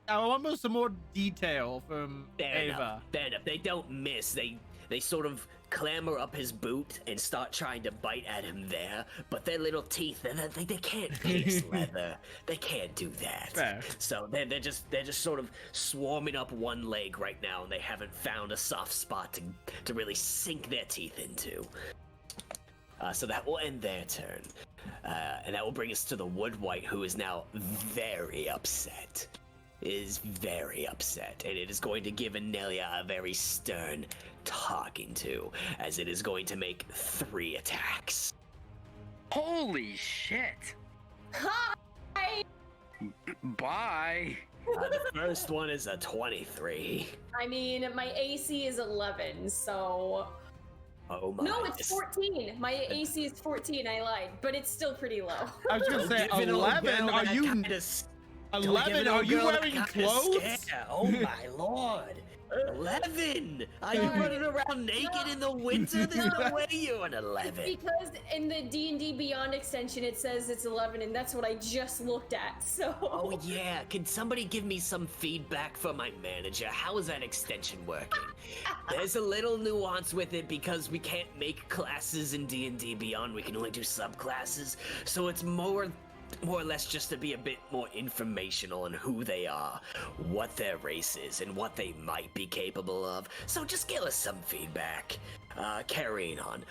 I want some more detail from Fair Ava. enough. Fair enough. They don't miss. They sort of clamber up his boot and start trying to bite at him there, but their little teeth, they can't pierce leather. They can't do that. Fair. So they're just sort of swarming up one leg right now, and they haven't found a soft spot to really sink their teeth into. So that will end their turn, and that will bring us to the wood white, who is now very upset. Is very upset, and it is going to give Enelya a very stern talking to, as it is going to make 3 attacks. Holy shit. Hi! Bye. The first one is a 23. I mean, my AC is 11, so Oh my. No, it's 14. My AC is 14. I lied, but it's still pretty low. I was gonna say 11. Are you 11? Are you wearing clothes? Oh my lord. 11! Are you running around naked in the winter? There's no way you're an 11. Because in the D&D Beyond extension, it says it's 11, and that's what I just looked at. So. Oh yeah, can somebody give me some feedback from my manager? How is that extension working? There's a little nuance with it because we can't make classes in D&D Beyond. We can only do subclasses, so it's more or less just to be a bit more informational on who they are, what their race is, and what they might be capable of. So just give us some feedback. Carrying on.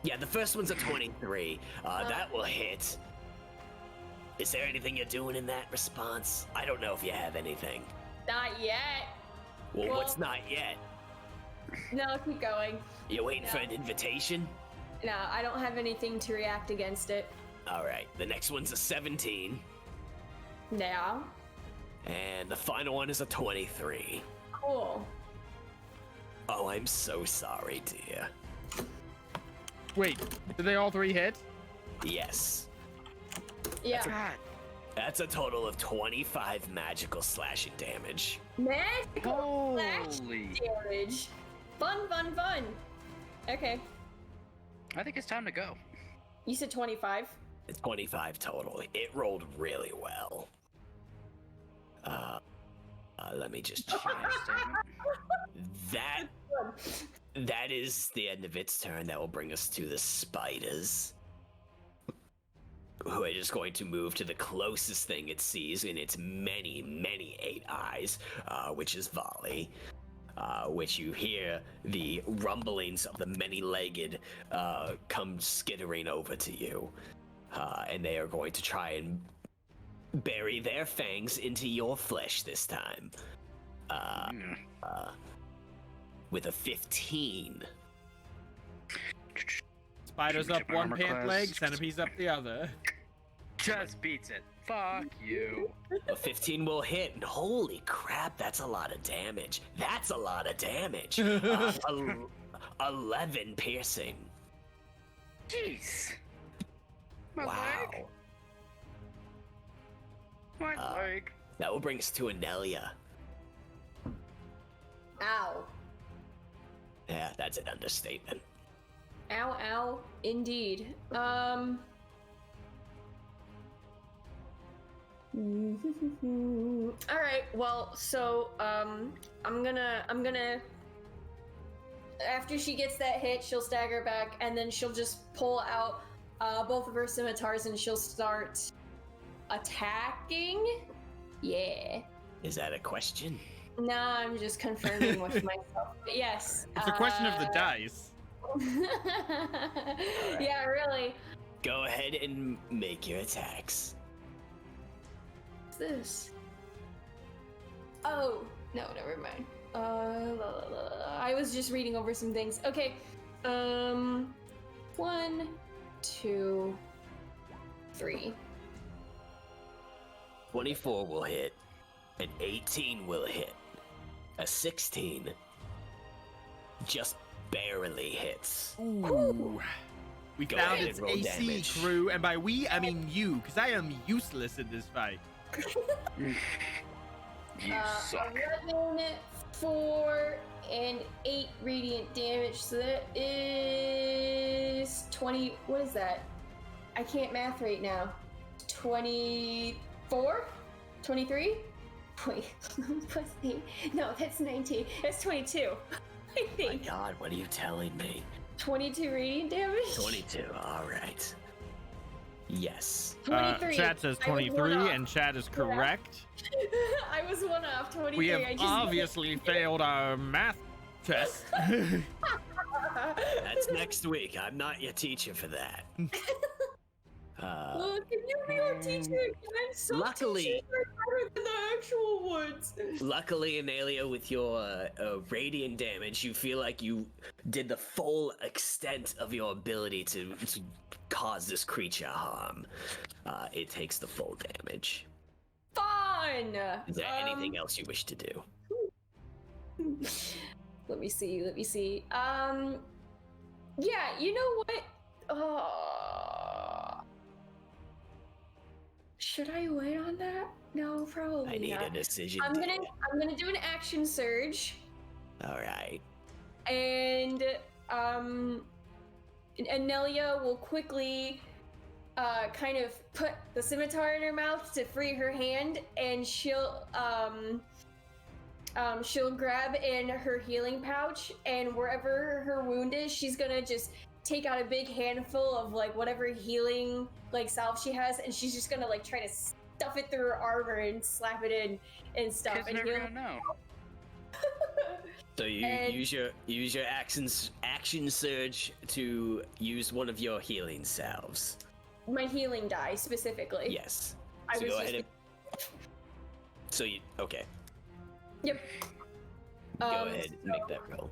Yeah, the first one's a 23. That will hit. Is there anything you're doing in that response? I don't know if you have anything. Not yet. Well, what's not yet? No, keep going. You waiting for an invitation? No, I don't have anything to react against it. All right, the next one's a 17. Now. And the final one is a 23. Cool. Oh, I'm so sorry, dear. Wait, did they all 3 hit? Yes. Yeah. God. That's a total of 25 magical slashing damage. Magical slash Holy. damage. Fun, fun, fun. Okay. I think it's time to go. You said 25? It's 25 total. It rolled really well. Let me just check. That is the end of its turn. That will bring us to the spiders, who are just going to move to the closest thing it sees in its many, many 8 eyes, which is Vali. Which you hear the rumblings of the many-legged come skittering over to you. And they are going to try and bury their fangs into your flesh this time. With a 15. Spiders up one pant leg, centipedes up the other. Just beats it. Fuck you. A 15 will hit, and holy crap, that's a lot of damage. That's a lot of damage. 11 piercing. Jeez. My Wow. leg. My leg. That will bring us to Enelya. Ow. Yeah, that's an understatement. Ow, ow. Indeed. All right. Well, so I'm gonna after she gets that hit, she'll stagger back, and then she'll just pull out both of her scimitars, and she'll start attacking. Yeah. Is that a question? Nah, I'm just confirming with myself. But yes. It's a question of the dice. Yeah, really. Go ahead and make your attacks. What's this? Oh, no, never mind. I was just reading over some things. Okay. 1, 2, 3. 24 will hit. An 18 will hit. A 16 just barely hits. Ooh. We Go found ahead its and roll AC, damage. crew, and by we, I mean you, because I am useless in this fight. You suck. 11, 4, and 8 radiant damage. So that is 20. What is that? I can't math right now. 24? 23? Wait, plus 8. No, that's 19. That's 22. I My think. God, what are you telling me? 22 radiant damage? 22, alright. Yes. 23. Chat says I was 23, one and off. chat is correct. I was one off. 23. We have I just obviously failed our math test. That's next week. I'm not your teacher for that. Look, can you be our teacher again? Some Luckily- teachers are better than the actual ones. Luckily, Enelya, with your radiant damage, you feel like you did the full extent of your ability to cause this creature harm. It takes the full damage. Fun! Is there anything else you wish to do? Let me see. Yeah, you know what? Should I wait on that? No, probably I need not. a decision. I'm gonna do an action surge, All right. and Enelya will quickly kind of put the scimitar in her mouth to free her hand, and she'll grab in her healing pouch, and wherever her wound is, she's gonna just take out a big handful of like whatever healing like salve she has, and she's just gonna like try to stuff it through her armor and slap it in and stuff. Kids And never heal. gonna know. So you And- use your action surge to use one of your healing salves. My healing die specifically. Yes. I So was go just- ahead and. So you okay? Yep. Go ahead and make that roll.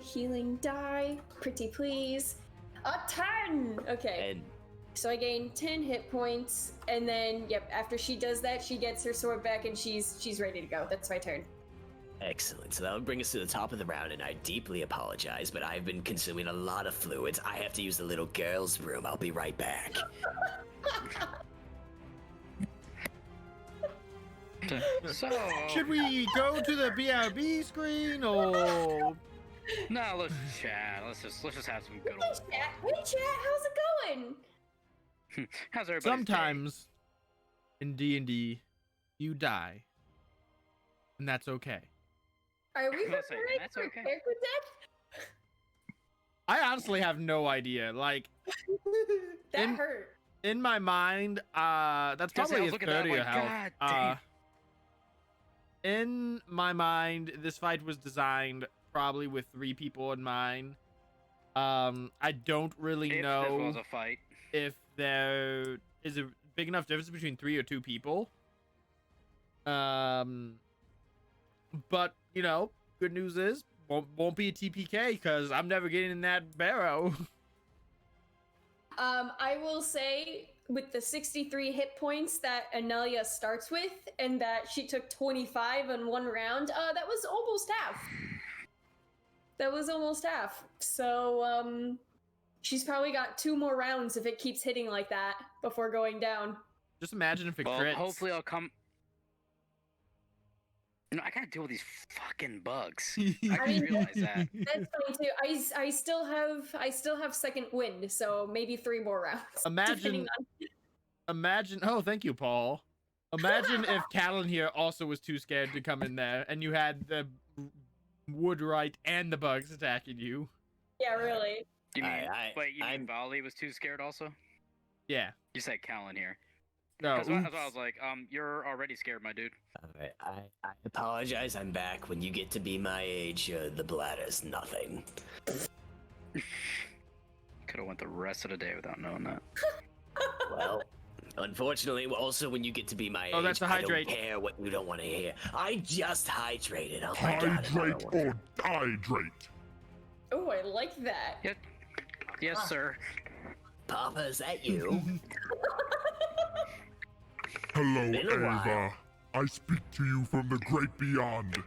Healing die, pretty please. A 10! Okay, And so I gain 10 hit points, and then, yep, after she does that, she gets her sword back, and she's ready to go. That's my turn. excellent. So that would bring us to the top of the round, and I deeply apologize, but I've been consuming a lot of fluids. I have to use the little girl's room. I'll be right back. So Should we go to the BRB screen or? no, let's chat. Let's just have some good old. Hey, chat, how's it going? How's everybody? Sometimes in D&D, you die, and that's okay. Are we I'll say, preparing that's for okay. character deck? I honestly have no idea. Like That In- hurt. in my mind, that's Just say, I probably was a looking at that, third of I'm your like, health. God damn. In my mind, this fight was designed probably with 3 people in mind. I don't really If this know was a fight. if there is a big enough difference between 3 or 2 people. But you know, good news is won't be a TPK because I'm never getting in that barrow. I will say, with the 63 hit points that Enelya starts with, and that she took 25 in one round, that was almost half. That was almost half. So, she's probably got 2 more rounds if it keeps hitting like that before going down. Just imagine if it Well, crits. hopefully I'll come. You know, I gotta deal with these fucking bugs. I I mean- didn't realize that. That's fine too. I still have second wind, so maybe 3 more rounds. Imagine- depending on- Imagine. Oh, thank you, Paul. Imagine if Calanhir also was too scared to come in there, and you had the woodwright and the bugs attacking you. Yeah, really. You mean, wait, you I'm- mean Vali was too scared also? Yeah. You said Calanhir. No. That's why I oops. was like, you're already scared, my dude. Alright, I apologize. I'm back. When you get to be my age, the bladder's nothing. Could have went the rest of the day without knowing that. Well, unfortunately, also when you get to be my age, Oh, that's a hydrate. I don't care what you don't want to hear. I just hydrated. Oh my god. Hydrate or dihydrate. Oh, I like that. Yes, sir. Papa, is that you? Hello, Been a while. Ava. I speak to you from the great beyond.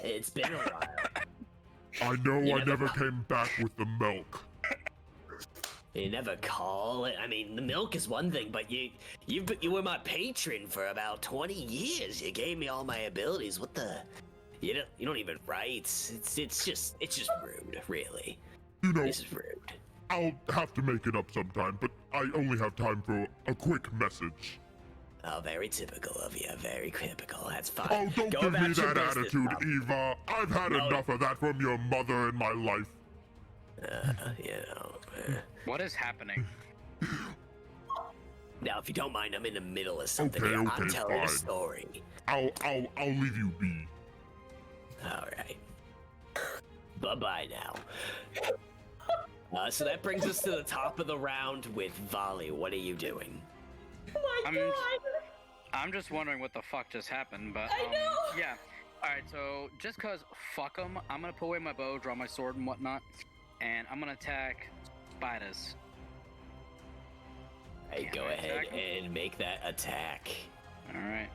It's been a while. I know You I never never got- came back with the milk. You never call it. I mean, the milk is one thing, but you were my patron for about 20 years. You gave me all my abilities. What the? You don't even write. It's just rude, really. You know, This is rude. I'll have to make it up sometime, but I only have time for a quick message. Oh, very typical of you. Very typical. That's fine. Oh, don't Go give me about your that business, attitude, Papa. Eva. I've had No. enough of that from your mother in my life. What is happening? Now, if you don't mind, I'm in the middle of something Okay, here. I'm okay, telling a fine. story. I'll leave you be. All right. Bye-bye now. So that brings us to the top of the round with Vali. What are you doing? Oh my I'm- god! I'm just wondering what the fuck just happened, but I know! yeah. All right, so just cause fuck them, I'm gonna put away my bow, draw my sword and whatnot, and I'm gonna attack spiders. Hey, Can go I ahead attack him? and make that attack. All right,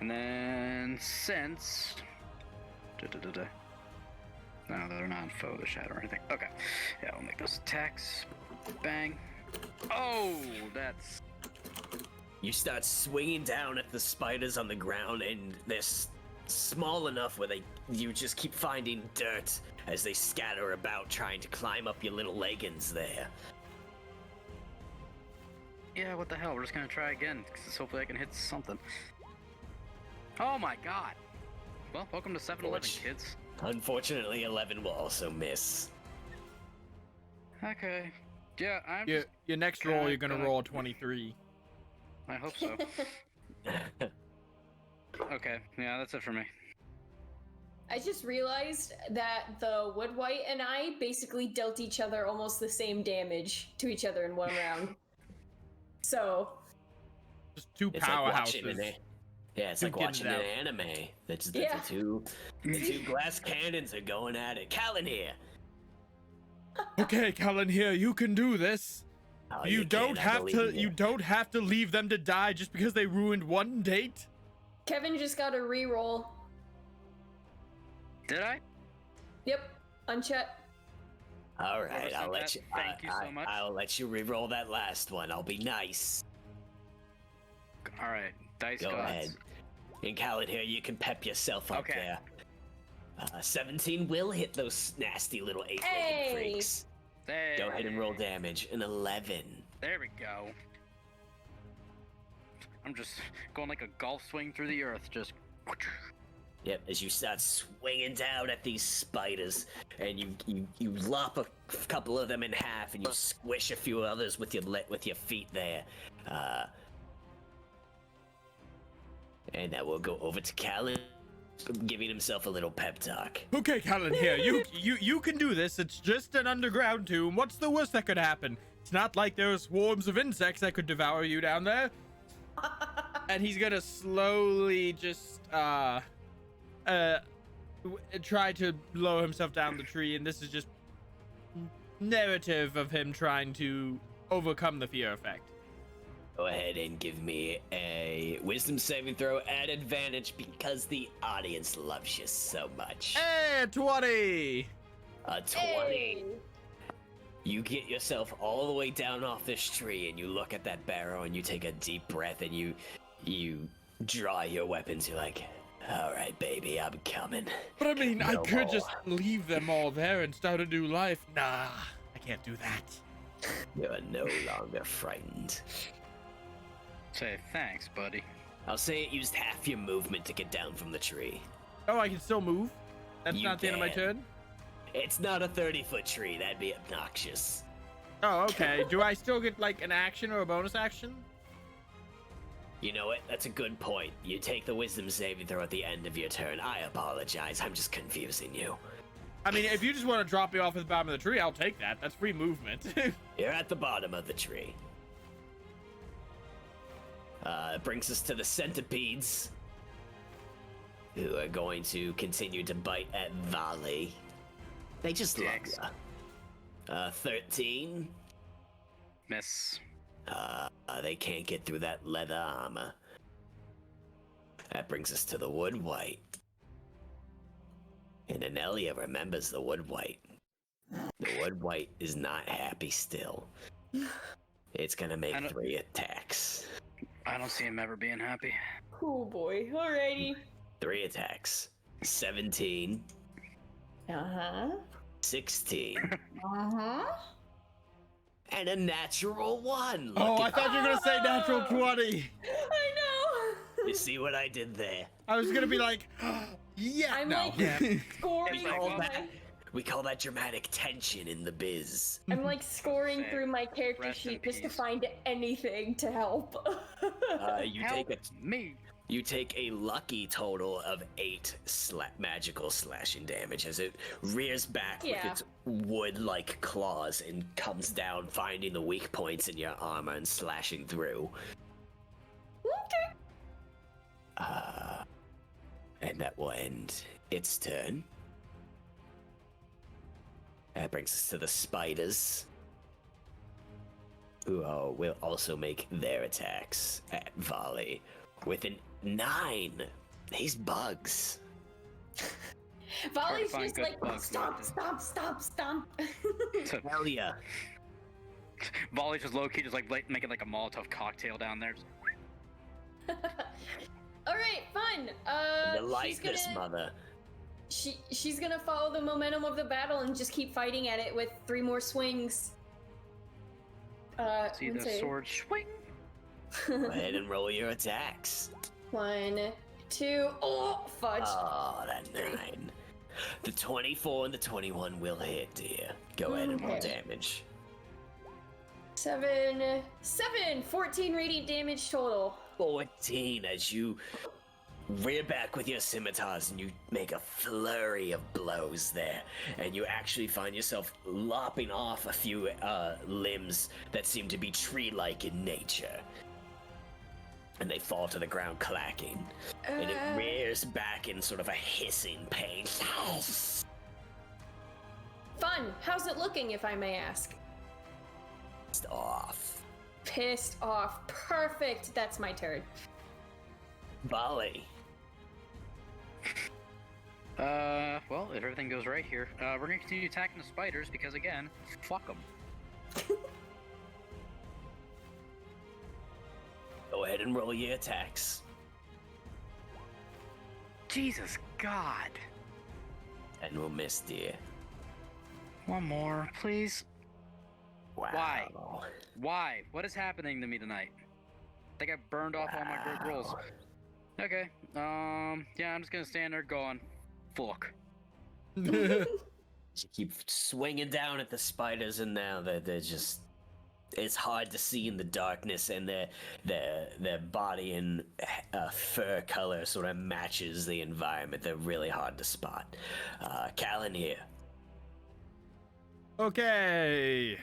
and then since No, they're not foe the shadow or anything. Okay. Yeah, we'll make those attacks. Bang. Oh, that's... You start swinging down at the spiders on the ground, and they're small enough where you just keep finding dirt as they scatter about trying to climb up your little leggings there. Yeah, what the hell? We're just gonna try again, because hopefully I can hit something. Oh my god! Well, welcome to 7-Eleven, kids. Unfortunately, 11 will also miss. Okay. Yeah, I'm... Your next roll, you're gonna roll a 23. I hope so. Okay, yeah, that's it for me. I just realized that the Wood White and I basically dealt each other almost the same damage to each other in one round. So... Just two It's like watching powerhouses. it's Two like watching an kids anime. That's Yeah. the two glass cannons are going at it. Calanhir! Okay, Calanhir, you can do this. Oh, You don't can't, I have believe to. in You don't have to leave them to die just because they ruined one date. Kevin just got a reroll. Did I? Yep, unchet. All right, Whoever I'll sent let that, you. thank you so much. I'll let you re-roll that last one. I'll be nice. Alright, dice Go gods. ahead. And Calanhir, you can pep yourself up Okay. there. 17 will hit those nasty little 8-legged Hey! freaks. There. Go ahead and roll damage. An 11. There we go. I'm just going like a golf swing through the earth, just... Yep, as you start swinging down at these spiders, and you lop a couple of them in half, and you squish a few others with your feet there. And that will go over to Callan, giving himself a little pep talk. Okay, Calanhir, you can do this. It's just an underground tomb. What's the worst that could happen? It's not like there's swarms of insects that could devour you down there. And he's gonna slowly just try to lower himself down the tree, and this is just narrative of him trying to overcome the fear effect. Go ahead and give me a wisdom saving throw at advantage because the audience loves you so much. Hey, 20! A 20. Hey! You get yourself all the way down off this tree, and you look at that barrow, and you take a deep breath, and you draw your weapons. You're like, all right, baby, I'm coming. But I mean, I No could more. just leave them all there and start a new life. Nah, I can't do that. You're no longer frightened. Say thanks, buddy. I'll say it used half your movement to get down from the tree. Oh, I can still move? That's You not the end of my can. turn? It's not a 30-foot tree. That'd be obnoxious. Oh, okay. Do I still get, like, an action or a bonus action? You know what? That's a good point. You take the wisdom saving throw at the end of your turn. I apologize. I'm just confusing you. I mean, if you just want to drop me off at the bottom of the tree, I'll take that. That's free movement. You're at the bottom of the tree. Brings us to the Centipedes, who are going to continue to bite at Vali. They just love Dicks. ya. 13. Miss. They can't get through that leather armor. That brings us to the Wood White. And Enelya remembers the Wood White. The Wood White is not happy still. It's gonna make I don't- 3 attacks. I don't see him ever being happy. Oh boy, alrighty. 3 attacks. 17, Uh-huh. 16, Uh-huh. and a natural 1. Look Oh, I at thought you were going to say natural 20. I know! You see what I did there? I was going to be like, yeah, I'm no. like Yeah. scoring It's like, through well, my... We call that dramatic tension in the biz. I'm like scoring Same. through my character Rest in sheet just to peace. find anything to help. You Help take a me. You take a lucky total of 8 magical slashing damage as it rears back with Yeah. its wood-like claws and comes down, finding the weak points in your armor and slashing through. Okay. And that will end its turn. That brings us to the spiders, who will also make their attacks at Vali with an 9. These bugs. Vali's find just good like bugs stomp, like stomp, stomp, stomp. Hell yeah. Volley's just low key, just like making like a Molotov cocktail down there. All right, fun. The light She's this gonna mother. she's gonna follow the momentum of the battle and just keep fighting at it with 3 more swings. See the let's sword swing. Go ahead and roll your attacks. 1, 2. Oh, fudge. Oh, that 9. The 24 and the 21 will hit, dear. Go ahead and roll Okay. damage. 7, 14 radiant damage total. 14 as you rear back with your scimitars and you make a flurry of blows there, and you actually find yourself lopping off a few limbs that seem to be tree-like in nature, and they fall to the ground clacking, and it rears back in sort of a hissing pain. Fun. How's it looking, if I may ask? It's off. Pissed off. Perfect. That's my turn. Vali. Well, if everything goes right here, we're gonna continue attacking the spiders because, again, fuck them. Go ahead and roll your attacks. Jesus God. And we'll miss, dear. One more, please. Wow. Why? Why? What is happening to me tonight? I think I burned off all my great rolls. Wow. Okay. Yeah, I'm just gonna stand there going, fuck. You keep swinging down at the spiders, and now they're just. It's hard to see in the darkness, and their body and fur color sort of matches the environment. They're really hard to spot. Calanhir. Okay.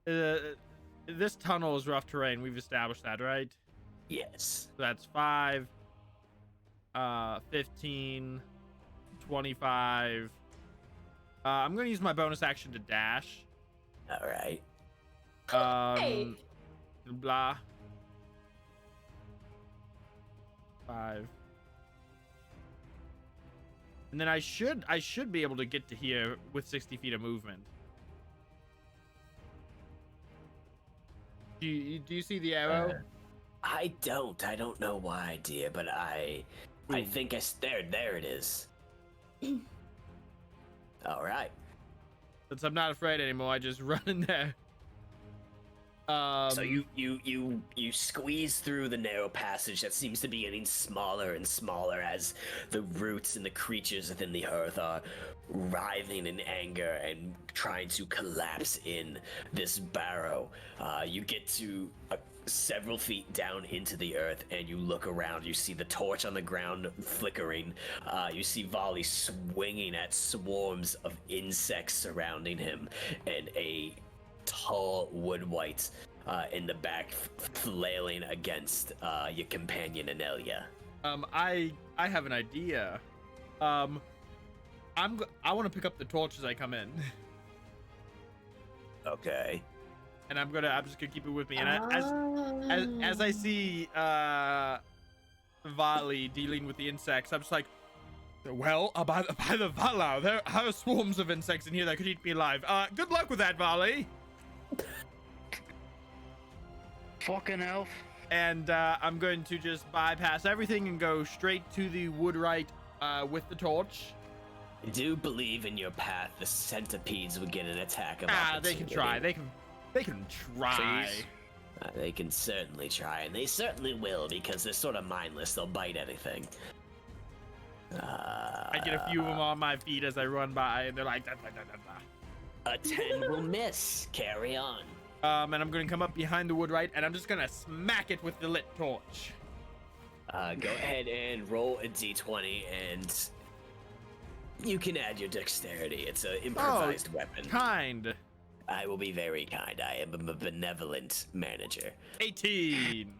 This tunnel is rough terrain. We've established that, right? Yes. So that's 5, 15, 25. I'm going to use my bonus action to dash. All right. Hey. Blah. 5. And then I should be able to get to here with 60 feet of movement. Do you see the arrow? I don't know why, dear, but I think there it is. All right. Since I'm not afraid anymore, I just run in there. So you squeeze through the narrow passage that seems to be getting smaller and smaller as the roots and the creatures within the earth are writhing in anger and trying to collapse in this barrow. You get to several feet down into the earth, and you look around. You see the torch on the ground flickering. You see Vali swinging at swarms of insects surrounding him, and a tall wood wight in the back flailing against your companion Enelya. I have an idea. I want to pick up the torch as I come in. Okay. And I'm just gonna keep it with me. And as I see Vali dealing with the insects, I'm just like, well, by the Valar, there are swarms of insects in here that could eat me alive. Good luck with that, Vali. Fucking elf. And I'm going to just bypass everything and go straight to the woodwright with the torch. I do believe in your path the centipedes would get an attack of They opportunity. can try. They can try. Please. They can certainly try, and they certainly will, because they're sort of mindless. They'll bite anything. I get a few of them on my feet as I run by, and they're like, da, da, da, da, A 10 will miss. Carry on. da. And I'm going to come up behind the woodwright, and I'm just going to smack it with the lit torch. Go ahead and roll a d20, and you can add your dexterity. It's an improvised weapon. Kind. I will be very kind. I am a benevolent manager. 18.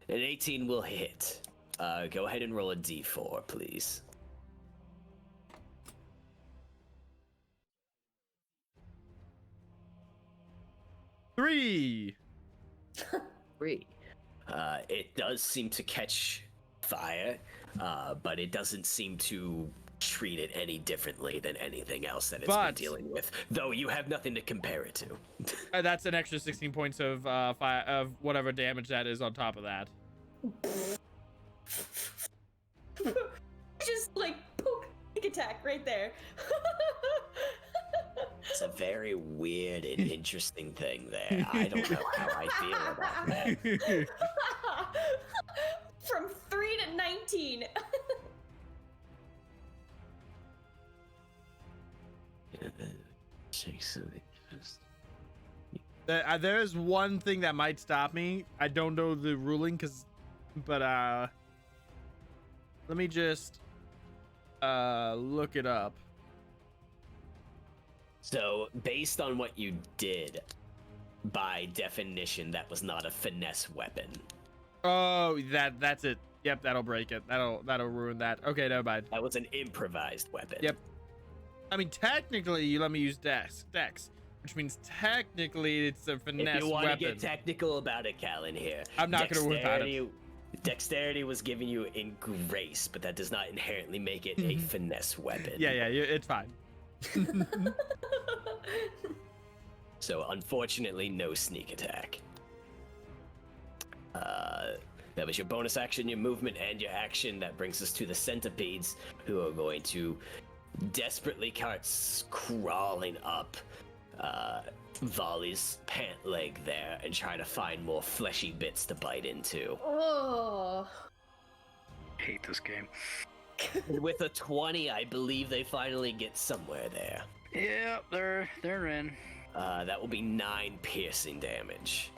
An 18 will hit. Go ahead and roll a d4, please. Three. 3. It does seem to catch fire, but it doesn't seem to treat it any differently than anything else that it's been dealing with. Though you have nothing to compare it to. That's an extra 16 points of whatever damage that is on top of that. Just like poke, attack right there. It's a very weird and interesting thing there. I don't know how I feel about that. From 3 to 19. There is one thing that might stop me. I don't know the ruling, but let me just look it up. So, based on what you did, by definition, that was not a finesse weapon. Oh, that's it. Yep, that'll break it. That'll ruin that. Okay, never mind. That was an improvised weapon. Yep. I mean, technically, you let me use dex, which means technically it's a finesse If you want weapon. to get technical about it, Calanhir, I'm not going to worry about it. Dexterity was given you in grace, but that does not inherently make it a finesse weapon. Yeah, it's fine. So, unfortunately, no sneak attack. That was your bonus action, your movement, and your action. That brings us to the Centipedes, who are going to desperately start crawling up Vali's pant leg there and try to find more fleshy bits to bite into. Oh. Hate this game. And with a 20, I believe they finally get somewhere there. Yeah, they're in. That will be 9 piercing damage.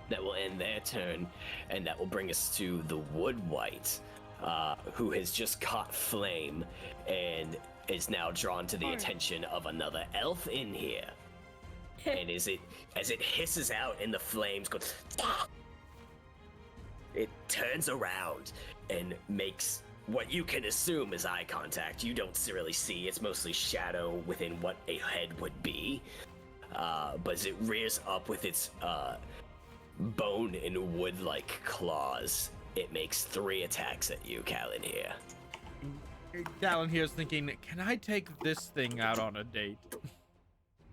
That will end their turn, and that will bring us to the Wood Wight, who has just caught flame and is now drawn to the attention of another elf in here. And as it hisses out and the flames go, it turns around and makes what you can assume is eye contact. You don't really see; it's mostly shadow within what a head would be. But as it rears up with its bone and wood-like claws, it makes 3 attacks at you, Calanhir. Calanhir's thinking, can I take this thing out on a date?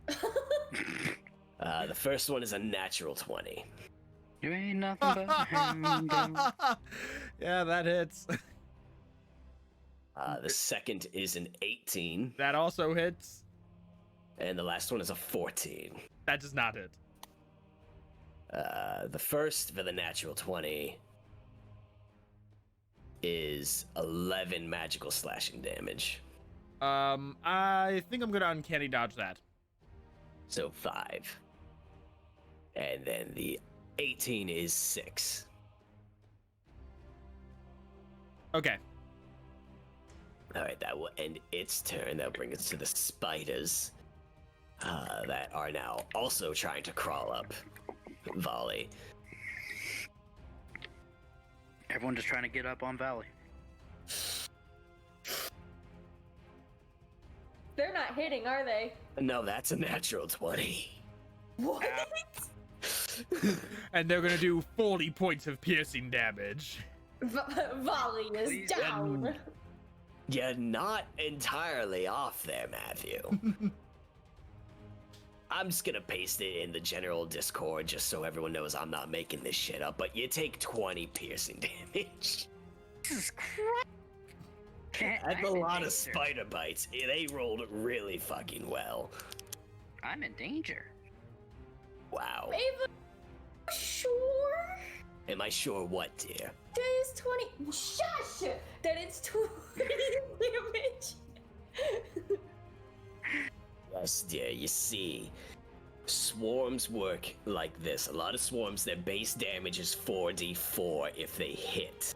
The first one is a natural 20. You ain't nothing but a hand dog. Yeah, that hits. The second is an 18. That also hits. And the last one is a 14. That does not hit. The first for the natural 20 is 11 magical slashing damage. I think I'm gonna uncanny dodge that. So 5. And then the 18 is 6. Okay. Alright, that will end its turn. That'll bring us to the spiders that are now also trying to crawl up Vali. Everyone just trying to get up on Valley. They're not hitting, are they? No, that's a natural 20. What? And they're gonna do 40 points of piercing damage. Volley is Please, down. You're not entirely off there, Matthew. I'm just gonna paste it in the general Discord just so everyone knows I'm not making this shit up, but you take 20 piercing damage. Jesus Christ. That's a lot of spider bites. They rolled really fucking well. I'm in danger. Wow. Ava, sure? Am I sure what, dear? That is 20. Shush! That is 20 damage. Yes, dear. You see, swarms work like this. A lot of swarms, their base damage is 4d4 if they hit.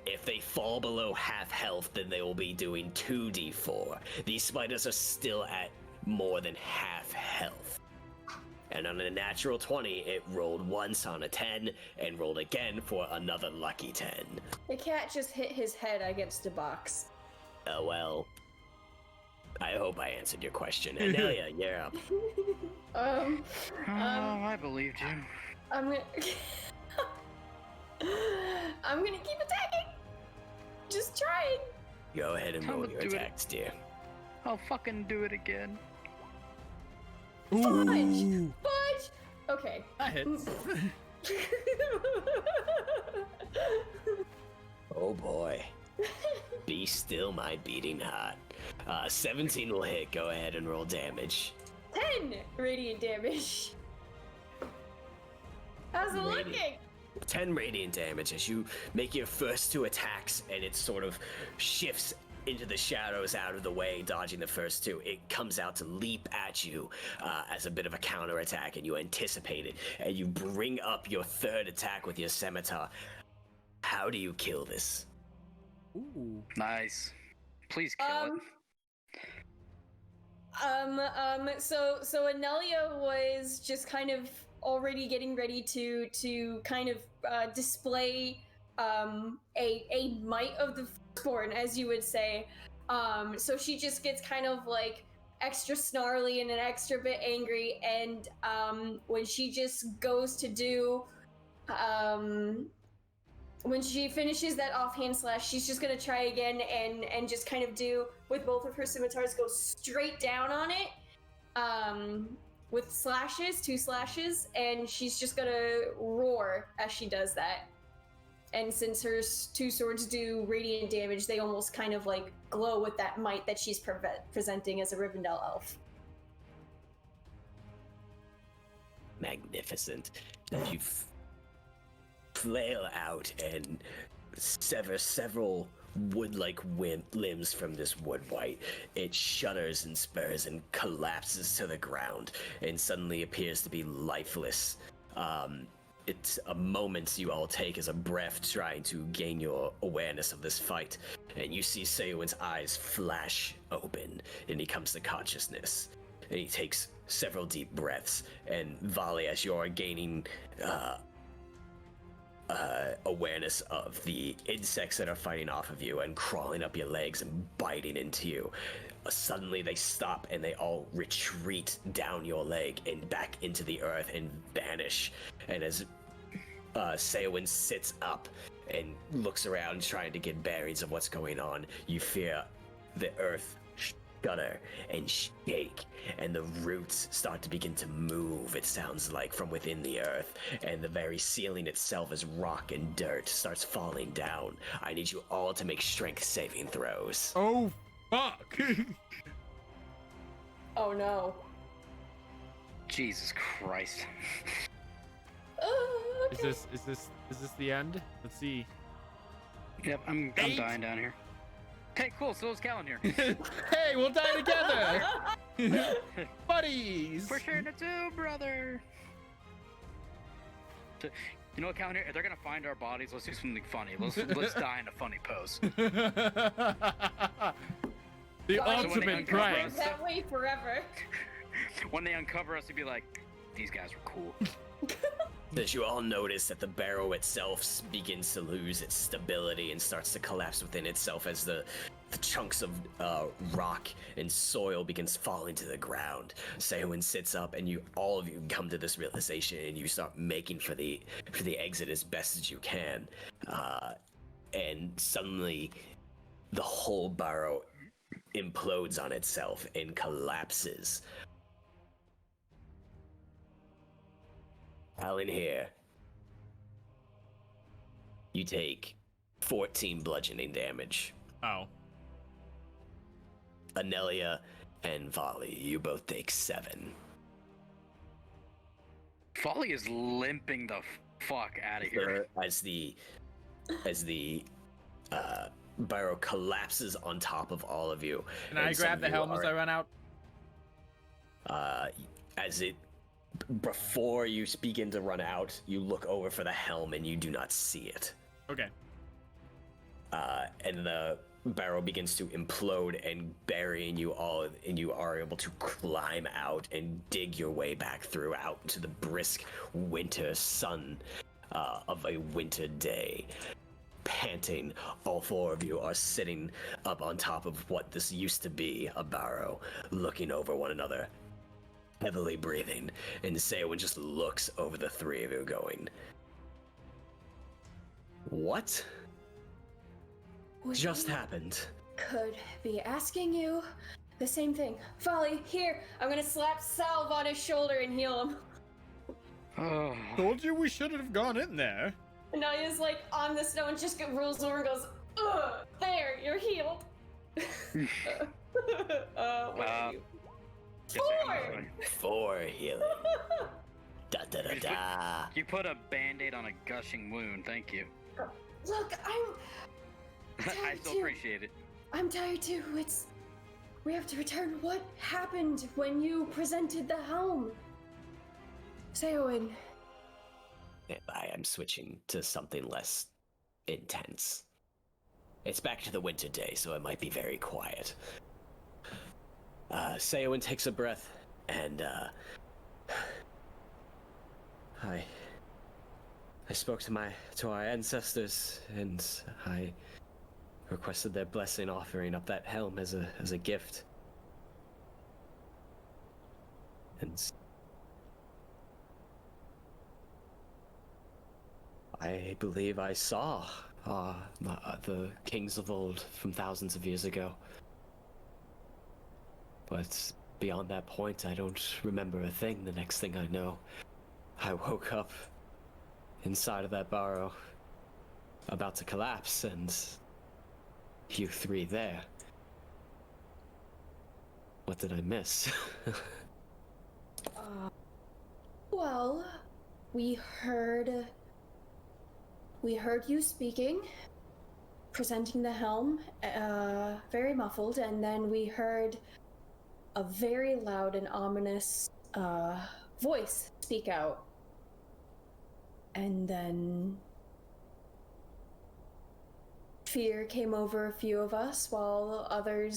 If they fall below half health, then they will be doing 2d4. These spiders are still at more than half health. And on a natural 20, it rolled once on a 10 and rolled again for another lucky 10. The cat just hit his head against a box. Oh, well. I hope I answered your question. Enelya, you're up. I believed you. I'm gonna... I'm gonna keep attacking. just trying. Go ahead and Time roll to your do it. attacks, dear. I'll fucking do it again. Ooh, Fudge. Okay. that hits. Oh boy. Be still my beating heart. 17 will hit. Go ahead and roll damage. 10 radiant damage. How's it Radiant. looking? 10 radiant damage as you make your first 2 attacks, and it sort of shifts into the shadows out of the way, dodging the first 2. It comes out to leap at you as a bit of a counterattack, and you anticipate it, and you bring up your 3rd attack with your scimitar. How do you kill this? Ooh. Nice. Please kill it. So Enelya was just kind of already getting ready to kind of display a might of the firstborn, as you would say. So she just gets kind of like extra snarly and an extra bit angry, and when she just goes to do when she finishes that offhand slash, she's just gonna try again and just kind of do with both of her scimitars, go straight down on it with slashes, 2 slashes, and she's just gonna roar as she does that. And since her 2 swords do radiant damage, they almost kind of like glow with that might that she's presenting as a Rivendell elf. Magnificent. You flail out and sever several wood-like limbs from this wood wight. It shudders and spurs and collapses to the ground and suddenly appears to be lifeless. It's a moment you all take as a breath trying to gain your awareness of this fight, and you see Ceawin's eyes flash open and he comes to consciousness. And he takes several deep breaths, and Vali, as you're gaining awareness of the insects that are fighting off of you and crawling up your legs and biting into you, suddenly they stop and they all retreat down your leg and back into the earth and vanish. And as Ceawin sits up and looks around trying to get bearings of what's going on, you fear the earth shudder and shake, and the roots start to begin to move, it sounds like, from within the earth, and the very ceiling itself as rock and dirt starts falling down. I need you all to make strength saving throws. Oh, fuck. Oh no. Jesus Christ. Okay. Is this the end? Let's see. Yep, I'm dying down here. Hey, cool, so is Calanhir. Hey, we'll die together. Buddies. We're sharing it too, brother. You know what, Calanhir? If they're gonna find our bodies, let's do something funny. Let's die in a funny pose. The God, ultimate when they prize. that way forever. When they uncover us, they'd be like, "These guys were cool." As you all notice that the barrow itself begins to lose its stability and starts to collapse within itself as the chunks of rock and soil begins falling to the ground. Ceawin sits up, and all of you come to this realization, and you start making for the exit as best as you can. And suddenly, the whole barrow implodes on itself and collapses. Calanhir, you take 14 bludgeoning damage. Oh. Enelya and Vali, you both take 7. Folly is limping the fuck out of here. As the barrow collapses on top of all of you. Can I and grab some the of you helm as I run out? Before you begin to run out, you look over for the helm and you do not see it. Okay. And the barrow begins to implode and burying you all, and you are able to climb out and dig your way back through out into the brisk winter sun of a winter day. Panting, all 4 of you are sitting up on top of what this used to be a barrow, looking over one another, heavily breathing, and Ceawin just looks over the 3 of you going, "What?" just happened. Could be asking you the same thing. Vali, here, I'm gonna slap salve on his shoulder and heal him. Oh. Told you we shouldn't have gone in there. And now he's like on the snow and just rolls over and goes, ugh, there, you're healed. What are you? Guess I am 4 healing. Da da da da. You put a band-aid on a gushing wound, thank you. Look, I still appreciate it. I'm tired too. We have to return. What happened when you presented the helm? Ceawin. I am switching to something less intense. It's back to the winter day, so it might be very quiet. Ceawin takes a breath, and I spoke to our ancestors, and I requested their blessing, offering up that helm as a gift. And I believe I saw the kings of old from thousands of years ago. But beyond that point, I don't remember a thing. The next thing I know, I woke up inside of that burrow, about to collapse, and you 3 there. What did I miss? Well, we heard you speaking, presenting the helm, very muffled, and then we heard a very loud and ominous voice speak out. And then fear came over a few of us, while other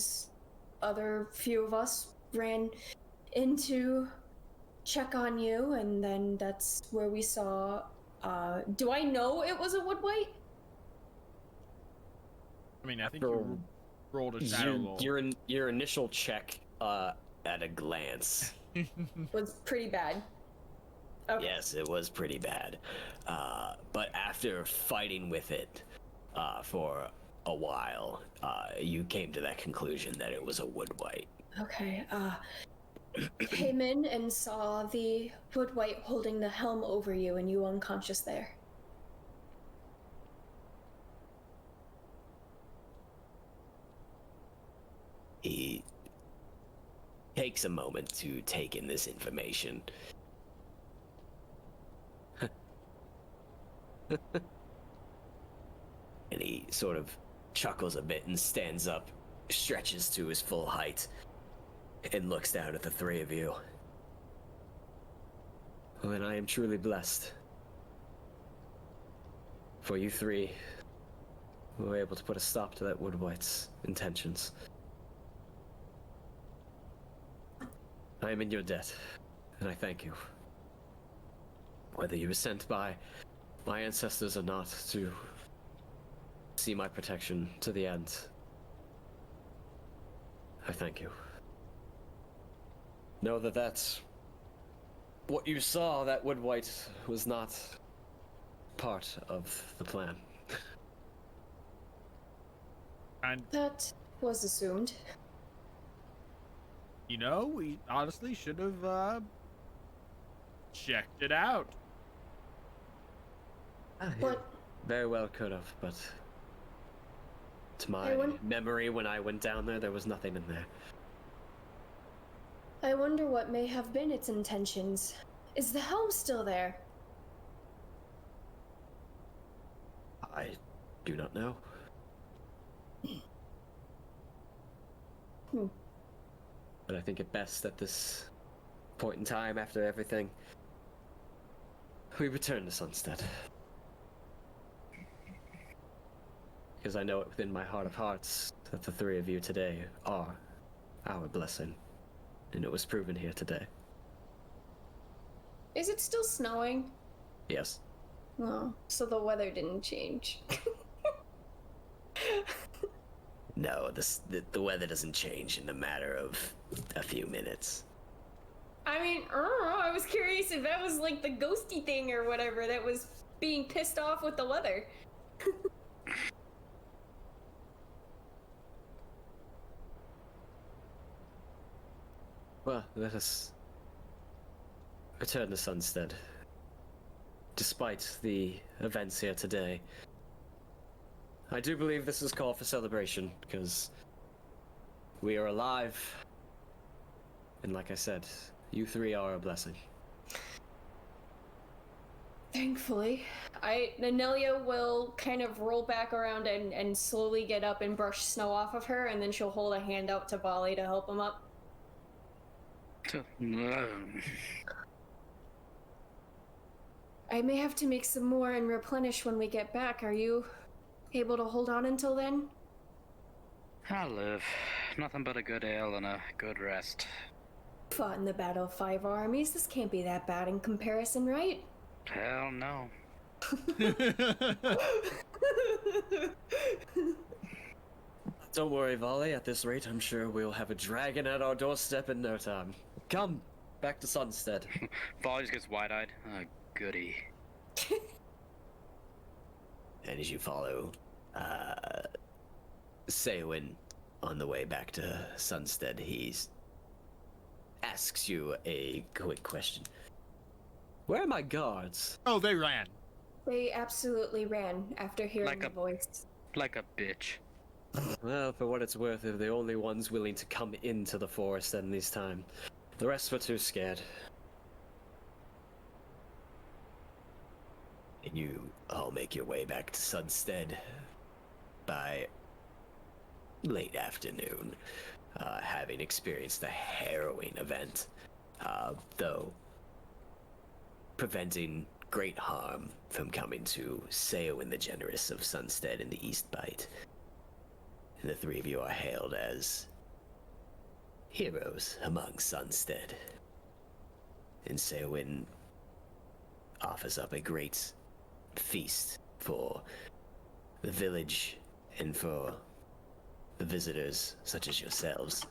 few of us ran in to check on you, and then that's where we saw, do I know it was a wood wight? I mean, I think you rolled a shadow roll. Your initial check at a glance. Was pretty bad. Okay. Yes, it was pretty bad. But after fighting with it for a while, you came to that conclusion that it was a wood wight. Okay, came in and saw the wood wight holding the helm over you and you unconscious there. He takes a moment to take in this information. And he sort of chuckles a bit and stands up, stretches to his full height, and looks down at the 3 of you. Well, then I am truly blessed. For you 3 were able to put a stop to that wood wight's intentions. I am in your debt, and I thank you. Whether you were sent by my ancestors or not to see my protection to the end, I thank you. Know that that's what you saw. That wood wight was not part of the plan. And That was assumed. you know, we honestly should have checked it out. But Very well could have, but to my memory, when I went down there was nothing in there. I wonder what may have been its intentions. Is the helm still there? I do not know. But I think it best at this point in time, after everything, we return to Sunstead. Because I know it within my heart of hearts that the 3 of you today are our blessing. And it was proven here today. Is it still snowing? Yes. No, so the weather didn't change. No, the weather doesn't change in a matter of a few minutes. I mean, I was curious if that was like the ghosty thing or whatever that was being pissed off with the weather. Well, let us return to Sunstead. Despite the events here today, I do believe this is call for celebration, because we are alive. And like I said, you three are a blessing. Thankfully. Enelya will kind of roll back around and slowly get up and brush snow off of her, and then she'll hold a hand out to Vali to help him up. I may have to make some more and replenish when we get back. Are you able to hold on until then? I'll live. Nothing but a good ale and a good rest. Fought in the Battle of 5 Armies. This can't be that bad in comparison, right? Hell no. Don't worry, Vali. At this rate, I'm sure we'll have a dragon at our doorstep in no time. Come, back to Sunstead. Volley just gets wide-eyed. Goody. And as you follow, Ceawin on the way back to Sunstead, he asks you a quick question. Where are my guards? Oh, they ran. They absolutely ran after hearing Like the a- voice. Like a bitch. Well, for what it's worth, they're the only ones willing to come into the forest at this time. The rest were too scared. And you all make your way back to Sunstead by late afternoon, having experienced a harrowing event, though preventing great harm from coming to Ceawin the Generous of Sunstead in the East Bight. And the three of you are hailed as heroes among Sunstead. And Ceawin offers up a great feast for the village and for the visitors such as yourselves,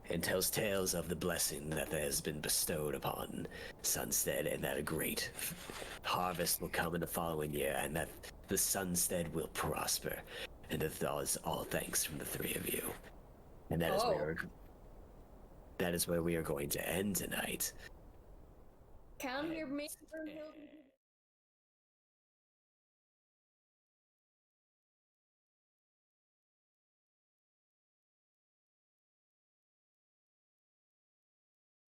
and tells tales of the blessing that has been bestowed upon Sunstead, and that a great harvest will come in the following year, and that the Sunstead will prosper, and that is all thanks from the three of you. And that is where we are going to end tonight. Calanhir made Brunhild